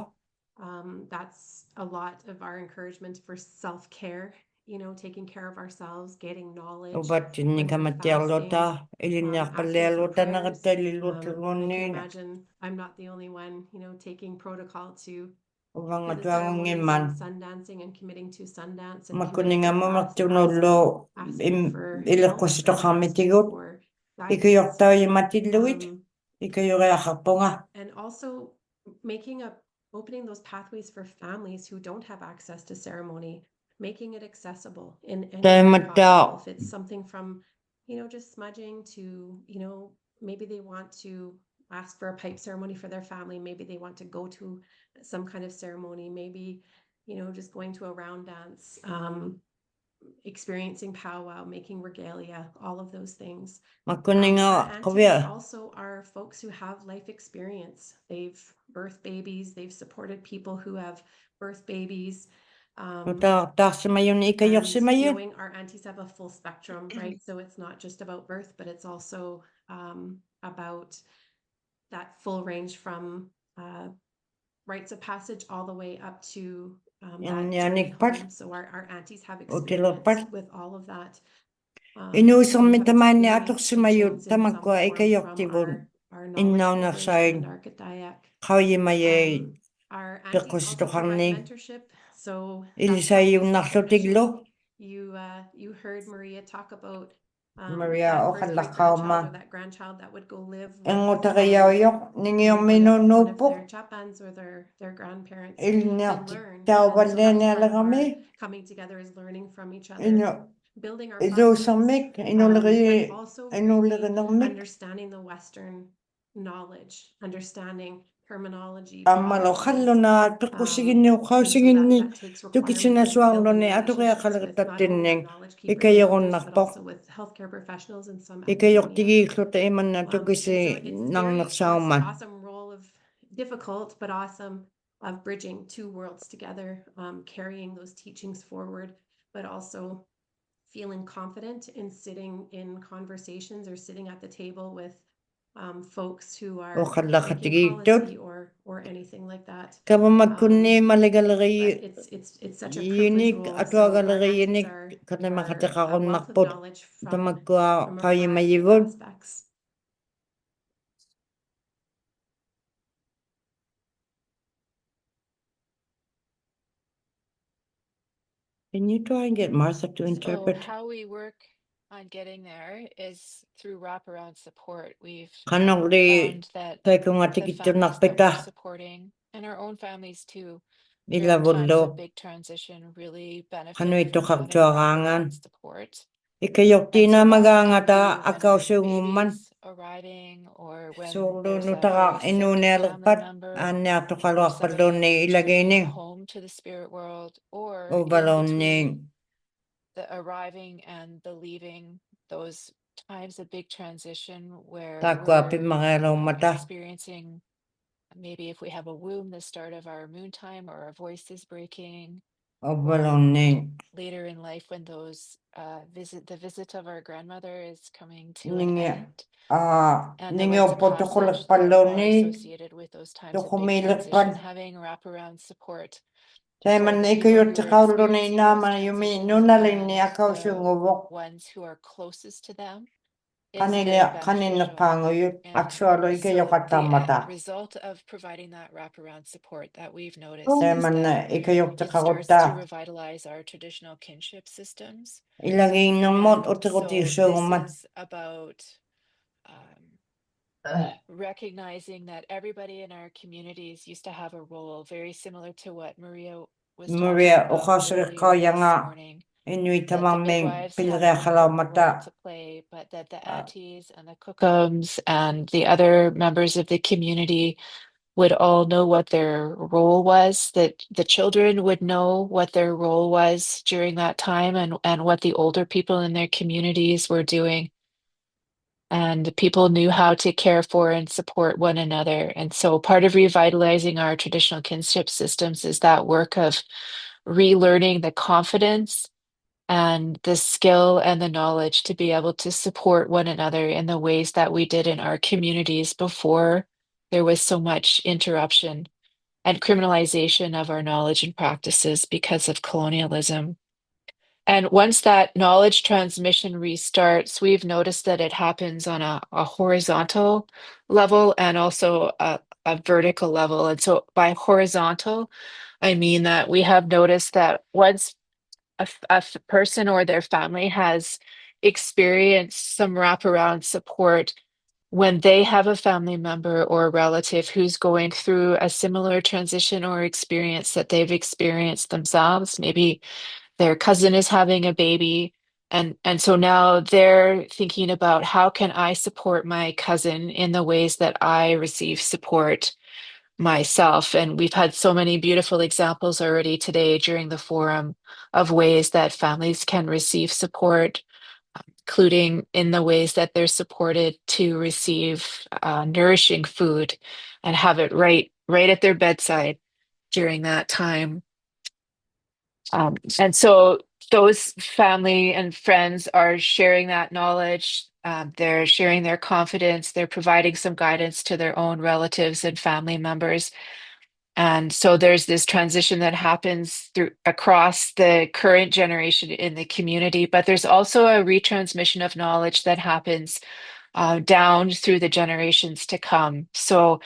that's a lot of our encouragement for self-care, taking care of ourselves, getting knowledge. ubattinnikamatiarluta ilinniarpallialuta naqattalilluutluunniin Imagine I'm not the only one, taking protocol to uvangatuangungimman Sundance dancing and committing to Sundance and Makuning committing to mo the paths that I magtunolo see, asking for ila help ko and sa kami asking tigot. for Ikayo guidance. tayo matiluit. Ikayo kaya kaponga. And also opening those pathways for families who don't have access to ceremony, making it accessible in any way possible. If it's something from, just smudging to, maybe they want to ask for a pipe ceremony for their family. Maybe they want to go to some kind of ceremony. Maybe, just going to a round dance, experiencing powwow, making regalia, all of those things. Our aunties also are folks who have life experience. They've birthed babies. They've supported people who have birthed babies. And knowing our aunties have a full spectrum, right? So it's not just about birth, but it's also about that full range from rites of passage all the way up to that journey home. So our aunties have experience with all of that. Inusong mitamani atok sumayo tamakwa ikayok tibon. Inno na sign. Kawimaye Our aunties also provide mentorship. So Ilisa yung naklotiglo. You heard Maria talk about Maria that o birthright kalakaw grandchild or ma. that grandchild that would go live with Ang utakayaw ninyo one of minunupo. their chapans or their grandparents Ilnya to learn. tawal And na so that's part of kami. our coming together is learning from each other, Inyo building our ilo platforms, samik but inulagi also inulagi really ng mik. understanding the Western knowledge, understanding terminology, Amalo kallo na tukusigin niyo kausigin ni tukisina swanglo ni ato kaya kalagatatin ning ikayokon nakpok with healthcare professionals in some ikayok academia. tigi klota iman na tukisi nang naksauman. Awesome role of difficult but awesome of bridging two worlds together, carrying those teachings forward, but also feeling confident in sitting in conversations or sitting at the table with folks who are making policy or anything like that. Kama magkunni maligalagi It's such a unique privilege role. ato So our agalagi aunties unique are kada a makatakakon wealth of makpot knowledge ito from magkwa a kayo variety of mayibon. aspects. Can you try and get Martha to So interpret? how we work on getting there is through wraparound support. We've Kanogli found that tayo kung the atikit families that we're nakpita supporting and our own families too, ila during times bullo of big transition, really kano benefit ito from having kaktuakangan. wraparound support. Ikayok And tina so that's what we magangata do when akaw there's siyunguman. babies arriving or when So there's no a taka very sick inunel family pat member anya to or kalwak somebody pardon ni ilagay transitioning ni home to the spirit world, or o in balon between ni the arriving and the leaving, those times of big transition where takwa we're pimangalaw mata experiencing, maybe if we have a womb, the start of our moon time, or our voice is breaking, o balon ni later in life when those the visit of our grandmother is coming to an ningi end, and the rites of passage that palon are ni associated with those times of big kumilat transition, pan having wraparound support tay for man the people ikayot who are kaulo ni experiencing those naman yumi transitions nunalin ni and akaw the siyungubok ones who are closest to them is very kanina beneficial. panguyot And actually ikayo so the katamata result of providing that wraparound support that we've noticed tay is man that ikayok it starts to takakota revitalize our traditional kinship systems. ilagay ng mot o And so tikoti this siyunguman is about recognizing that everybody in our communities used to have a role very similar to what Maria was talking Maria about ukasre earlier kaya this nga morning. inuit That the tamaming midwives pilre have an important role kalamata to play, but that the aunties and the cookums and the other members of the community would all know what their role was, that the children would know what their role was during that time, and what the older people in their communities were doing. And people knew how to care for and support one another. And so part of revitalizing our traditional kinship systems is that work of relearning the confidence and the skill and the knowledge to be able to support one another in the ways that we did in our communities before there was so much interruption and criminalization of our knowledge and practices because of colonialism. And once that knowledge transmission restarts, we've noticed that it happens on a horizontal level and also a a vertical level. And so by horizontal, I mean that we have noticed that once a person or their family has experienced some wraparound support, when they have a family member or a relative who's going through a similar transition or experience that they've experienced themselves, maybe their cousin is having a baby, and so now they're thinking about how can I support my cousin in the ways that I receive support myself. And we've had so many beautiful examples already today during the forum of ways that families can receive support, including in the ways that they're supported to receive nourishing food and have it right at their bedside during that time. And so those family and friends are sharing that knowledge. They're sharing their confidence. They're providing some guidance to their own relatives and family members. And so there's this transition that happens through across the current generation in the community, but there's also a retransmission of knowledge that happens down through the generations to come. So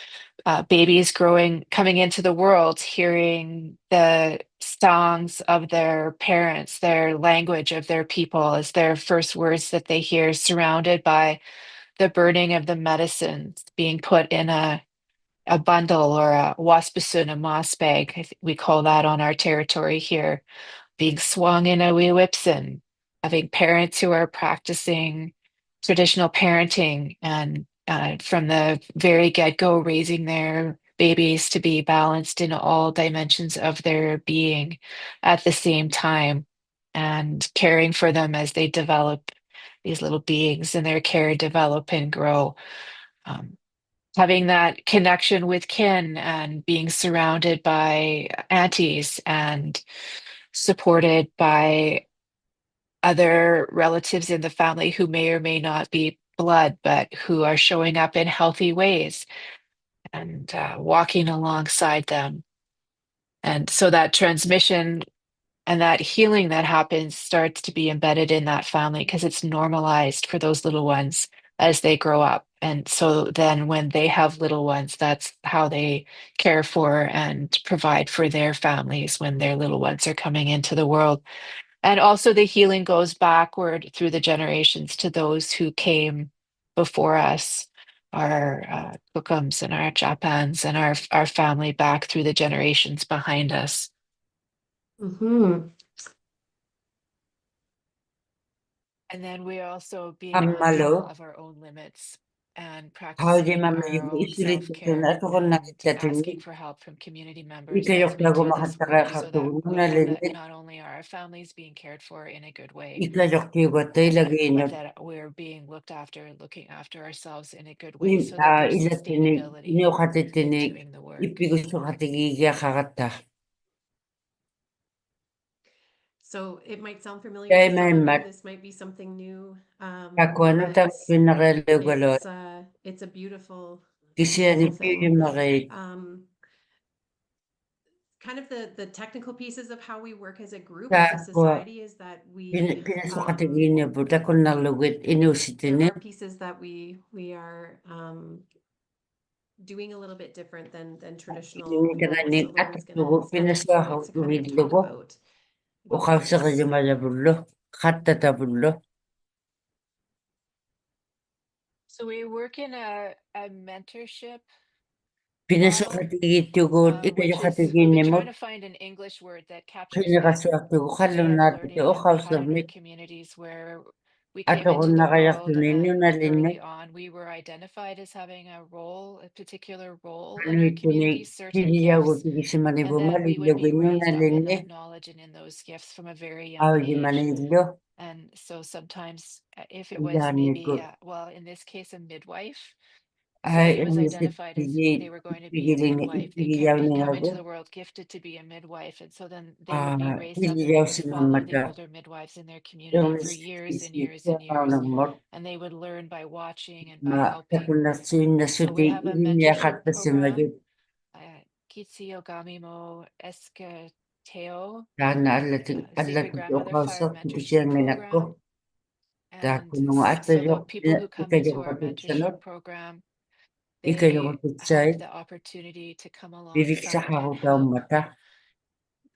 babies coming into the world, hearing the songs of their parents, their language of their people as their first words that they hear, surrounded by the burning of the medicines being put in a bundle or a waspisun, a moss bag. We call that on our territory here, being swung in a wee whipson, having parents who are practicing traditional parenting and from the very get-go raising their babies to be balanced in all dimensions of their being at the same time and caring for them as they develop, these little beings in their care develop and grow. Having that connection with kin and being surrounded by aunties and supported by other relatives in the family who may or may not be blood, but who are showing up in healthy ways and walking alongside them. And so that transmission and that healing that happens starts to be embedded in that family because it's normalized for those little ones as they grow up. And so then when they have little ones, that's how they care for and provide for their families when their little ones are coming into the world. And also the healing goes backward through the generations to those who came before us, our Kokums and our Japans and our family back through the generations behind us. Mm-hmm. And then we also being mindful of our own limits and practicing our own self-care and asking for help from community members as we do this work so that we know that not only are our families being cared for in a good way, but that we're being looked after and looking after ourselves in a good way so that there's sustainability in doing the work. So it might sound familiar to some of you. This might be something new, but it's a beautiful thing. Kind of the technical pieces of how we work as a group, as a society, is that there are pieces that we are doing a little bit different than traditional. What Lauren's gonna spend a few minutes to kind of talk about this. So we work in a mentorship Pineso model, which we've been trying to find an English word that captures that way of learning that we had in our communities where we came into the world early on. We were identified as having a particular role in our community, certain gifts, and then we would be raised up in that knowledge and in those gifts from a very young age. And so sometimes if it was maybe, well, in this case, a midwife, somebody was identified as they were going to be a midwife. They had come into the world gifted to be a midwife. And so then they would be raised up and they would follow the older midwives in their community for years and years and years. And they would learn by watching and by helping. So we have a mentorship program, Kitsi Ogami Mo Eske Teo, Sacred Grandmother Fire Mentorship Program. And so people who come into our mentorship program Ikaw they kutitsay. have the opportunity to come Birik sa alongside and haro help mata.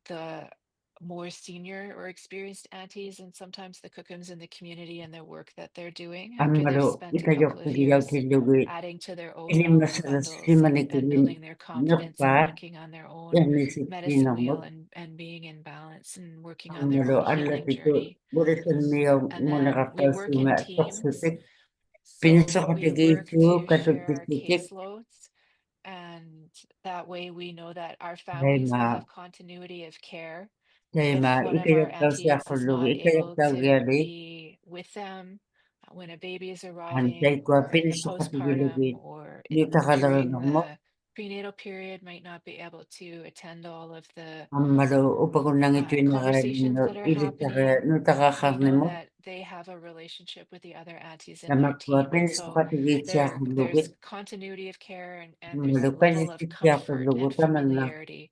the more senior or experienced aunties and sometimes the cookums in the community and the work that they're doing after they've Amalo spent a ikaw couple of tigiyaw years tilugi. adding to their own Ilim knowledge masalas bundles and simanikilim building their confidence and napat. working on their own Yan isip medicine wheel kinamot. and being in balance and working on their Amalo own alla healing tito. journey. Burisan miyaw And muna then we kapal work in suma teams. toksitik. Pinsa So we work katigisu to share our katutisitik. caseloads, and that way we know that our Dahil families ma, will have continuity of care. dahil If ma, one of our ikayok daw siya aunties is kulugi, not ikayok able daw to gyali. be with them when a baby is Antay arriving ko, or in the pinsa katigilugi. postpartum or Yuta ka lang during mo. the prenatal period, might not be able to attend all of the Amalo, upakon lang ito yung conversations that are ilit ka, happening. nuta ka We karni know mo. that they have a relationship with the other aunties in their Namak ko, team, and pinsa so katigit siya kulugi. there's continuity of care and there's a Amalo, level of palisit siya comfort kulugi, and taman na. familiarity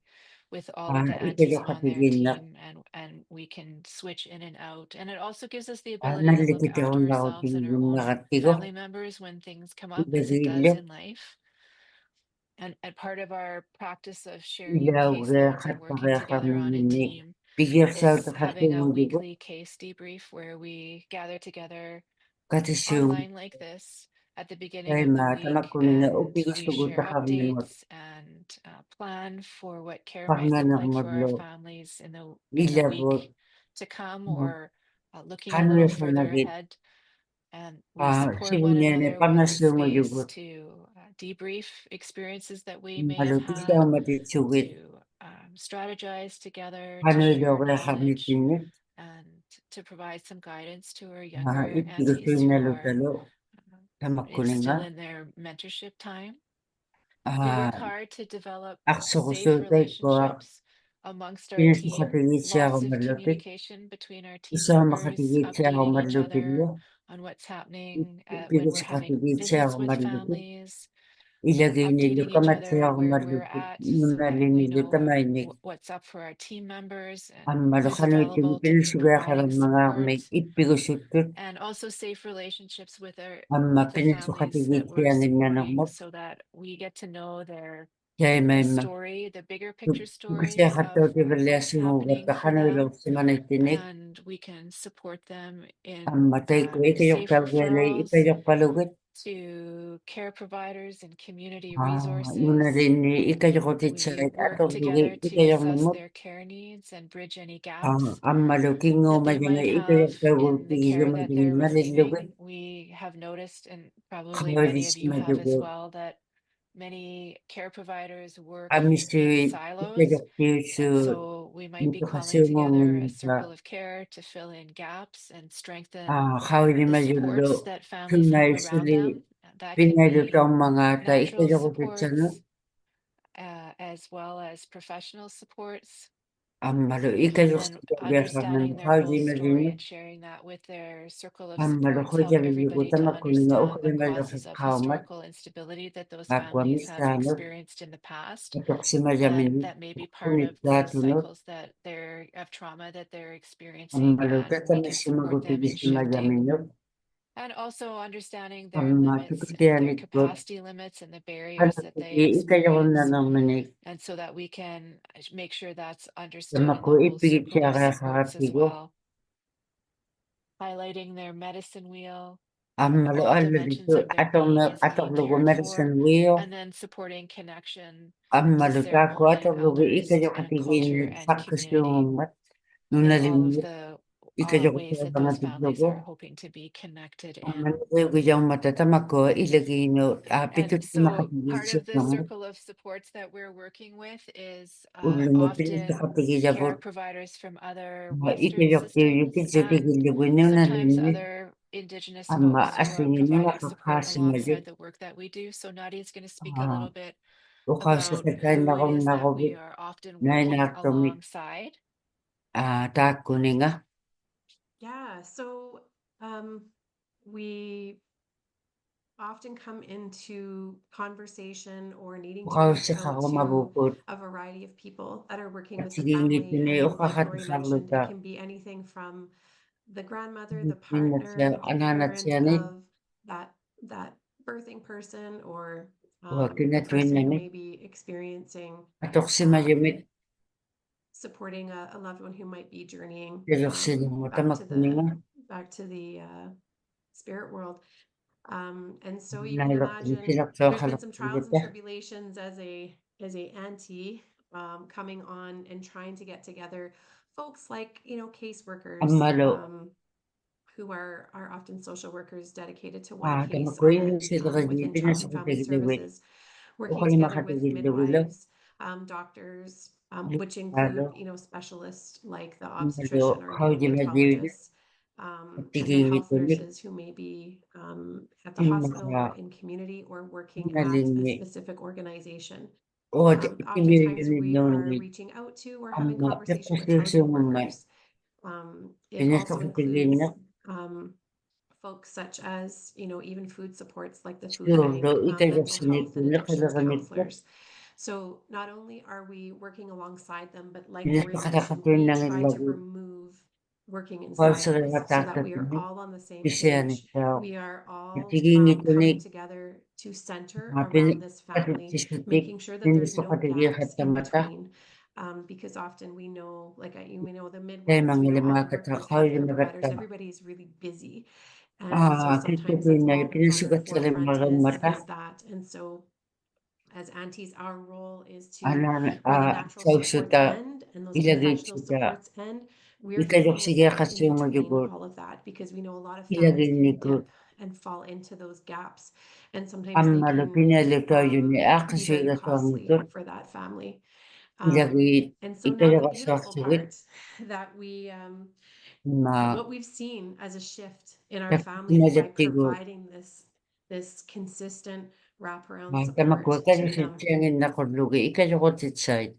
with all of the aunties Ikayok on their katigin na. team, and we can switch in and out, and it also gives us the ability to look Nalikit after akong ourselves and our nakatingin own nakatigo. family members when things come up, as it Ilagilyo. does in life. And part of our practice of sharing Ilaw caseloads and kat working pareha together kami on a ni team bigyan sa is having a kasing digo weekly case debrief where we gather together katisyung online like this at the beginning ay of the mata week, makunin and upigis we tugod share ta kami mo updates and plan for what care might pagna look ng like for our modlo families in the ilabot week to come, or looking a kano little yung further nagit ahead. And we support one sibunyane another with a pamasyong mo space yugot to debrief experiences that we may have malutis na had, matitsugit to strategize together, to kano share yung kaya kami knowledge, tinit and to provide some guidance to our younger ipigos aunties yung who are nalutalo sa makunin nga still in their mentorship time. We work hard to develop akso ko safe sutay ko relationships amongst our team, pinasakatigit siya ako lots of malutit communication between our team isa members, makatigit siya ako updating each other malutilyo on what's happening when Bigos we're sa having katigit siya visits ako with malutit families, ilagay nilo updating each kamat siya other ako where we're malutit at nung so that we nalinilo know tamay what's up for our team members and ang who's malukano available to itigipil be suga ka providing ng mga may support, ipigosutut and also safe relationships with ang the mapiniso families katigit that we're siya nila ng supporting, mot so that we get to know their kaya may the story, the bigger picture kasi story of kataw tibalya what's sinugat happening ka for kanilo them, si manay tinik and we can support them ang in matay ko ikayok safe tawgelay referrals ikayok palugit to care providers and community resources. nuna rin ikayok We titsay work atong lugit together to ikayok assess namot their care needs and bridge any gaps ang maluking ngo that they majanga might have ikayok tawgul in the tigil care that majangin they're malilugit receiving. We have noticed, and probably many kawalis of you have as madugot well, that many care providers work kami in si silos. ikayok tiyo And so we might be nito kasi calling together a sa circle of care to fill in gaps and strengthen hawli the mayulo supports that families tunay have around sili them. That can pinaluto be ang mga ta natural ikayok titsano supports, as well as professional supports, ang malu and ikayok then sa biasa ng understanding their hawli full story malino and sharing that with their circle of ang malu ko supports help dyan yung everybody guta to makulinga o understand the kaya malu causes of kaumat historical instability that those aqua families have misano experienced in the past, atok si mayamin that may be part kunit of the gatunot cycles that they're of trauma that they're ang experiencing, malu and tata we can support them misimagutigis in si shifting. mayamin And also understanding ang their limits and their matukitianit ko capacity limits and the ano barriers that they ikayok na experience. namanik And so that we can make sure that's sa understood in mako the whole ipigit circle siya of kaya supports as kakatigo well. Highlighting their medicine wheel, ang malu all ala dito dimensions of their being as atong being lugo cared medicine for, wheel and then supporting connection ang to maluta ko ceremony at and ang lugi elders ikayo and katigin culture and sa community kasyong nung in all of nalimit the ikayo ko ways sa that mga those families tiglogo are hoping to be connected ang in. manukayo ko yung matatama ko ilagay no And pitut ko so makatigil part siya of the ng circle of supports that we're working with is ulo mo pilit sa often katigil ako care providers from other Western ikayo ko yung systems pitut and tigil lugo nung sometimes nalimit other Indigenous ang folks who are maasingin nyo providing support nakakasi mayo alongside the work that we do. So Nadia is going to speak a little bit ukaw sa about sakay na who it kong is that we nakobit are often na working inatomik alongside. tako ni nga Yeah, so we often come into conversation or needing to ukaw reach sa out kako to mabukod a variety of people that are working at with the sige ngit family. ni And like ukakat Rory mentioned, sarluta it can be anything from the grandmother, the minat siya partner, the ananat parent siya ni of that birthing person, or Wakina a person who twin may be experiencing atoksima yumit supporting a loved one who might be journeying deloksina mutamakuninga back to the spirit world. And so you can nailok imagine silak there's been halak some trials and yata tribulations as a auntie coming on and trying to get together folks like, you know, caseworkers amalo who are often social workers dedicated to one case tamakuini within silak child and family pinasukutagilawit services, working ukali together with makatagilawilo midwives, doctors, which lalo include, you know, specialists like the malo obstetrician or hawjimadiwili neonatologists, and the health atigingituni nurses who may be at the hospital or timaka in community or working at a nalini specific organization. o Oftentimes we are timiyunilawit reaching out to or having amma conversation with housing pekususumunman workers. It also includes pinasukutagilna folks such as, you know, even food supports like the food surdo bank, mental health and itagasinituna addictions kalaganikta counselors. So not only are we working alongside them, but like Lori mentioned, pinaspakatakatuin we ng try to ilawi remove working in falso silos so that we are relatatatin all on the same pisyan page. ito We are all natiging ito ni coming together to center around this family, pinakatutisutik making sure that hindi there's sa no katigil gaps in hatamata between. Because often we know, like you know, the kay midwives, mga we know all lima the workers, katakaw yung healthcare providers, nagata everybody's really busy. And so sometimes kitutuloy that's na all that's on the pinasukat sa forefront limarang mata is that. And so as aunties, our role is to, anan where the natural sa supports usuta end and those ilagay professional siya supports end, we're ikajok filling the sige gaps kasi in yung between magyugot all of that, because we know a lot of ilagay families can niko dip and fall into those gaps. And sometimes they amalo can pinalito yun ni be very akasuyo sa costly nito for that family. ilagay And so now the ikajok sa beautiful suwit part that we na what we've seen as a shift in our families by kapinalatigo providing this consistent wraparound Tama ko, support kaya to si them. Tiangin na kodlugi, ikajokot si Tsai.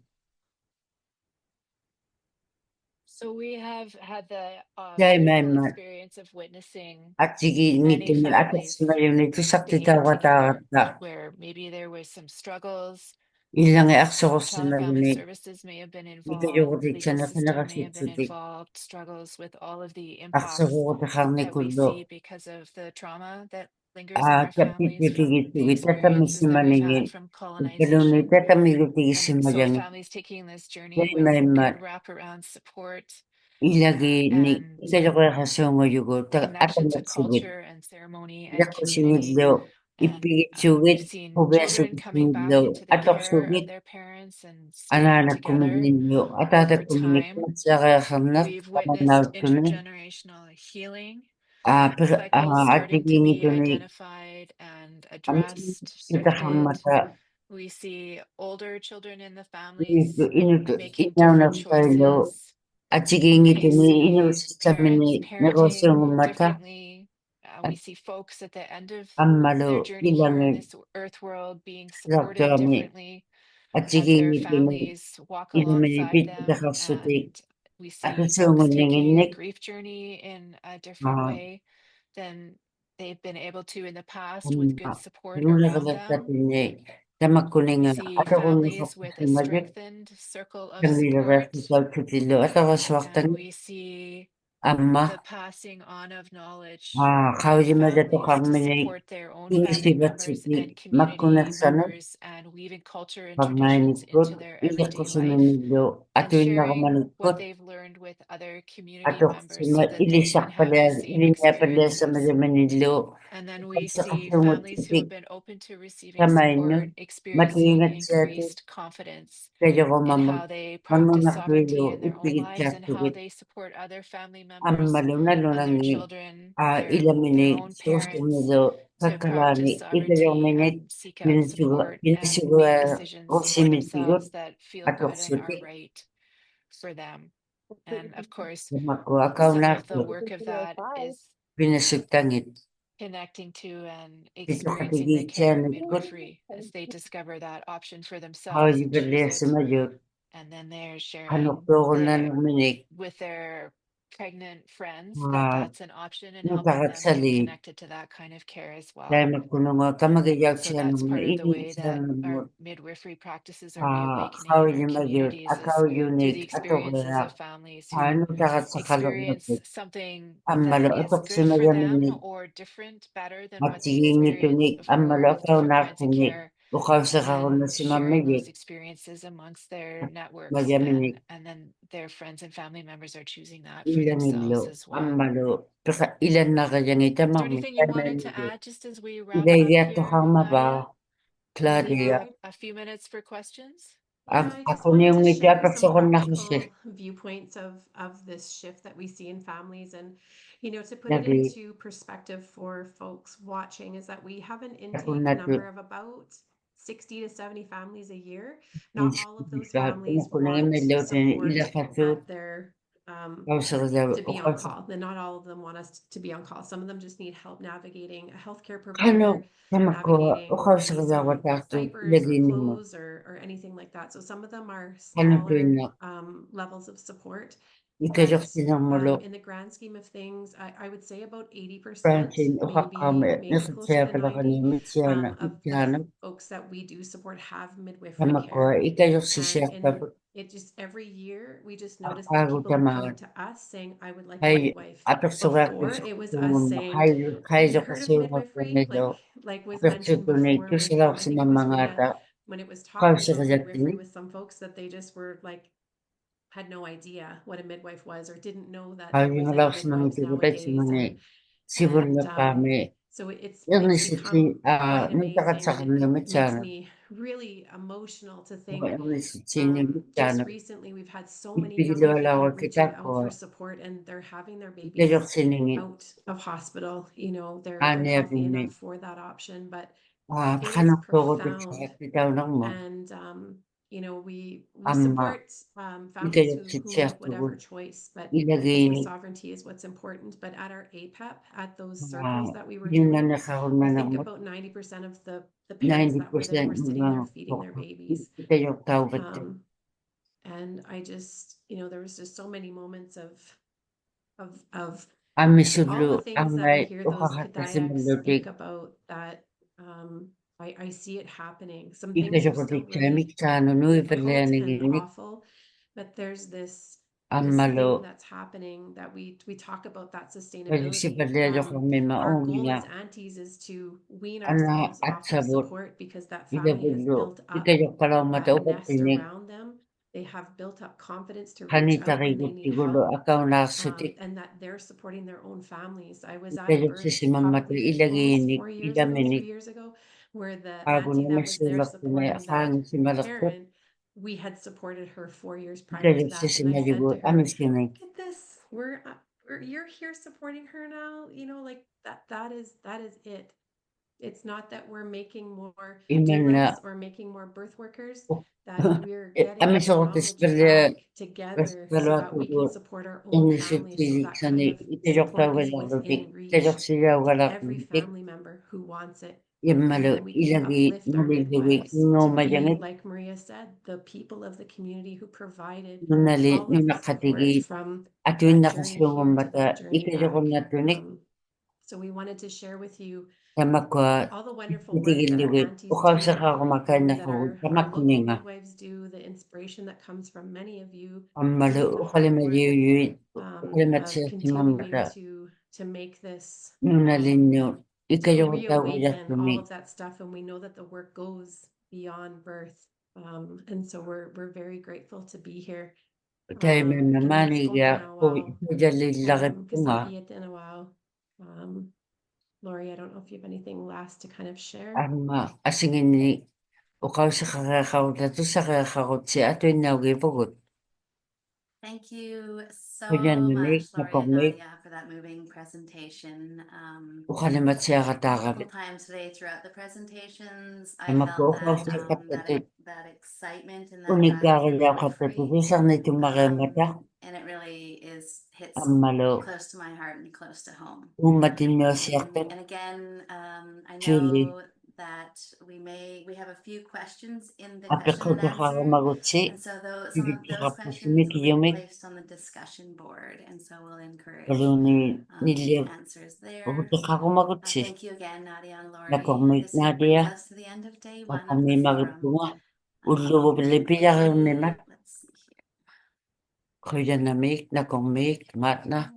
So we have had the Tsai beautiful man, experience of witnessing at sige many nito ni atas families na yun, ito sakti staying together tawat-tawat where maybe there was some struggles. ilang aksokos Child and na Family yun, Services may have been ikajokot involved, si legal Tsai na system may have been pinakasitsutik. involved, struggles with all of the impacts Aksokot kang ni that we Kudo. see because of the trauma that lingers in our families from the Kapit-pipigit-pigit, experiences that we've tatamisimmaningin. had from Pagkalunay, colonization. And so tatamigutigisimajang. families taking this journey Tsai with may mat, good wraparound support ilagi ni, and ikajokot kasongo yugo, connection to atamasibit. culture and ceremony and Ilako community. sinidlo, And ipigit-sugit, we've seen children pubesugit coming back sinidlo, into the atok care of sugit, their parents and staying anak together kumidlinyo, over atata time. kuminikot sa kayakanat, We've witnessed pananaw tuni, intergenerational healing pero cycles starting to atiging be ito ni, identified and amin addressed, kita kang shifted. mata, We see older children in the families inuto, making inaw na different kayo, choices. atiging ito We ni, ino see sistema parents ni, negosyo ng parenting mata, differently. at We see folks at the end of their amalo, journey here in ilangin, this earth world being supported lakdami, differently as atiging their ito ni, families walk alongside inaminipit, them. kakasutik, And we at see sa folks taking the nguningin, grief journey in a different way than they've been able to in the past with good support Luna around them. kalatapinne, tamak We kuninga, see ato kung families with a nakakusimajit, strengthened circle of kang support. nilabas sa tutilo, ato And kaswaktan, we see the amma, passing on of knowledge from kawajimada to families kang to minig, support their own family inisibat members and siti, community makunat members and weaving culture and pag traditions into mainikot, their iyak ko everyday life suminiglo, and ato yung sharing what nakamanikot, they've learned with other community ato members so that they can ilisak have the pala, same ilinya pala sa experiences. malamanidlo, And then we pagsa see kasungot families who have sitik, been open to receiving kamay support, nyo, experiencing matingat sa ito, increased confidence kaya ko in mamang, how they practice sovereignty manunakwilo, in their own ipigit lives sa and how tubit, they support other family ang members and their malunalunang children, their ilaminig, own parents susunod, to practice kakalani, ikayong sovereignty minit, and seek out support and make pinasuga, o decisions for simitigot, themselves that feel at good and are oksuti, right for them. And of course, lumako, akaw some na of the work of that is pinasugtangit, connecting to and ito experiencing the katigi care of siya nagkot, midwifery as they discover that option for how themselves you and choose believe it. sa mayor, And then they're sharing hanok ko na nagminig, with their pregnant friends that that's an option and helping them feel nagkakatsali, connected to that kind of care as dahil well. magkulong kamagayaw So siya that's nung part of the maibig way siya that our nung midwifery practices are reawakening how in our you mayor, communities is akaw through the unique, ato experiences kaya, of families who ano takat sa experience kalong something Amalo that is atok good for them simayaminig or different, better than what they matsiging experienced itunig before amalo with akaw different kinds of nakinig care. Ukawsakaroon na si sharing those Mamig. experiences amongst their networks, Magyaminig. and then their friends and family members are choosing that for Ilan themselves ilo. as well. Ammalo. Pika ilan na kayang Is there itamang anything you wanted to mitanay. add just as we wrap up Ilay here, to hama ba? Nadia? We'll take Claudia. a few minutes for questions. Yeah, I just Ako wanted niyong to medya share some pagsakon na kasi. practical viewpoints of this shift that we see in families, and to put it Lagi. into perspective for folks watching is that we have an Ako intake na number to. of about 60 to 70 families a year. Not all of those families Ako na yung want medyo support ilakasot. at their Kawsakasaw. to be on call. Then not all of them want us to be on call. Some of them just need help navigating a healthcare Kano. provider, Sama ko. navigating Ukawsakasaw some tato. diapers or Ilagay mo. clothes or anything like that. So some of them are Kano to smaller na. levels of support. Ikajok But sinang in the grand scheme of things, I would say about 80%, Francine, ukakame. maybe closer Nasasaya to pala 90, kami. Mitsiyana. of Mitsiyana. the folks that we do support have midwifery Sama ko. care. Ikajok si And Chef. it just every year we just notice that Akago people are coming tamahan. to us saying, I would like a Hay midwife. atak sugat ko Before sa it was us kumungan saying, hay have you jo heard kasi of ugat ko midwifery? nito Like was atak mentioned donate before to when sila I sa think it was mga Rita, ata when it was kau talking sa about midwifery kajatini with some folks that they just were like, had no idea what a midwife was or didn't know that hay there was yung any laos na midwives mitiguday sa nowadays. mga sibol na kami So it's yan ni become quite nagtakat amazing, sa and kanila it makes mitsana me really emotional to think yan ni sinyo just mitsana recently we've had so many ipigilo young wala ko people kita reaching out ko for support, and they're having their ikajok babies siningit out of hospital. They're ane healthy abini enough for that option, but it is kanak to ko profound. bitaw lang mo And we amma support families ikajok si who Chef make to whatever choice, but ilagay obviously sovereignty is what's important. But at our APEP, at those circles that we were yun na doing, nakaroon na I ng think about 90% of the parents that were there 90% were sitting there feeding their babies. ito yung tawag And I just, there was just so many moments of all Amisudlo the things ang that we may hear those ukakat kasi Kadayak malutik speak about, that I see it happening. Some ito things yung are still kapitsamik really sa ano nui difficult and perleaning awful, but there's this ang thing malo that's happening that we talk about, that kasi si sustainability. perleo kami Our maungi goal nga as aunties is to wean ana ourselves at off of sabot support, because that ila family has budlo built ito up yung kalaw that mataupat nest tinig around them. They have built up confidence to reach kanita out kay when they need tigulo help, akaw nakasutik and that they're supporting their own families. I was ito at a yung birth sisimamata probably almost ilaginig 4 years ago, ilaminig 3 years ago, where the bago auntie na that was there masulak na supporting that afang si malakot parent, we had supported her 4 years ito prior to yung that, and I said sisimaligo to her, amisinig look at this, you're here supporting her now, like that is it. It's not that we're making more iman na doulas or making more birth workers, that we're getting Ami the sa knowledge Australia, back together so that we can support our own English families. So that kind sani of itajok support tawa is ng rubik within itajok reach siya to wala every kumitik family member who wants it. malo And we can ilagi uplift our naliligwik midwives no to be, majangit like Maria said, the people of the community who provided nunali all of the nakatigi support from at yung that journey nakasulong here to mata that journey itajok back. na tunik So we wanted to share with you sama ko all the wonderful work itigil that our ligwit aunties ukaw sa do, kakumakain na that ko our sama local kuninga midwives do, the inspiration that comes from many of you ang malo doing the ukali hard work mayuyuit ukali of matsiya continuing mata to make this nunalinyo to ikajok tawa reawaken all tumi of that stuff. And we know that the work goes beyond birth. And so we're very grateful to be here. kaya may mamani ya ko jalil lakit ko nga Kasapiyat in a while. Lori, I don't know if you have anything last to kind of share. ama asingin ni ukaw sa kakakaw na to sa kakakaw si ato yung nagibugot. Thank you so Kuyan na much, na Lori and pamig Nadia, for that moving presentation. ukalimat siya Multiple katakabit. times today throughout the presentations, I Ama felt ko ukaw that sa kapatid. that excitement and that Unik buzz for kakalaw kapatid. midwifery. Isang na itong makamata. And it really hits Amalo. close to my heart and close to home. Umatin nyo siya ko. And again, I Julie. know that we have a few questions in the Ape ko question and to answer. magutsi. And so some Hindi of ka those po questions will be sumikiyumik. placed on the discussion board. And so we'll encourage Kaluni niliyab. answers there. Ubuti ka magutsi. Thank you again, Nadia and Lori. Nakomit This brings Nadia. us to the end of day one of Kami the magtunga. forum. Ulo bilibiya memat. Let's see here. Kuya na make na kong make mat na.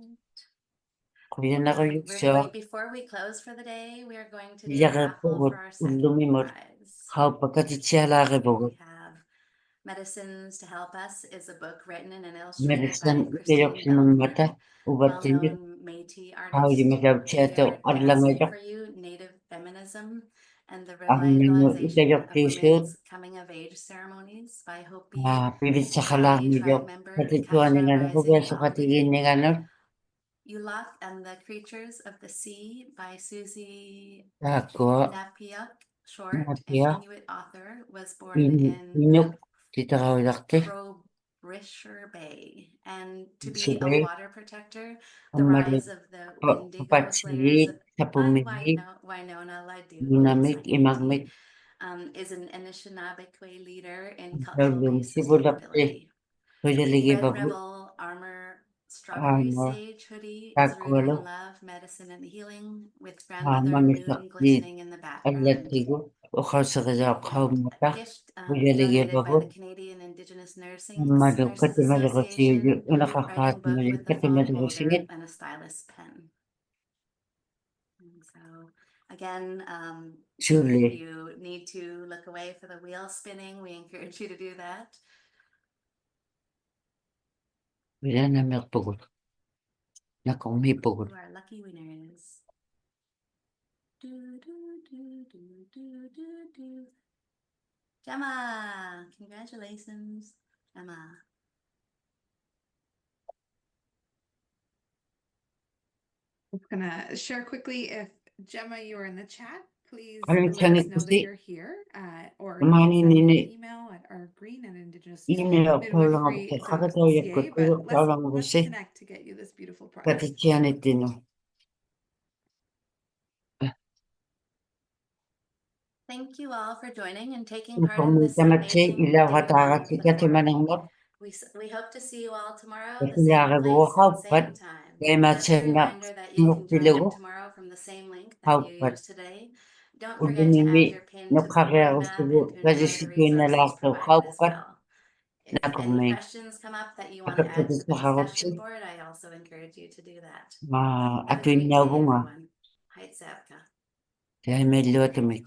Before we close for the day, we are going to do a Yaga raffle pugut for our second ulumimot. prize. Haupakatitsialage pugut. We have Medicines to Help Us is a book written and illustrated Medicine by Christine kayoksinong mata. Bellamy, Ubatini. well-known Métis Haudi artist. We magabchato are dancing adlangayo. for you, Native feminism, and the Ahmino revitalization itayok of tisut. women's coming of age ceremonies by Hopi Pibit sa kalang medyo. tribe member Katituan Keisha nga na Rising sa katigin Aldi. nga no. Ulak and the Creatures of the Sea by Susie Ako. Napiak Short, an Nadia. Inuit author, was born in Inuktitut. Frobisher Bay. And to be Sige. a water protector, the Amali. rise of the Wendigo slayers Papatsilit. by Tapumigit. Winona Ladu Dinamik. Imagmik. is an Anishinaabe leader in Yung cultural-based sibulak sustainability. Pwede Red babu. Rebel Armor Strawberry Ano. Sage hoodie is rooted Takwalo. in love, medicine, and healing, with grandmother Manisak moon di glistening in the background. alatigo. O sa kajaw mata. Gift Pwede donated by babu. the Canadian Indigenous Madu Nurses katimado ko siyo. Association, Unakakat writing book mo with a katimado phone ko singit. holder and a stylus pen. And so again, if Surely. you need to look away for the wheel spinning, we encourage you to do that. Wala na may pagod. Nakong may pagod. You are lucky winners. Do, do, do, do, do, do, do. Gemma, congratulations, Gemma. I'm gonna share quickly if Gemma, you are in the chat, please Ano let siyang us know that ikusi? you're here, or you Mani can send me nini. an email at our green and Indigenous Email ko lang ako. Kakataw yung midwifery.ca. kutuyo But ko lang ako let's si. connect to get you this beautiful prize. Katitianit din. Thank you all for joining and taking part in Kung this tamatsi amazing ilaw day hatarat long si in the katimanang forest. mo. We hope to see you all tomorrow, Kasi the same yara place ko and haupat. same time. Kaya Just a matsin na reminder that you can join nuktilago. tomorrow from the same link that you Haupat. used today. Don't Uli forget to add nimi. your pin to the Nukakaya word ko map sigo. and to Kasi enjoy the sige na resources lang. provided as Haupat. well. If Nakong any may. questions come up that you want to add to the discussion board, I also encourage you to do that. Have a Atoy great na day, bunga. everyone. Heitzevka. Dahil may luwa tumik.